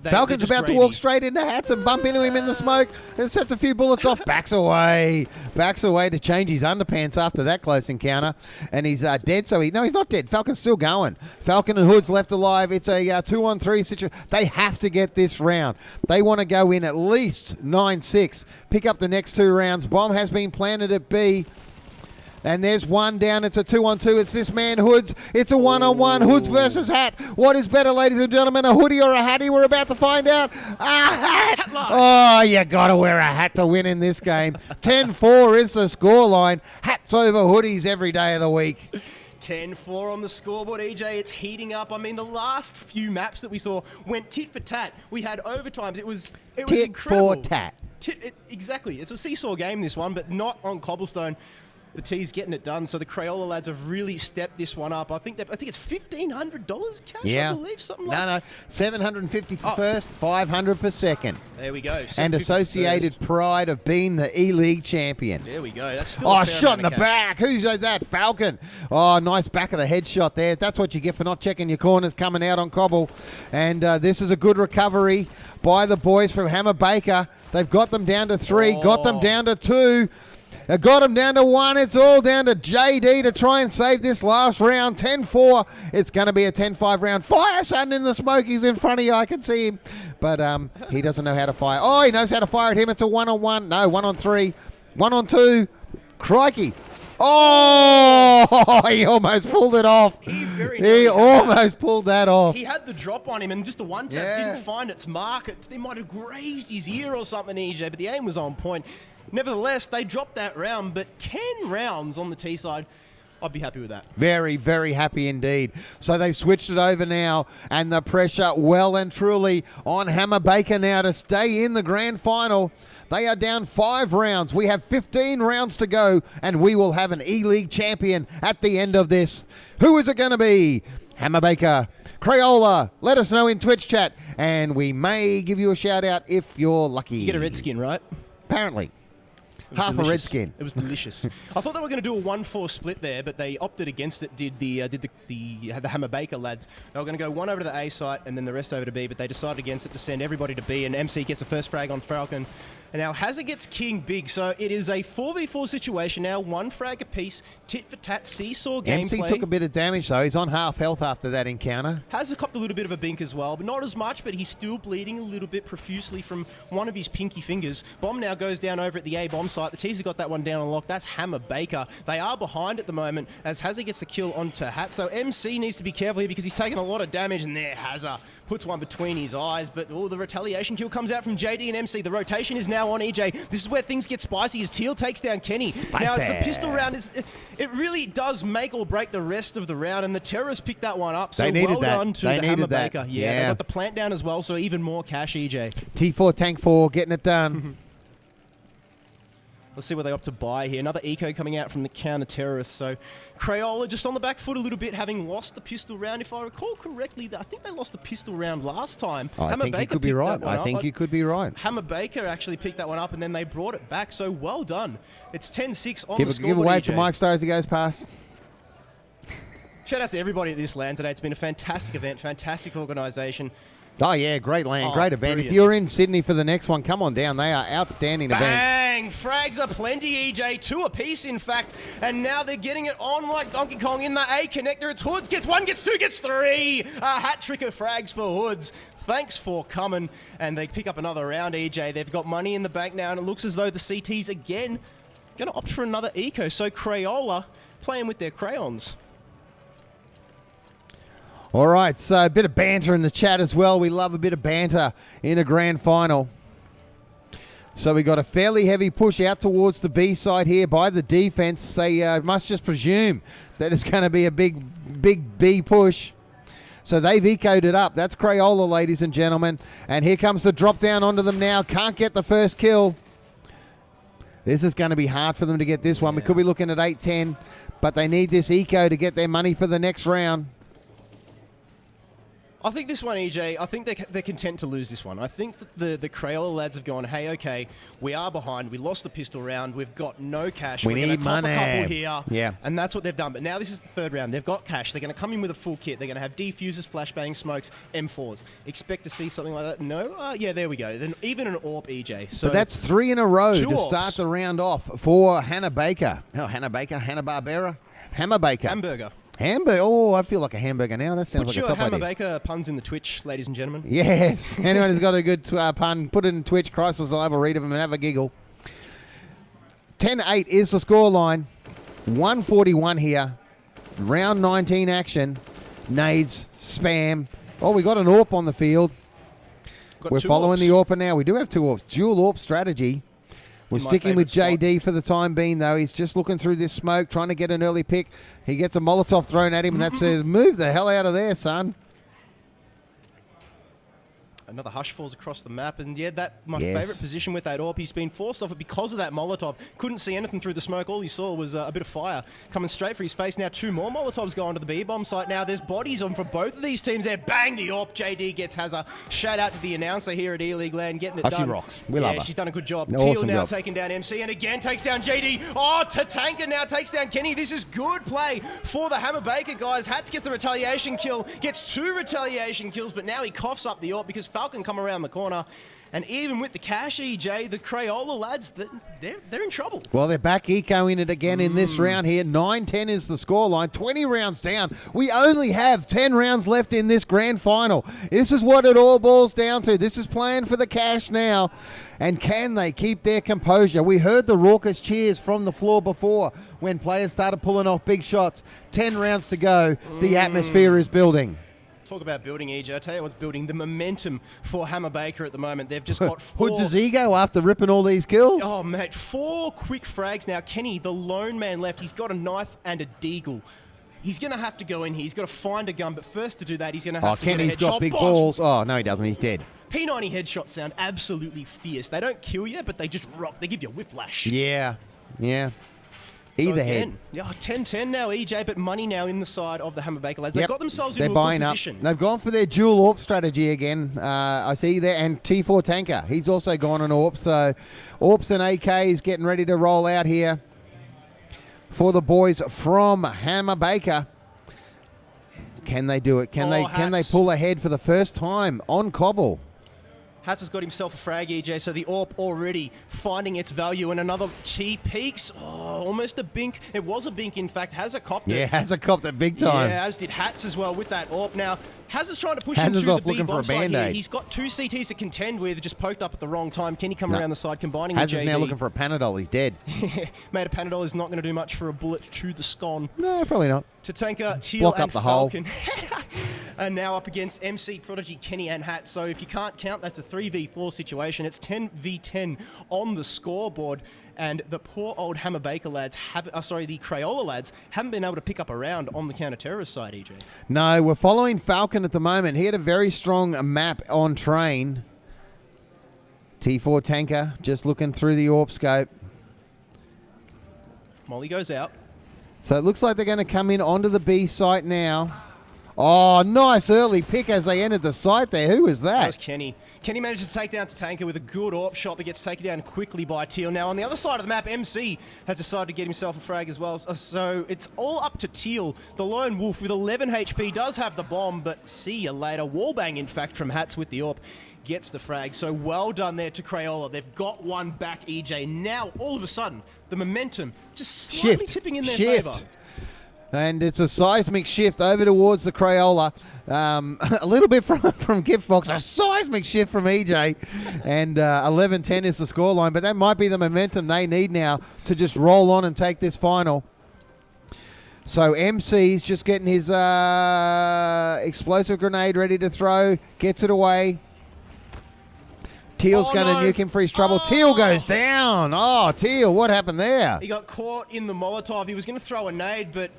Falcon's about to walk straight into Hats and bump into him in the smoke and sets a few bullets off. Backs away to change his underpants after that close encounter. And he's dead. So he's not dead. Falcon's still going. Falcon and Hood's left alive. It's a 2-on-3 situation. They have to get this round. They want to go in at least 9-6. Pick up the next 2 rounds. Bomb has been planted at B. And there's one down. It's a 2-on-2. It's this man, Hoods. It's a 1-on-1. Hoods versus Hat. What is better, ladies and gentlemen, a hoodie or a hattie? We're about to find out. A hat! Oh, you got to wear a hat to win in this game. 10-4 is the scoreline. Hats over hoodies every day of the week. 10-4 on the scoreboard, EJ. It's heating up. I mean, the last few maps that we saw went tit for tat. We had overtimes. It was incredible. Tit for tat. Exactly. It's a seesaw game, this one, but not on Cobblestone. The T's getting it done. So the Crayola lads have really stepped this one up. I think it's $1,500 cash, I believe, something like that. No, 750 for first, 500 for second. There we go. And associated pride of being the eLeague champion. There we go. That's still a fair shot in amount the of cash. back. Who's that? Falcon. Oh, nice back of the head shot there. That's what you get for not checking your corners coming out on Cobble. And this is a good recovery by the boys from Hammer Baker. They've got them down to 3, got them down to 2. Got him down to 1. It's all down to JD to try and save this last round. 10-4. It's going to be a 10-5 round. Fire, son, in the smoke. He's in front of you. I can see him. But he doesn't know how to fire. Oh, he knows how to fire at him. It's a 1-on-1. No, 1-on-3. 1-on-2. Crikey. Oh, he almost pulled it off. He almost pulled that off. He had the drop on him and just the one tap didn't find its mark. They might have grazed his ear or something, EJ, but the aim was on point. Nevertheless, they dropped that round, but 10 rounds on the T side, I'd be happy with that. Very, very happy indeed. So they've switched it over now, and the pressure well and truly on Hammer Baker now to stay in the grand final. They are down 5 rounds. We have 15 rounds to go, and we will have an eLeague champion at the end of this. Who is it going to be? Hammer Baker, Crayola, let us know in Twitch chat, and we may give you a shout out if you're lucky. You get a red skin, right? Apparently. Half delicious. a red skin. It was delicious. I thought they were going to do a 1-4 split there, but they opted against it. Did the Hammer Baker lads? They were going to go one over to the A site and then the rest over to B, but they decided against it to send everybody to B. And MC gets the first frag on Falcon. And now Hazard gets king big, so it is a 4v4 situation now. 1 frag apiece, tit for tat, seesaw gameplay. MC took a bit of damage though. He's on half health after that encounter. Hazard copped a little bit of a bink as well, but not as much, but he's still bleeding a little bit profusely from one of his pinky fingers. Bomb now goes down over at the A bomb site. The T's have got that one down on lock. That's Hammer Baker. They are behind at the moment as Hazard gets the kill onto Hat. So MC needs to be careful here because he's taking a lot of damage, and there Hazard puts one between his eyes, but the retaliation kill comes out from JD and MC. The rotation is now on EJ. This is where things get spicy as Teal takes down Kenny. Spicy. Now it's a pistol round. It really does make or break the rest of the round, and the Terrorists picked that one up. So they needed well that. done to They the needed Hammer that. Baker. Yeah, they got the plant down as well, so even more cash, EJ. T4 Tank 4 getting it done. Let's see what they opt to buy here. Another eco coming out from the counter-terrorists. So Crayola just on the back foot a little bit, having lost the pistol round. If I recall correctly, I think they lost the pistol round last time. I think you could be right. I think you could be right. Hammer Baker actually picked that one up, and then they brought it back. So well done. It's 10-6 on the scoreboard. Give a wave EJ. to Mike Star as he goes past. Shout out to everybody at this LAN today. It's been a fantastic event, fantastic organisation. Oh, yeah, great land, great event. Brilliant. If you're in Sydney for the next one, come on down. They are outstanding events. Bang! Frags are plenty, EJ. 2 apiece, in fact. And now they're getting it on like Donkey Kong in the A connector. It's Hoods. Gets 1, gets 2, gets 3. A hat trick of frags for Hoods. Thanks for coming. And they pick up another round, EJ. They've got money in the bank now, and it looks as though the CTs, again, going to opt for another eco. So Crayola playing with their crayons. All right, so a bit of banter in the chat as well. We love a bit of banter in a grand final. So we got a fairly heavy push out towards the B side here by the defense. They must just presume that it's going to be a big B push. So they've ecoed it up. That's Crayola, ladies and gentlemen. And here comes the drop down onto them now. Can't get the first kill. This is going to be hard for them to get this one. We could be looking at 8-10, but they need this eco to get their money for the next round. I think this one, EJ, I think they're content to lose this one. I think that the Crayola lads have gone, hey, okay, we are behind. We lost the pistol round. We've got no cash. We We're going need to cop money. a couple here. Yeah. And that's what they've done. But now this is the 3rd round. They've got cash. They're going to come in with a full kit. They're going to have defusers, flashbang, smokes, M4s. Expect to see something like that? No? Yeah, there we go. Then even an AWP, EJ. So but that's 3 in a row to 2 AWPs. start the round off for Hannah Baker. Oh, Hannah Baker, Hanna-Barbera. Hammer Baker. Hamburger. Hamburger. Oh, I feel like a hamburger now. That sounds Put like a your top Hammer idea. Baker puns in the Twitch, ladies and gentlemen. Yes. Anyone who's got a good pun, put it in Twitch. Chrysler's will have a read of them and have a giggle. 10-8 is the scoreline. 141 here. Round 19 action. Nades, spam. Oh, we got an AWP on the field. Got We're 2 following AWPs. the AWP now. We do have 2 AWPs. Dual AWP strategy. We're In my sticking with favourite JD for the time being, though. He's just looking through this smoke, trying to get an early pick. He gets a Molotov thrown at him, and that says, move the hell out of there, son. Another hush falls across the map, and yeah, that my Yes. favourite position with that AWP. He's been forced off it because of that Molotov. Couldn't see anything through the smoke. All he saw was a bit of fire coming straight for his face. Now 2 more Molotovs go onto the B-bomb site. Now there's bodies on for both of these teams there. Bang, the AWP. JD gets Hazza. Shout out to the announcer here at eLeague LAN, getting it Oh, done. she rocks. We love her. She's done a good job. Awesome Teal now job. taking down MC, and again takes down JD. Oh, Tatanka now takes down Kenny. This is good play for the Hammer Baker guys. Hats gets the retaliation kill, gets 2 retaliation kills, but now he coughs up the AWP because Falcon come around the corner. And even with the cash, EJ, the Crayola lads, they're in trouble. Well, they're back ecoing it again in this round here. 9-10 is the scoreline. 20 rounds down. We only have 10 rounds left in this grand final. This is what it all boils down to. This is playing for the cash now. And can they keep their composure? We heard the raucous cheers from the floor before when players started pulling off big shots. 10 rounds to go. The atmosphere is building. Talk about building, EJ. I tell you what's building the momentum for Hammer Baker at the moment. They've just got 4. Hoods' ego after ripping all these kills. Oh, mate, 4 quick frags now. Kenny, the lone man left, he's got a knife and a deagle. He's going to have to go in here. He's got to find a gun, but first to do that, he's going to have to Kenny's get a headshot. got big balls. Oh, no, he doesn't. He's dead. P90 headshots sound absolutely fierce. They don't kill you, but they just rock. They give you whiplash. Yeah. So Either again, head. Yeah, 10-10 now, EJ, but money now in the side of the Hammer Baker lads. They've Yep. got themselves They're into a good buying up. position. They've gone for their dual AWP strategy again. I see there, and T4 Tanker. He's also gone on AWP. So AWPs and AKs getting ready to roll out here for the boys from Hammer Baker. Can they do it? Can they Hats. pull ahead for the first time on Cobble? Hats has got himself a frag, EJ, so the AWP already finding its value, and another T peaks. Oh, almost a bink. It was a bink, in fact. Hazza copped it. Yeah, has a copped it big time. Yeah, as did Hats as well with that AWP. Now, Hazza's trying to push Hazza's him to off the looking for a B-bomb side here. Band-Aid. He's got 2 CTs to contend with, just poked up at the wrong time. Kenny coming No. around the side, combining Hazard's with JD. now looking for a Panadol. He's dead. Mate, a Panadol is not going to do much for a bullet to the scone. No, probably not. Tatanka, Teal, Block and up the hole. Falcon. And now up against MC, Prodigy, Kenny, and Hat. So if you can't count, that's a 3v4 situation. It's 10v10 on the scoreboard. And the poor old Hammer Baker lads, the Crayola lads, haven't been able to pick up a round on the counter-terrorist side, EJ. No, we're following Falcon at the moment. He had a very strong map on train. T4 Tanker just looking through the AWP scope. Molly goes out. So it looks like they're going to come in onto the B site now. Oh, nice early pick as they entered the site there. Who was That was that? Kenny. Kenny manages to take down Tatanka with a good AWP shot, but gets taken down quickly by Teal. Now, on the other side of the map, MC has decided to get himself a frag as well. So it's all up to Teal. The lone wolf with 11 HP does have the bomb, but see you later. Wallbang, in fact, from Hats with the AWP. Gets the frag. So well done there to Crayola. They've got one back, EJ. Now, all of a sudden, the momentum just slightly tipping in their favour. And it's a seismic shift over towards the Crayola. A little bit from Giftbox, a seismic shift from EJ. And 11-10 is the scoreline. But that might be the momentum they need now to just roll on and take this final. So MC's just getting his explosive grenade ready to throw. Gets it away. Teal's going to nuke him for his trouble. Teal goes down. Oh, Teal, what happened there? He got caught in the Molotov. He was going to throw a nade, but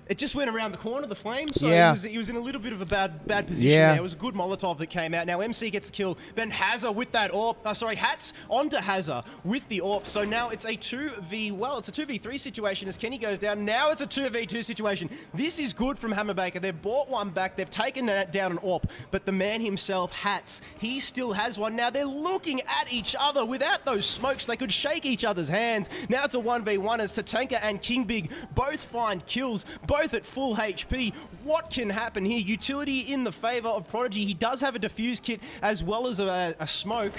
it just went around the corner, the flame. So Yeah. he was in a little bit of a bad position Yeah. there. It was a good Molotov that came out. Now MC gets the kill. Then Hazza with that AWP. Hats onto Hazza with the AWP. So now it's a 2v3 situation as Kenny goes down. Now it's a 2v2 situation. This is good from Hammer Baker. They've bought one back. They've taken down an AWP. But the man himself, Hats, he still has one. Now they're looking at each other. Without those smokes, they could shake each other's hands. Now it's a 1v1 as Tatanka and King Big both find kills, both at full HP. What can happen here? Utility in the favor of Prodigy. He does have a defuse kit as well as a smoke.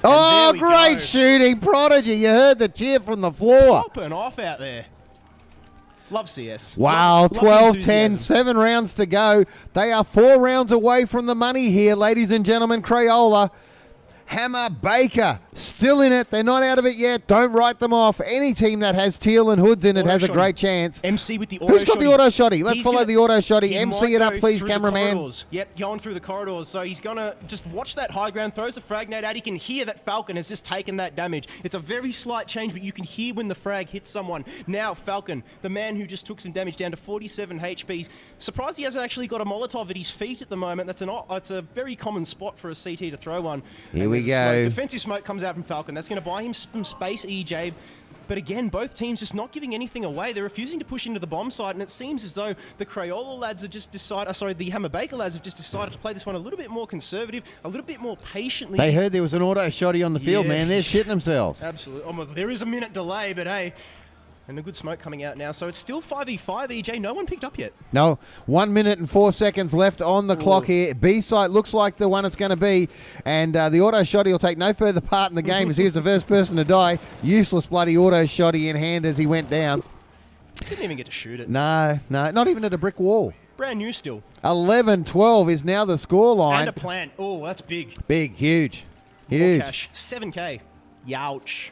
Oh, And there we great go. shooting, Prodigy. You heard the cheer from the floor. Popping off out there. Love CS. Wow, Love the 12-10, enthusiasm. 7 rounds to go. They are 4 rounds away from the money here, ladies and gentlemen. Crayola Hammer Baker still in it. They're not out of it yet. Don't write them off. Any team that has teal and hoods in it has a great chance. MC with the auto Who's got the auto shotty? Let's follow the auto shotty. He MC might it up, go please, through the cameraman. corridors. Yep, going through the corridors. So he's going to just watch that high ground, throws the frag nade out. He can hear that Falcon has just taken that damage. It's a very slight change, but you can hear when the frag hits someone. Now Falcon, the man who just took some damage down to 47 HP. Surprised he hasn't actually got a Molotov at his feet at the moment. It's a very common spot for a CT to throw one. Here we go. Defensive smoke comes out from Falcon. That's going to buy him some space, EJ. But again, both teams just not giving anything away. They're refusing to push into the bomb site, and it seems as though the Crayola lads have just decided, the Hammer Baker lads have just decided to play this one a little bit more conservative, a little bit more patiently. They heard there was an auto shotty on the field, man. They're shitting themselves. Absolutely. Well, there is a minute delay, but hey, and a good smoke coming out now. So it's still 5v5, EJ. No one picked up yet. No, 1 minute and 4 seconds left on the clock here. B site looks like the one it's going to be, and the auto shotty will take no further part in the game as he's the first person to die. Useless bloody auto shotty in hand as he went down. Didn't even get to shoot it. No, not even at a brick wall. Brand new still. 11-12 is now the scoreline. And a plant. Oh, that's big. Big, huge. More cash. 7k. Youch.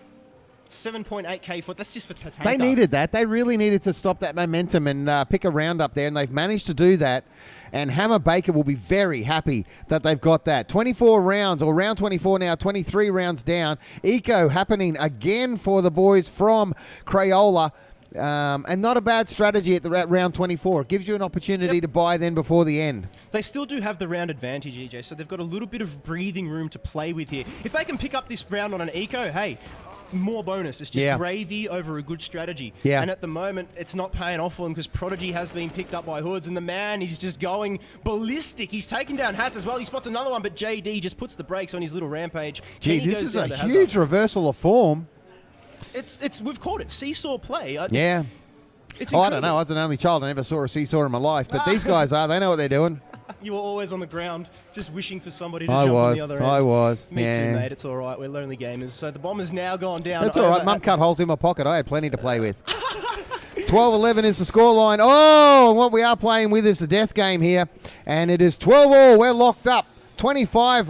7.8k foot. That's just for Tatanka. They needed that. They really needed to stop that momentum and pick a round up there, and they've managed to do that. And Hammer Baker will be very happy that they've got that. 24 rounds, or round 24 now, 23 rounds down. Eco happening again for the boys from Crayola. And not a bad strategy at round 24. It gives you an opportunity to buy then before the end. They still do have the round advantage, EJ, so they've got a little bit of breathing room to play with here. If they can pick up this round on an Eco, hey, more bonus. It's just gravy over a good strategy. Yeah. And at the moment, it's not paying off for them because Prodigy has been picked up by Hoods, and the man is just going ballistic. He's taking down Hats as well. He spots another one, but JD just puts the brakes on his little rampage. Gee, this is a huge reversal of form. We've called it seesaw play. Yeah. It's I don't know. I was an only child. I never saw a seesaw in my life. But these guys are. They know what they're doing. You were always on the ground, just wishing for somebody to jump on the other end. I was. Me too, mate. It's all right. We're lonely gamers. So the bomb has now gone down. That's all right. Mum cut holes in my pocket. I had plenty to play with. 12-11 is the scoreline. Oh, and what we are playing with is the death game here. And it is 12-all. We're locked up. 24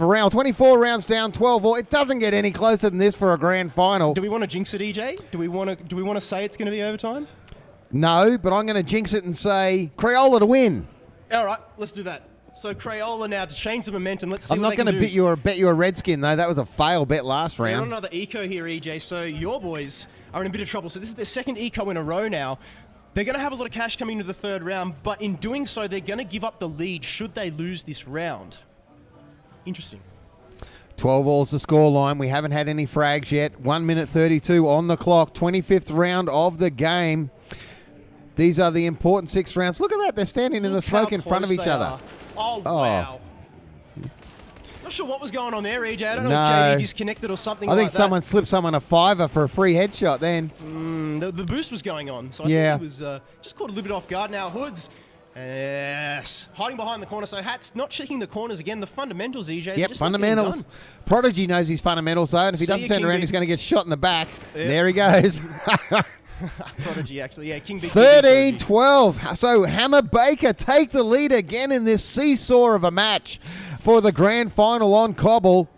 rounds down, 12-all. It doesn't get any closer than this for a grand final. Do we want to jinx it, EJ? Do we want to say it's going to be overtime? No, but I'm going to jinx it and say Crayola to win. All right, let's do that. So Crayola now to change the momentum. Let's see. I'm not going to bet you a Redskin though. That was a fail bet last round. We're on another eco here, EJ. So your boys are in a bit of trouble. So this is their second eco in a row now. They're going to have a lot of cash coming into the third round, but in doing so, they're going to give up the lead should they lose this round. Interesting. 12-all's the scoreline. We haven't had any frags yet. 1 minute 32 on the clock. 25th round of the game. These are the important 6 rounds. Look at that. They're standing in the smoke in front of each other. Oh, wow. Not sure what was going on there, EJ. I don't know if JD disconnected or something like that. I think someone slipped someone a $5 for a free headshot then. The boost was going on, so I think he was just caught a little bit off guard. Now Hoods, yes, hiding behind the corner. So Hats not checking the corners again. The fundamentals, EJ. Yep, fundamentals. Prodigy knows his fundamentals though, and if he doesn't turn around, he's going to get shot in the back. Yep. There he goes. Prodigy, actually, yeah. King 13-12. So Hammer Baker take the lead again in this seesaw of a match for the grand final on Cobble.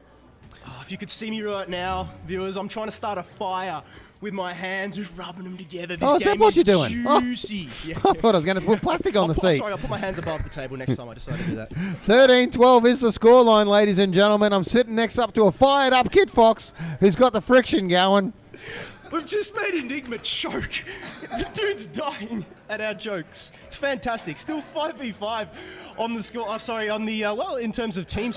Oh, if you could see me right now, viewers, I'm trying to start a fire with my hands, just rubbing them together. This is that what you're doing? Juicy. Oh. Yeah. I thought I was going to put plastic on the seat. Sorry, I'll put my hands above the table next time I decide to do that. 13-12 is the scoreline, ladies and gentlemen. I'm sitting next up to a fired up Kid Fox who's got the friction going. We've just made Enigma choke. The dude's dying at our jokes. It's fantastic. Still 5v5 on the score. On the in terms of team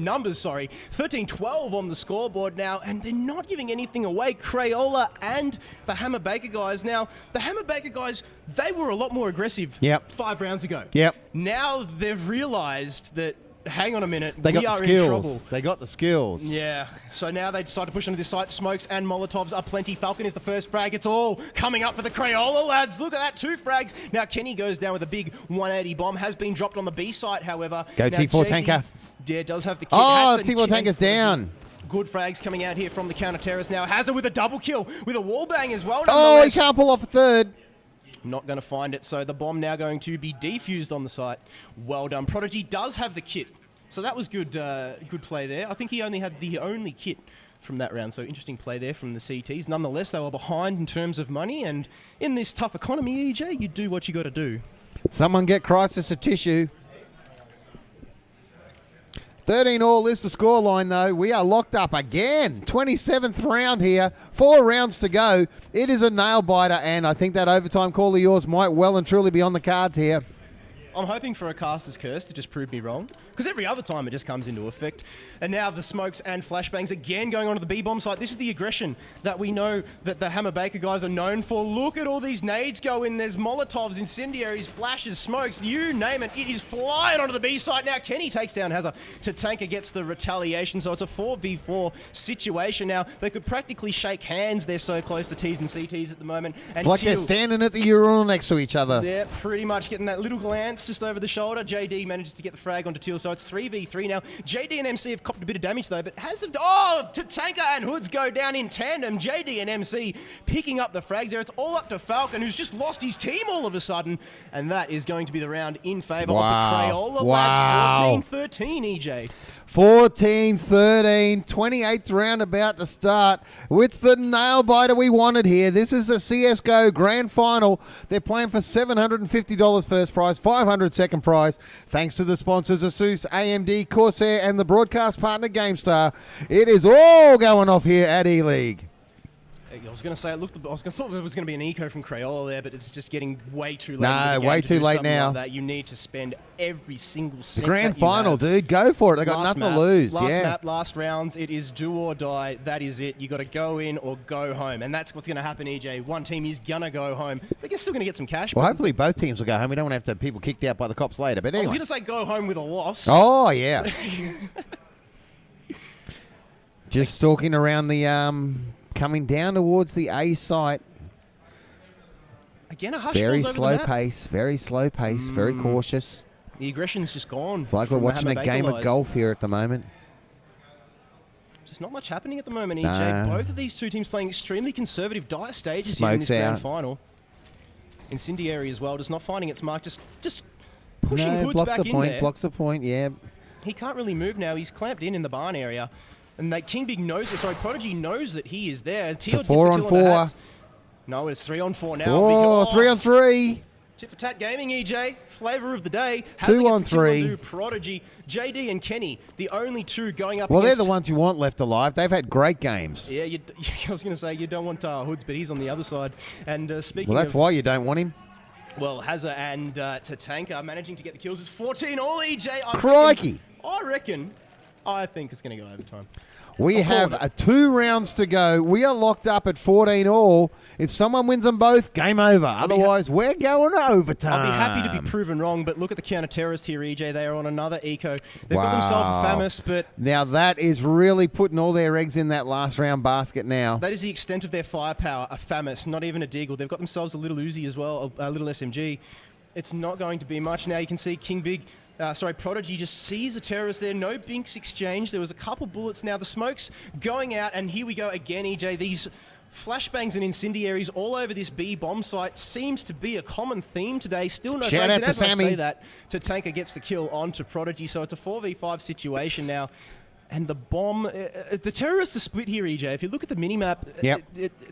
numbers. 13-12 on the scoreboard now, and they're not giving anything away. Crayola and the Hammer Baker guys. Now, the Hammer Baker guys, they were a lot more aggressive 5 rounds ago. Yep. Now they've realised that. Hang on a minute, we are in trouble. They got the skills. Yeah, so now they decide to push into this site. Smokes and Molotovs are plenty. Falcon is the first frag. It's all coming up for the Crayola lads. Look at that, 2 frags. Now Kenny goes down with a big 180 bomb. Has been dropped on the B site, however. Go now, T4 tanker. Yeah, does have the kit. Oh, T4 tanker's down. Good frags coming out here from the counter terrorist now. Hazard with a double kill with a wall bang as well. Oh, he can't pull off a third. Not going to find it, so the bomb now going to be defused on the site. Well done. Prodigy does have the kit, So that was good good play there. I think he only had the only kit from that round, so interesting play there from the CTs. Nonetheless, they were behind in terms of money, and in this tough economy, EJ, you do what you got to do. Someone get Crisis a tissue. 13 all is the scoreline, though. We are locked up again. 27th round here. 4 rounds to go. It is a nail-biter, and I think that overtime call of yours might well and truly be on the cards here. I'm hoping for a caster's curse to just prove me wrong, because every other time it just comes into effect. And now the smokes and flashbangs again going onto the B-bomb site. This is the aggression that we know that the Hammer Baker guys are known for. Look at all these nades go in. There's Molotovs, incendiaries, flashes, smokes, you name it. It is flying onto the B site now. Kenny takes down Hazza. Tatanka gets the retaliation, so it's a 4v4 situation now. They could practically shake hands. They're so close to T's and CTs at the moment. And It's like they're standing at the urinal next to each other. Yeah, pretty much getting that little glance just over the shoulder. JD manages to get the frag onto Teal, so it's 3v3 now. JD and MC have copped a bit of damage though, but has Tatanka and Hoods go down in tandem. JD and MC picking up the frags there. It's all up to Falcon, who's just lost his team all of a sudden, and that is going to be the round in favour of the Crayola lads. 14-13, EJ. 14-13, 28th round about to start. It's the nail-biter we wanted here. This is the CSGO Grand Final. They're playing for $750 first prize, $500 second prize. Thanks to the sponsors Asus, AMD, Corsair, and the broadcast partner GameStar. It is all going off here at eLeague. I was going to say, I thought there was going to be an eco from Crayola there, but it's just getting way too late. No, way too late now. Like that. You need to spend every single cent. The grand final, dude. Go for it. They got nothing to lose. Last map, last rounds. It is do or die. That is it. You got to go in or go home, and that's what's going to happen. EJ, one team is gonna go home. They're still going to get some cash. Well, hopefully both teams will go home. We don't want to have people kicked out by the cops later. But anyway, I was going to say go home with a loss. Oh yeah. Just stalking around the coming down towards the A site. Again, a hush. Very slow pace, very cautious. The aggression's just gone. It's like we're watching a game of golf here at the moment. Just not much happening at the moment, EJ. Both of these two teams playing extremely conservative, dire stages here in this grand final. Incendiary as well, just not finding its mark, just pushing Hoods back in there. Blocks the point, yeah. He can't really move now. He's clamped in the barn area. And King Big knows it. Sorry, Prodigy knows that he is there. It's a 4-on-4. No, it's 3-on-4 now. Oh, 3-on-3. Tit for tat gaming, EJ. Flavor of the day. 2-on-3. Prodigy, JD and Kenny, the only two going up. Well, they're the ones you want left alive. They've had great games. Yeah, I was going to say you don't want Hoods, but he's on the other side. And speaking well, that's why you don't want him. Well, Hazza and Tatanka managing to get the kills. It's 14 all, EJ. Crikey. I think it's going to go overtime. We have 2 rounds to go. We are locked up at 14 all. If someone wins them both, game over. Otherwise, we're going to overtime. I'll be happy to be proven wrong, but look at the counter-terrorists here, EJ. They are on another eco. They've got themselves a Famous, but... Now, that is really putting all their eggs in that last round basket now. That is the extent of their firepower, a Famous, not even a Deagle. They've got themselves a little Uzi as well, a little SMG. It's not going to be much. Now you can see King Big... Prodigy just sees a terrorist there. No binks exchange. There was a couple bullets. Now the smoke's going out, and here we go again, EJ. These flashbangs and incendiaries all over this B bomb site seems to be a common theme today. Still no Shout out to Sammy. I say that, Tatanka gets the kill onto Prodigy, so it's a 4v5 situation now. And the bomb, the terrorists are split here, EJ. If you look at the minimap,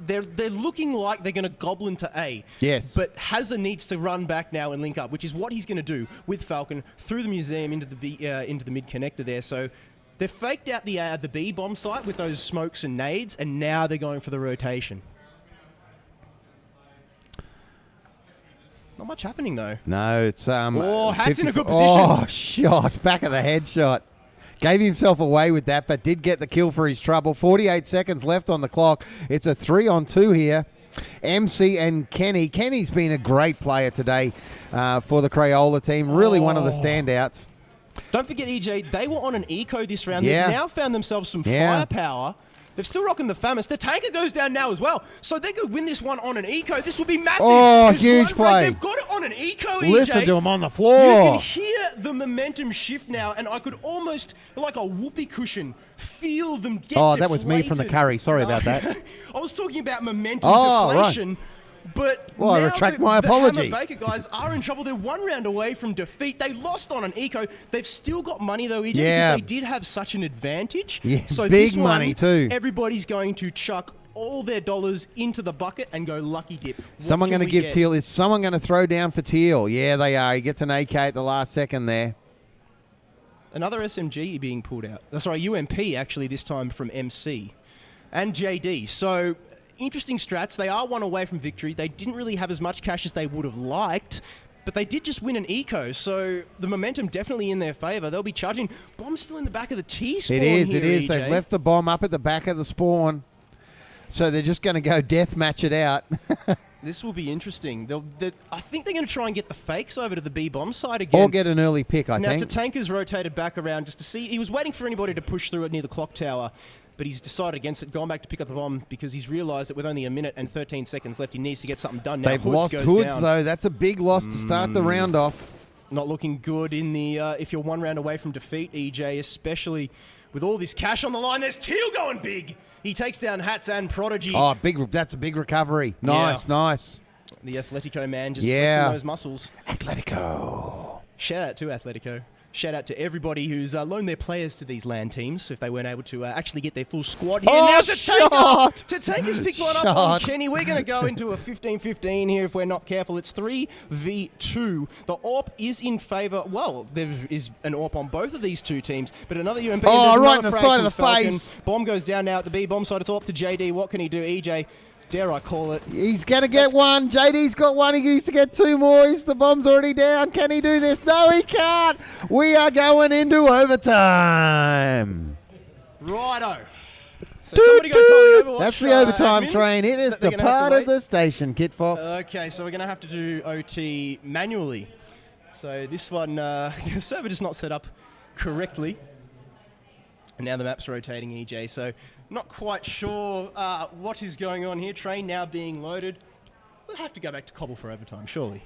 they're looking like they're going to goblin to A. Yes. But Hazza needs to run back now and link up, which is what he's going to do with Falcon through the museum into the mid connector there. So they've faked out the B bomb site with those smokes and nades, and now they're going for the rotation. Not much happening though. No, it's Hat's in a good position. Oh, shot, back of the head shot. Gave himself away with that, but did get the kill for his trouble. 48 seconds left on the clock. It's a 3-on-2 here. MC and Kenny. Kenny's been a great player today for the Crayola team. Really one of the standouts. Don't forget, EJ, they were on an eco this round. They've now found themselves some firepower. They're still rocking the Famous. The tanker goes down now as well. So they could win this one on an eco. This will be massive. Oh, huge play. They've got it on an eco, EJ. Listen to him on the floor. You can hear the momentum shift now, and I could almost, like a whoopee cushion, feel them get deflated. That was me from the curry. Sorry about that. I was talking about momentum deflation. Right. But Well, I now retract my apology. The Hammer Baker guys are in trouble. They're 1 round away from defeat. They lost on an eco. They've still got money, though, EJ, Yeah. because they did have such an advantage. Yeah, so big this one, money too. Everybody's going to chuck all their dollars into the bucket and go lucky dip. What Someone can going to we give get? Teal. Is someone going to throw down for Teal? Yeah, they are. He gets an AK at the last second there. Another SMG being pulled out. Sorry, UMP actually this time from MC and JD. So interesting strats. They are 1 away from victory. They didn't really have as much cash as they would have liked, but they did just win an eco. So the momentum definitely in their favor. They'll be charging. Bomb's still in the back of the T spawn. It is. Here, It is. EJ. They've left the bomb up at the back of the spawn, so they're just going to go death match it out. This will be interesting. I think they're going to try and get the fakes over to the B bomb side again. Or get an early pick, I Now, think. Tatanka's rotated back around just to see. He was waiting for anybody to push through it near the clock tower, but he's decided against it, gone back to pick up the bomb because he's realised that with only 1 minute and 13 seconds left, he needs to get something done now. They've Hoods lost goes Hoods, down. though. That's a big loss to start the round off. Not looking good in the if you're 1 round away from defeat, EJ, especially with all this cash on the line. There's Teal going big. He takes down Hats and Prodigy. Oh, big! That's a big recovery. Nice, nice. The Atletico man just flexing those muscles. Atletico. Shout out to Atletico. Shout out to everybody who's loaned their players to these LAN teams if they weren't able to actually get their full squad here. Oh, Now shot! Tatanka's picked one up on Kenny. We're going to go into a 15-15 here if we're not careful. It's 3v2. The AWP is in favour. Well, there is an AWP on both of these two teams, but another UMP. Oh, There's right in another the frag side from of the Falcon. face. Bomb goes down now at the B bomb side. It's all up to JD. What can he do? EJ, dare I call it? He's going to get one. JD's got one. He needs to get 2 more. The bomb's already down. Can he do this? No, he can't. We are going into overtime. Righto. So somebody go tell the Overwatch. That's the overtime admin train. It is that they're the gonna have to part of wait. the station, Kitfox. Okay, so we're going to have to do OT manually. So this one, the server just not set up correctly. And now the map's rotating, EJ. So not quite sure what is going on here. Train now being loaded. We'll have to go back to Cobble for overtime, surely.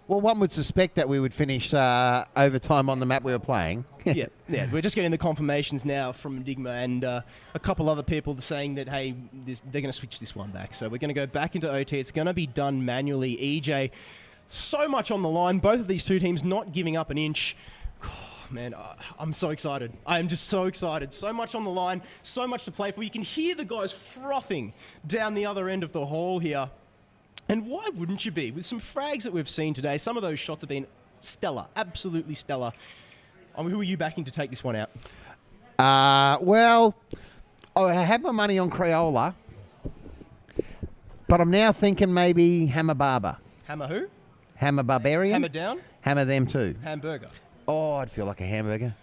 Well, one would suspect that we would finish overtime on the map we were playing. yeah. We're just getting the confirmations now from Enigma and a couple other people saying that, hey, they're going to switch this one back. So we're going to go back into OT. It's going to be done manually. EJ, so much on the line. Both of these two teams not giving up an inch. Man, I'm so excited. I am just so excited. So much on the line, so much to play for. You can hear the guys frothing down the other end of the hall here. And why wouldn't you be? With some frags that we've seen today, some of those shots have been stellar, absolutely stellar. I mean, who are you backing to take this one out? Well, I had my money on Crayola, but I'm now thinking maybe Hammer Barber. Hammer who? Hammer Barbarian. Hammer down? Hammer them too. Hamburger. Oh, I'd feel like a hamburger.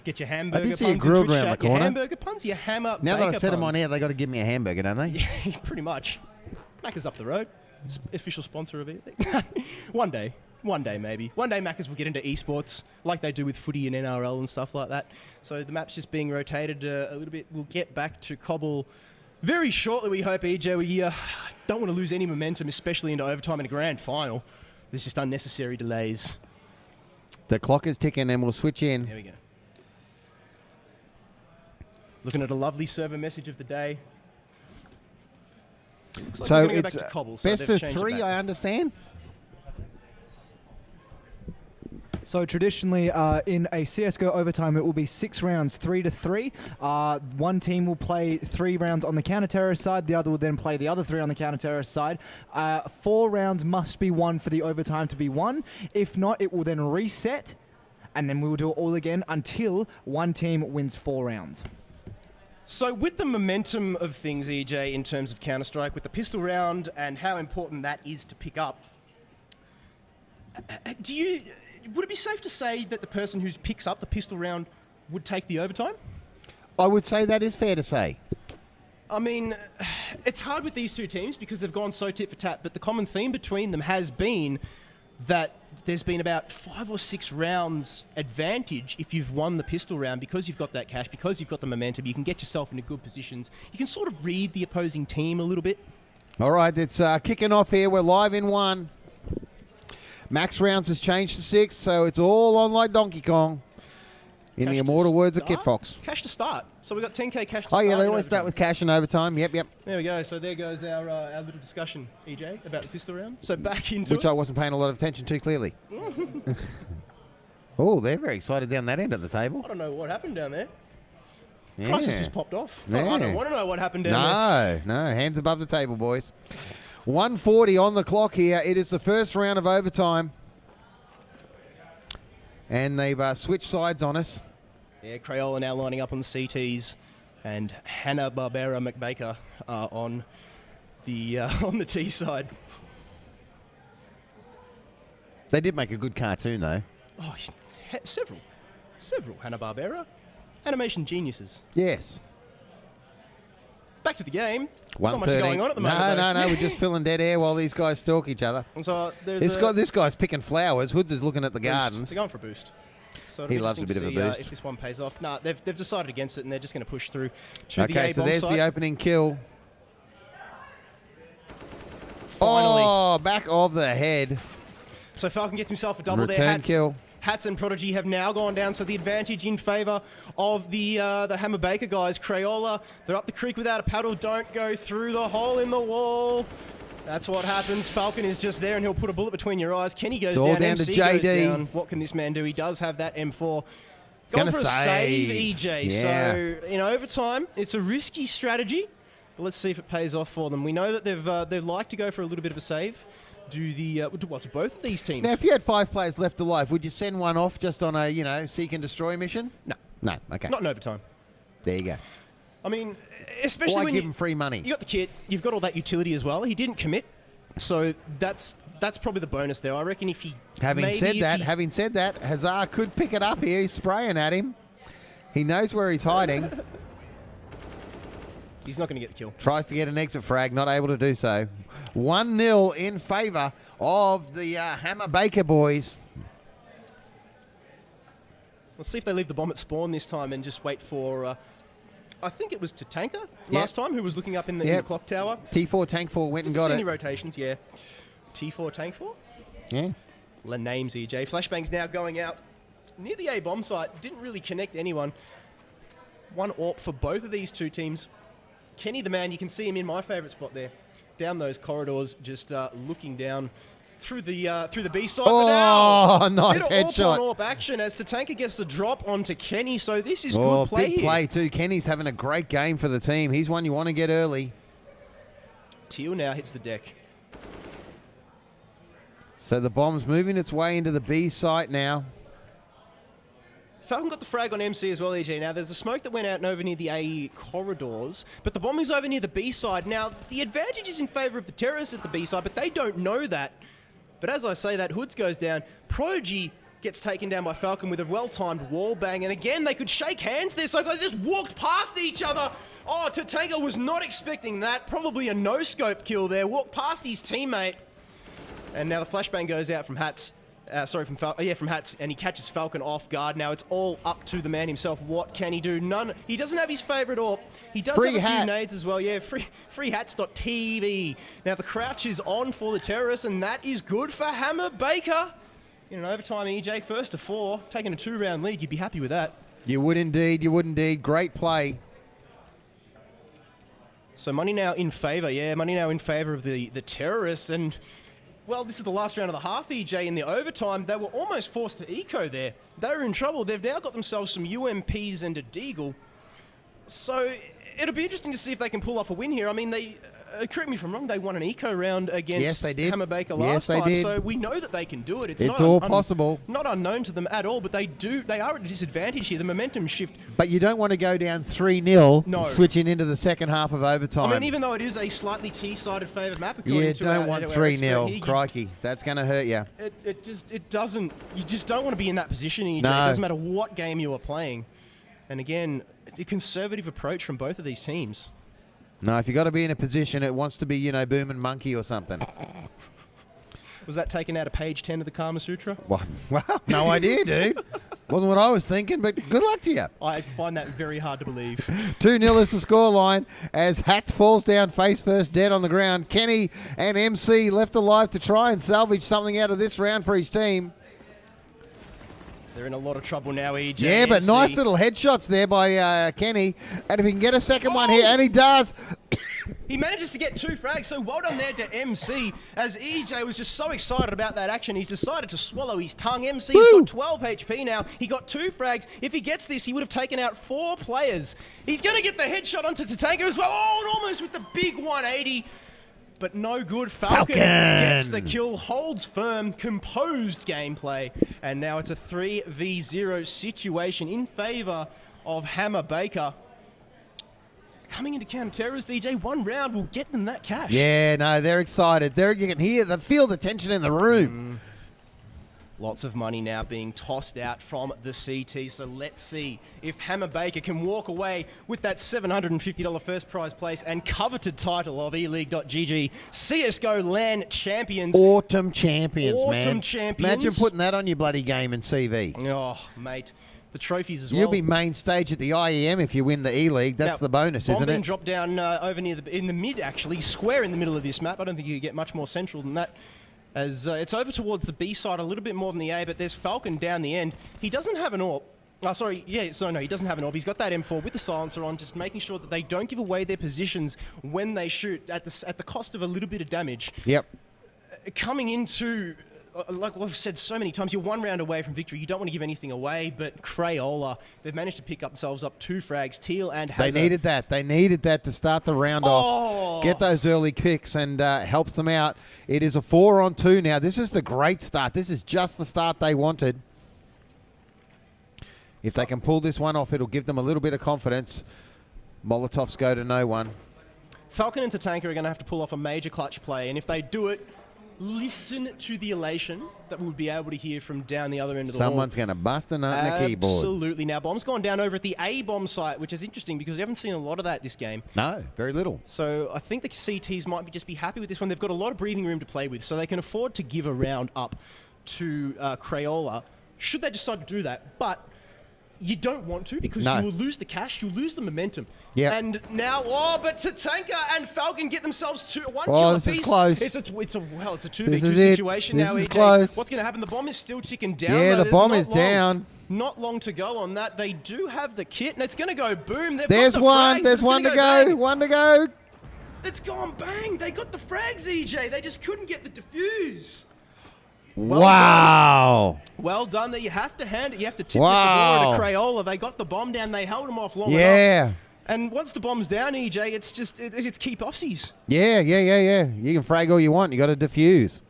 Get your hamburger I did see a puns in grilled Twitch around chat. the Your corner. hamburger puns, your hammer Now that baker I've said them on puns. air, they got to give me a hamburger, don't they? Yeah, pretty much. Macca's up the road. Official sponsor of eLeague. One day maybe. One day Macca's will get into esports like they do with footy and NRL and stuff like that. So the map's just being rotated a little bit. We'll get back to Cobble very shortly, we hope, EJ. We don't want to lose any momentum, especially into overtime in a grand final. There's just unnecessary delays. The clock is ticking and we'll switch in. There we go. Looking at a lovely server message of the day. Looks like So we're gonna go it's back to Cobble, best they've of changed it 3, back. I understand. So traditionally, in a CSGO overtime, it will be 6 rounds, 3-3. One team will play 3 rounds on the counter-terrorist side. The other will then play the other 3 on the counter-terrorist side. 4 rounds must be won for the overtime to be won. If not, it will then reset, and then we will do it all again until one team wins 4 rounds. So with the momentum of things, EJ, in terms of Counter-Strike, with the pistol round and how important that is to pick up, would it be safe to say that the person who picks up the pistol round would take the overtime? I would say that is fair to say. I mean, it's hard with these two teams because they've gone so tit for tat, but the common theme between them has been that there's been about 5 or 6 rounds advantage if you've won the pistol round because you've got that cash, because you've got the momentum, you can get yourself into good positions. You can sort of read the opposing team a little bit. All right, it's kicking off here. We're live in 1. Max rounds has changed to 6, so it's all on like Donkey Kong. In Cash the to immortal words of start? Kit Fox. Cash to start. So we got 10k cash to Oh, start. yeah, they in always start overtime. with cash in overtime. Yep, yep. There we go. So there goes our little discussion, EJ, about the pistol round. So back into Which I wasn't paying a lot of attention to, clearly. Oh, they're very excited down that end of the table. I don't know what happened down there. Yeah. Price has just popped off. Yeah. I don't want to know what happened down there. No, hands above the table, boys. 1:40 on the clock here. It is the first round of overtime. And they've switched sides on us. Yeah, Crayola now lining up on the CTs, and Hanna-Barbera McBaker on the T side. They did make a good cartoon, though. Oh, several Hanna-Barbera animation geniuses. Yes. Back to the game. There's not much 1:13. going on at the moment. No, we're just filling dead air while these guys stalk each other. And so there's This guy's picking flowers. Hoods is looking at the boost. gardens. They're going for a boost. So it'll He be loves a bit of a interesting to boost. see, if this one pays off. Nah, they've decided against it, and they're just going to push through to the Okay, A so bomb there's site. the opening kill. Finally. Oh, back of the head. So Falcon gets himself a double there. Return kill. Hats and Prodigy have now gone down, so the advantage in favour of the Hammer Baker guys. Crayola, they're up the creek without a paddle. Don't go through the hole in the wall. That's what happens. Falcon is just there, and he'll put a bullet between your eyes. Kenny goes It's all down. down to MC JD. goes down. What can this man do? He does have that M4. Going Gonna for a save. EJ. Yeah. So in overtime, it's a risky strategy. But let's see if it pays off for them. We know that they've liked to go for a little bit of a save. To both of these teams. Now, if you had 5 players left alive, would you send one off just on a, seek and destroy mission? No. No, okay. Not in overtime. There you go. I mean, especially Why when give you him free money? got the kit, you've got all that utility as well. He didn't commit, so that's probably the bonus there. I reckon if he Having said that, Hazard could pick it up here. He's spraying at him. He knows where he's hiding. he's not going to get the kill. Tries to get an exit frag, not able to do so. 1-0 in favour of the Hammer Baker boys. Let's see if they leave the bomb at spawn this time and just wait for. I think it was Tatanka last time who was looking up in the clock tower. T4 Tank 4 went Just and got any it. rotations, yeah. T4 Tank 4. Yeah. Names EJ. Flashbang's now going out near the A bomb site. Didn't really connect anyone. One AWP for both of these two teams. Kenny the man, you can see him in my favourite spot there. Down those corridors, just looking down through the B side. Oh, nice bit of headshot. AWP action as Tatanka gets the drop onto Kenny. So this is Oh, good play big here. play too. Kenny's having a great game for the team. He's one you want to get early. Teal now hits the deck. So the bomb's moving its way into the B site now. Falcon got the frag on MC as well, EJ. Now, there's a smoke that went out and over near the A corridors, but the bomb is over near the B side. Now, the advantage is in favour of the terrorists at the B side, but they don't know that. But as I say that, Hoods goes down. Prodigy gets taken down by Falcon with a well-timed wall bang, and again, they could shake hands there, so they just walked past each other. Oh, Tatanka was not expecting that. Probably a no-scope kill there. Walked past his teammate. And now the flashbang goes out from Hats. From Hats, and he catches Falcon off guard. Now it's all up to the man himself. What can he do? None. He doesn't have his favourite AWP. He does Free have a hat. few nades as well. Yeah, freehats.tv. Now the crouch is on for the terrorists, and that is good for Hammer Baker. In an overtime, EJ, first to 4, taking a 2-round lead. You'd be happy with that. You would indeed. You would indeed. Great play. So money now in favour. Yeah, money now in favour of the terrorists. And, well, this is the last round of the half, EJ. In the overtime, they were almost forced to eco there. They were in trouble. They've now got themselves some UMPs and a Deagle. So it'll be interesting to see if they can pull off a win here. I mean, they, correct me if I'm wrong, they won an eco round against Yes, they did. Hammer Baker Yes, last they time. did. So we know that they can do it. It's all possible. Not unknown to them at all, but they are at a disadvantage here. The momentum shift. But you don't want to go down 3-0, No. switching into the second half of overtime. I mean, even though it is a slightly T-sided favoured map, according you to don't our- want our expert 3-0. here, Crikey, that's going to hurt you. It doesn't. You just don't want to be in that position, EJ. No. It doesn't matter what game you are playing. And again, a conservative approach from both of these teams. No, if you got to be in a position, it wants to be, Boom and Monkey or something. Was that taken out of page 10 of the Kama Sutra? Well, no idea, dude. Wasn't what I was thinking, but good luck to you. I find that very hard to believe. 2-0 is the scoreline as Hats falls down face first, dead on the ground. Kenny and MC left alive to try and salvage something out of this round for his team. They're in a lot of trouble now, EJ. Yeah, but MC. nice little headshots there by Kenny. And if he can get a second one here, and he does. He manages to get 2 frags, so well done there to MC. As EJ was just so excited about that action, he's decided to swallow his tongue. MC's got 12 HP now. He got 2 frags. If he gets this, he would have taken out 4 players. He's going to get the headshot onto Tatanka as well. Oh, and almost with the big 180. But no good. Falcon gets the kill, holds firm, composed gameplay. And now it's a 3v0 situation in favor of Hammer Baker. Coming into counter-terrorist, EJ, 1 round will get them that cash. Yeah, no, they're excited. You can feel the tension in the room. Lots of money now being tossed out from the CT, so let's see if Hammer Baker can walk away with that $750 first prize place and coveted title of eLeague.gg CSGO LAN champions. Autumn champions, man. Autumn champions. Imagine putting that on your bloody game and CV. Oh, mate. The trophies as well. You'll be main stage at the IEM if you win the eLeague. That's Now, the bonus, isn't it? Dropped down over near in the mid, actually, square in the middle of this map. I don't think you get much more central than that. As it's over towards the B side a little bit more than the A, but there's Falcon down the end. He doesn't have an AWP. Oh, sorry. Yeah, so no, he doesn't have an AWP. He's got that M4 with the silencer on, just making sure that they don't give away their positions when they shoot at the cost of a little bit of damage. Yep. Coming into, like we've said so many times, you're 1 round away from victory. You don't want to give anything away, but Crayola, they've managed to pick themselves up 2 frags. Teal and Hazard. They needed that. They needed that to start the round off. Get those early kicks and helps them out. It is a 4-on-2 now. This is the great start. This is just the start they wanted. If they can pull this one off, it'll give them a little bit of confidence. Molotovs go to no one. Falcon and Tatanka are going to have to pull off a major clutch play, and if they do it, listen to the elation that we'll be able to hear from down the other end of the hall. Someone's going to bust a nut in the keyboard. Absolutely. Now, bomb's gone down over at the A-bomb site, which is interesting because we haven't seen a lot of that this game. No, very little. So I think the CTs might just be happy with this one. They've got a lot of breathing room to play with, so they can afford to give a round up to Crayola, should they decide to do that. But you don't want to because you will lose the cash, you'll lose the momentum. Yeah. And now, but Tatanka and Falcon get themselves one kill this apiece. is close. It's a 2v2 situation now. This is EJ. close. What's going to happen? The bomb is still ticking down. Yeah, though. the bomb There's is down. Not long to go on that. They do have the kit, and it's going to go boom. There's one. There's one to go. One to go. It's gone bang. They got the frags, EJ. They just couldn't get the defuse. Wow. Well done. That you have to hand it. You have to tip the fedora to Crayola. They got the bomb down. They held them off long enough. And once the bomb's down, EJ, it's just it's keep offsies. Yeah. You can frag all you want. You got to defuse.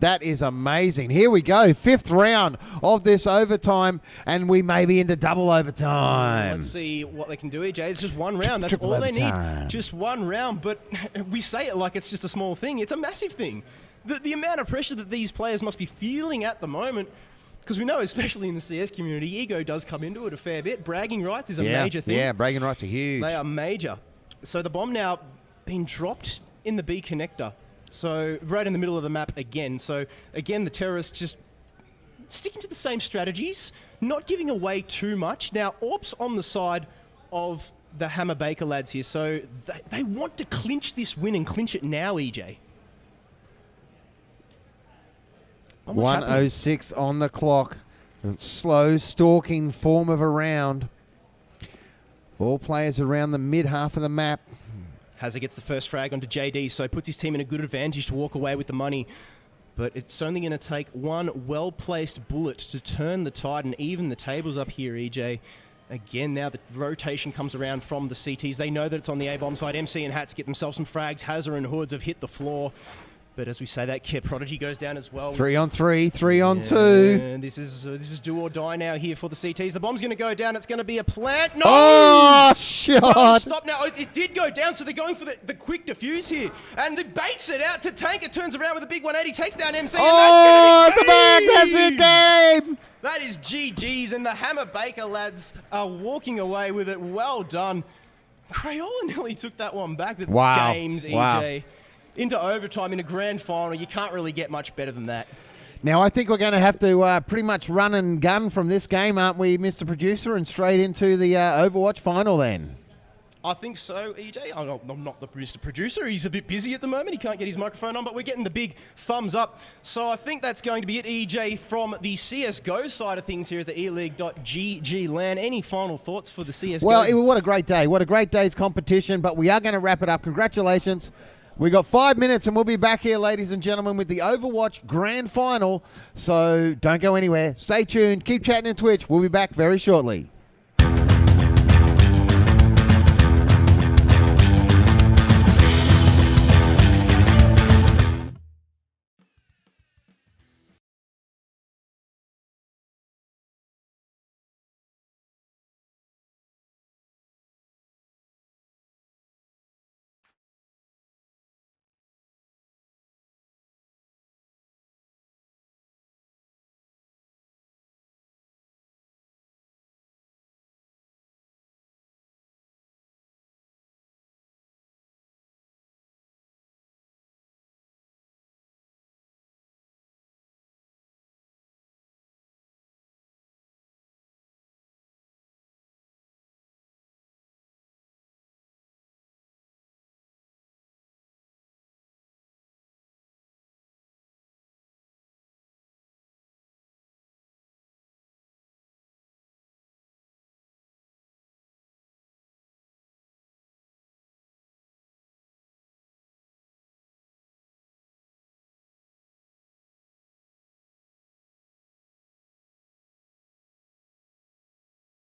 That is amazing. Here we go. 5th round of this overtime, and we may be into double overtime. Let's see what they can do, EJ. It's just 1 round. That's Triple all they overtime. need. Just 1 round. But we say it like it's just a small thing. It's a massive thing. The amount of pressure that these players must be feeling at the moment, because we know, especially in the CS community, ego does come into it a fair bit. Bragging rights is a major thing. Yeah, bragging rights are huge. They are major. So the bomb now being dropped in the B connector. So right in the middle of the map again. So again, the terrorists just sticking to the same strategies, not giving away too much. Now, AWP's on the side of the Hammer Baker lads here. So they want to clinch this win and clinch it now, EJ. 1:06 on the clock. Slow stalking form of a round. All players around the mid half of the map. Hazard gets the first frag onto JD, so puts his team in a good advantage to walk away with the money. But it's only going to take one well-placed bullet to turn the tide and even the tables up here, EJ. Again, now the rotation comes around from the CTs. They know that it's on the A-bomb side. MC and Hats get themselves some frags. Hazard and Hoods have hit the floor. But as we say, that Prodigy goes down as well. 3-on-3, 3-on-2. And this is do or die now here for the CTs. The bomb's going to go down. It's going to be a plant. No! Oh, shot! No, stop now. It did go down, so they're going for the quick defuse here. And the baits it out to Tanker. Turns around with a big 180. Takes down MC. Oh, the bag. That's it, game. That is GG's. And the Hammer Baker lads are walking away with it. Well done. Crayola nearly took that one back. The games, EJ. Wow. Into overtime in a grand final. You can't really get much better than that. Now, I think we're going to have to pretty much run and gun from this game, aren't we, Mr. Producer, and straight into the Overwatch final then? I think so, EJ. I'm not the Mr. Producer. He's a bit busy at the moment. He can't get his microphone on, but we're getting the big thumbs up. So I think that's going to be it, EJ, from the CSGO side of things here at the eLeague.gg LAN. Any final thoughts for the CSGO? Well, what a great day. What a great day's competition, but we are going to wrap it up. Congratulations. We got 5 minutes and we'll be back here, ladies and gentlemen, with the Overwatch Grand Final. So don't go anywhere. Stay tuned. Keep chatting in Twitch. We'll be back very shortly.